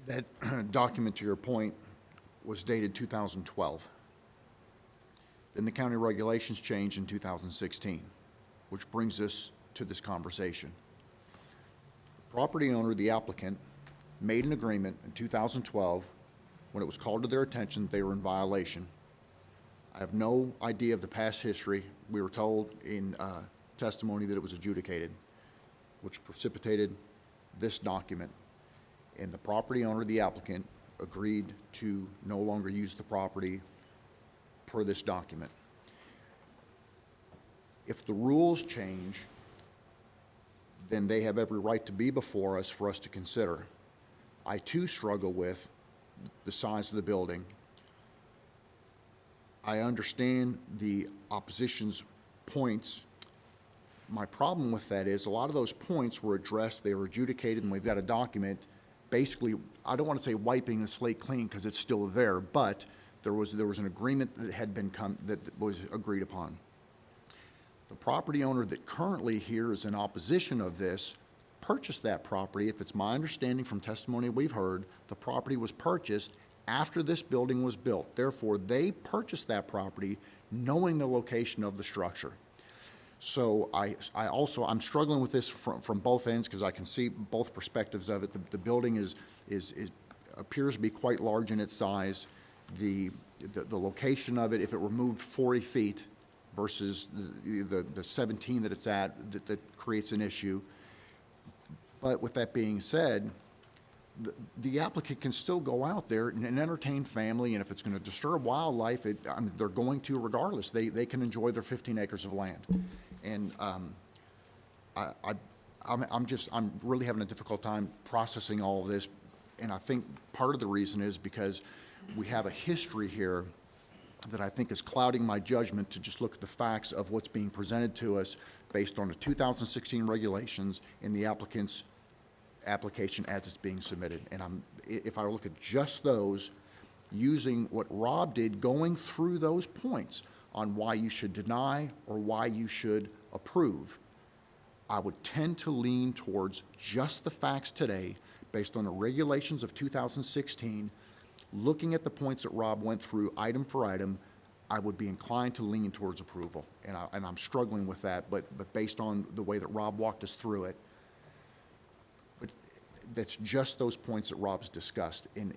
That document, to your point, was dated 2012. Then the county regulations changed in 2016, which brings us to this conversation. The property owner, the applicant, made an agreement in 2012. When it was called to their attention, they were in violation. I have no idea of the past history. We were told in testimony that it was adjudicated, which precipitated this document. And the property owner, the applicant, agreed to no longer use the property per this document. If the rules change, then they have every right to be before us for us to consider. I too struggle with the size of the building. I understand the opposition's points. My problem with that is a lot of those points were addressed, they were adjudicated, and we've got a document basically, I don't want to say wiping the slate clean because it's still there, but There was an agreement that had been that was agreed upon. The property owner that currently here is in opposition of this purchased that property. If it's my understanding from testimony we've heard, the property was purchased after this building was built. Therefore, they purchased that property knowing the location of the structure. So I'm struggling with this from both ends because I can see both perspectives of it. The building appears to be quite large in its size. The location of it, if it were moved 40 feet versus the 17 that it's at, that creates an issue. But with that being said, the applicant can still go out there and entertain family, and if it's going to disturb wildlife, they're going to regardless. They can enjoy their 15 acres of land. And I'm really having a difficult time processing all of this, and I think part of the reason is because we have a history here that I think is clouding my judgment to just look at the facts of what's being presented to us based on the 2016 regulations and the applicant's application as it's being submitted. And if I look at just those, using what Rob did, going through those points on why you should deny or why you should approve, I would tend to lean towards just the facts today based on the regulations of 2016. Looking at the points that Rob went through item for item, I would be inclined to lean towards approval. And I'm struggling with that, but based on the way that Rob walked us through it, but that's just those points that Rob's discussed. And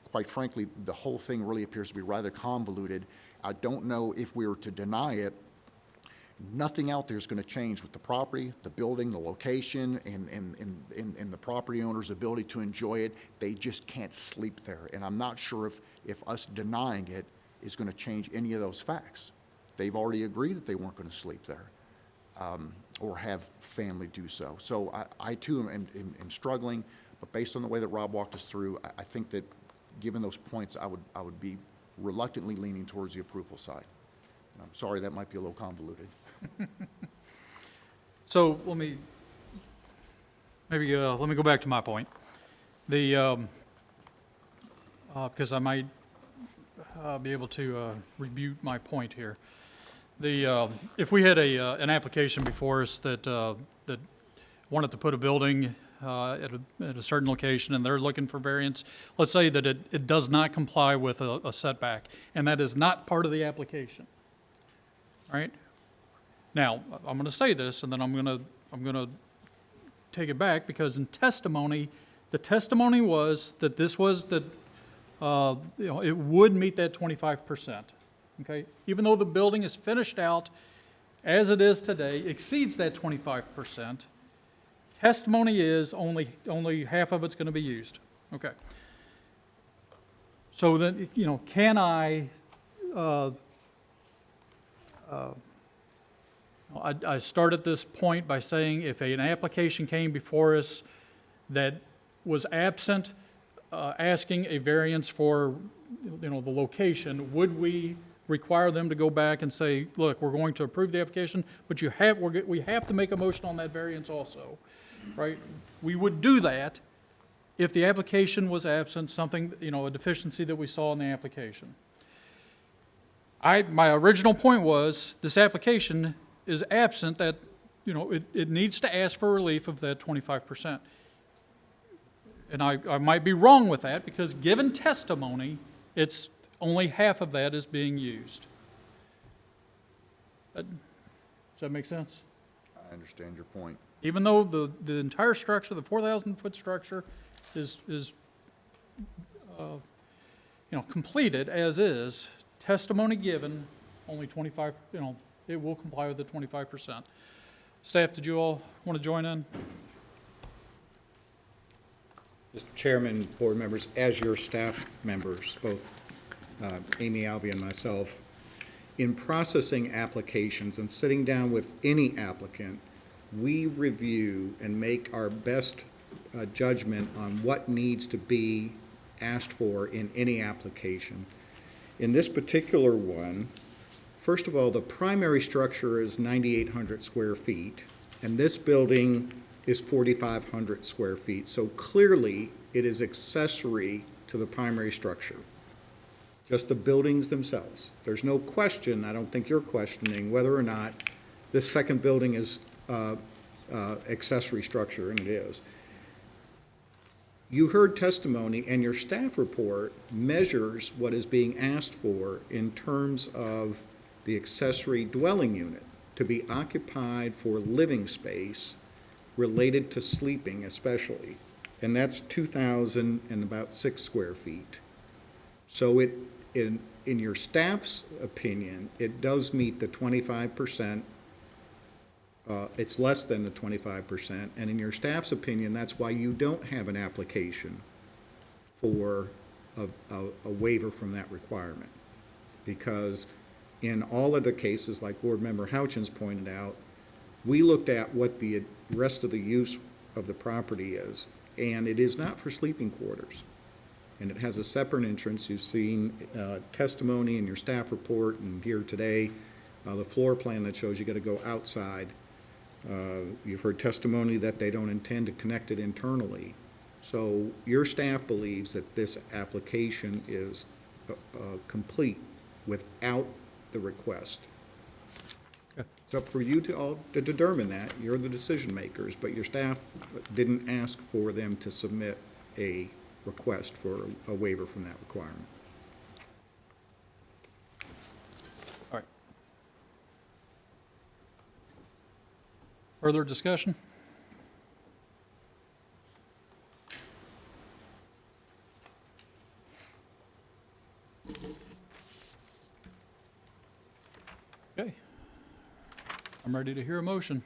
quite frankly, the whole thing really appears to be rather convoluted. I don't know if we were to deny it, nothing out there is going to change with the property, the building, the location, and the property owner's ability to enjoy it. They just can't sleep there. And I'm not sure if us denying it is going to change any of those facts. They've already agreed that they weren't going to sleep there or have family do so. So I too am struggling, but based on the way that Rob walked us through, I think that given those points, I would be reluctantly leaning towards the approval side. And I'm sorry, that might be a little convoluted. So let me go back to my point. Because I might be able to rebut my point here. If we had an application before us that wanted to put a building at a certain location and they're looking for variance, let's say that it does not comply with a setback, and that is not part of the application, right? Now, I'm going to say this, and then I'm going to take it back, because in testimony, the testimony was that this was that it would meet that 25%. Okay, even though the building is finished out as it is today, exceeds that 25%. Testimony is only half of it's going to be used. Okay. So then, can I start at this point by saying if an application came before us that was absent asking a variance for the location, would we require them to go back and say, look, we're going to approve the application, but we have to make a motion on that variance also, right? We would do that if the application was absent, something, a deficiency that we saw in the application. My original point was this application is absent, that, it needs to ask for relief of that 25%. And I might be wrong with that, because given testimony, it's only half of that is being used. Does that make sense? I understand your point. Even though the entire structure, the 4,000-foot structure, is completed as is, testimony given, only 25, it will comply with the 25%. Staff, did you all want to join in? Mr. Chairman, board members, as your staff members, both Amy Alvey and myself, in processing applications and sitting down with any applicant, we review and make our best judgment on what needs to be asked for in any application. In this particular one, first of all, the primary structure is 9,800 square feet, and this building is 4,500 square feet. So clearly, it is accessory to the primary structure. just the buildings themselves. There's no question, I don't think you're questioning, whether or not this second building is accessory structure, and it is. You heard testimony, and your staff report measures what is being asked for in terms of the accessory dwelling unit to be occupied for living space related to sleeping especially, and that's 2,006 square feet. So in your staff's opinion, it does meet the 25%. It's less than the 25%, and in your staff's opinion, that's why you don't have an application for a waiver from that requirement. Because in all of the cases, like Board Member Houchins pointed out, we looked at what the rest of the use of the property is, and it is not for sleeping quarters. And it has a separate entrance. You've seen testimony in your staff report and here today, the floor plan that shows you got to go outside. You've heard testimony that they don't intend to connect it internally. So your staff believes that this application is complete without the request. It's up for you to determine that. You're the decision makers, but your staff didn't ask for them to submit a request for a waiver from that requirement. All right. Further discussion? Okay. I'm ready to hear a motion.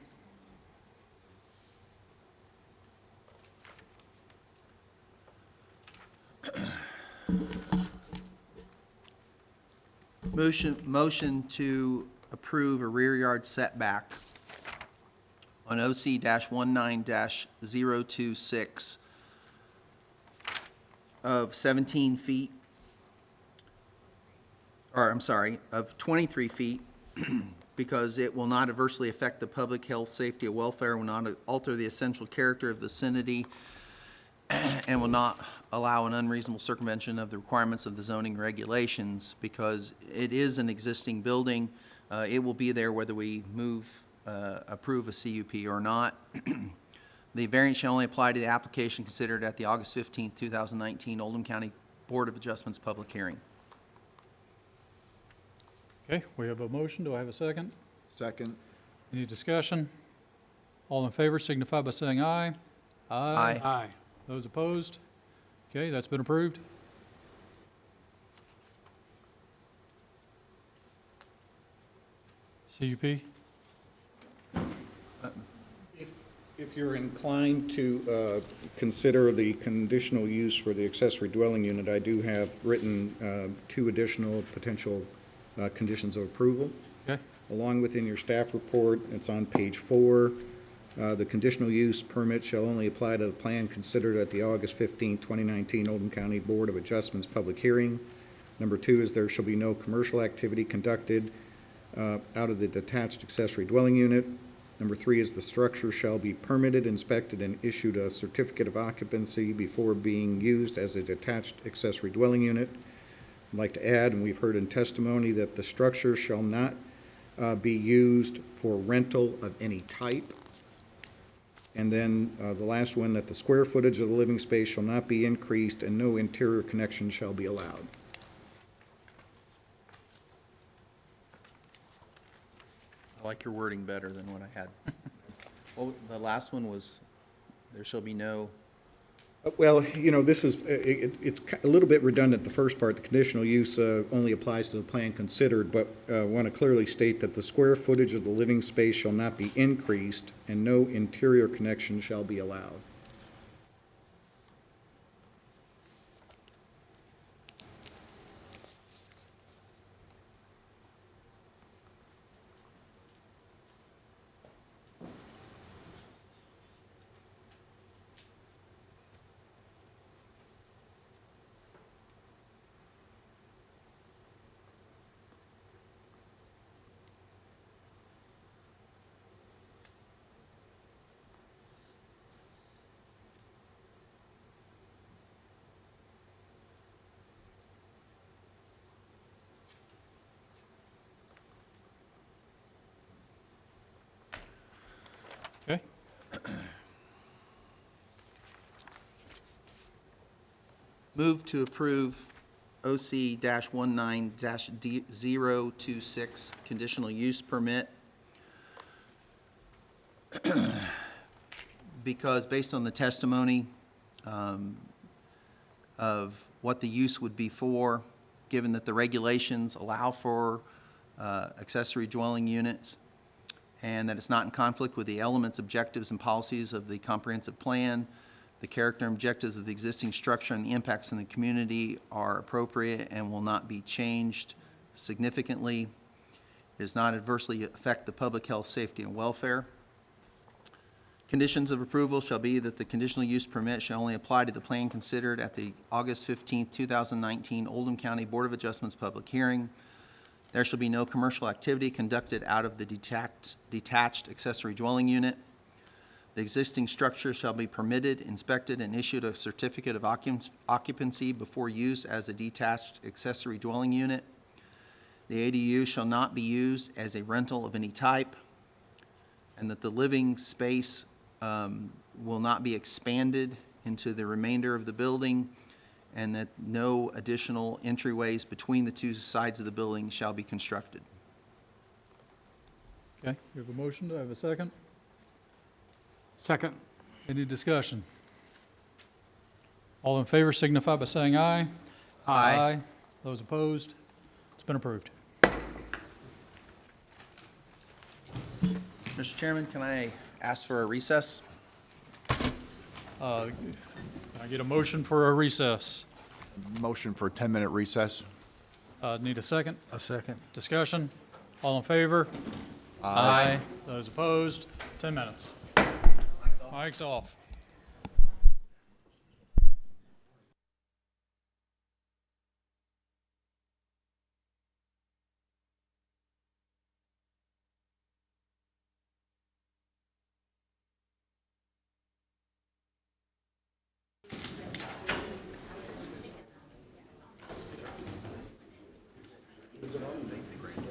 Motion to approve a rear yard setback on OC-19-026 of 17 feet, or I'm sorry, of 23 feet, because it will not adversely affect the public health, safety, or welfare, will not alter the essential character of the vicinity, and will not allow an unreasonable circumvention of the requirements of the zoning regulations, because it is an existing building. It will be there whether we approve a CUP or not. The variance shall only apply to the application considered at the August 15, 2019 Oldham County Board of Adjustments public hearing. Okay, we have a motion. Do I have a second? Second. Any discussion? All in favor signify by saying aye. Aye. Aye. Those opposed? Okay, that's been approved. CUP? If you're inclined to consider the conditional use for the accessory dwelling unit, I do have written 2 additional potential conditions of approval. Okay. Along within your staff report, it's on page 4. The conditional use permit shall only apply to the plan considered at the August 15, 2019 Oldham County Board of Adjustments public hearing. Number 2 is there shall be no commercial activity conducted out of the detached accessory dwelling unit. Number 3 is the structure shall be permitted, inspected, and issued a certificate of occupancy before being used as a detached accessory dwelling unit. I'd like to add, and we've heard in testimony, that the structure shall not be used for rental of any type. And then the last one, that the square footage of the living space shall not be increased and no interior connection shall be allowed. I like your wording better than what I had. Well, the last one was, there shall be no, Well, you know, this is, it's a little bit redundant, the first part. The conditional use only applies to the plan considered, but I want to clearly state that the square footage of the living space shall not be increased and no interior connection shall be allowed. Move to approve OC-19-026 conditional use permit because based on the testimony of what the use would be for, given that the regulations allow for accessory dwelling units, and that it's not in conflict with the elements, objectives, and policies of the comprehensive plan, the character and objectives of the existing structure and the impacts in the community are appropriate and will not be changed significantly. It does not adversely affect the public health, safety, and welfare. Conditions of approval shall be that the conditional use permit shall only apply to the plan considered at the August 15, 2019 Oldham County Board of Adjustments public hearing. There shall be no commercial activity conducted out of the detached accessory dwelling unit. The existing structure shall be permitted, inspected, and issued a certificate of occupancy before use as a detached accessory dwelling unit. The ADU shall not be used as a rental of any type, and that the living space will not be expanded into the remainder of the building, and that no additional entryways between the two sides of the building shall be constructed. Okay, we have a motion. Do I have a second? Second. Any discussion? All in favor signify by saying aye. Aye. Those opposed? It's been approved. Mr. Chairman, can I ask for a recess? Can I get a motion for a recess? Motion for a 10-minute recess. Need a second? A second. Discussion? All in favor? Aye. Those opposed? 10 minutes. Mike's off. Make the grand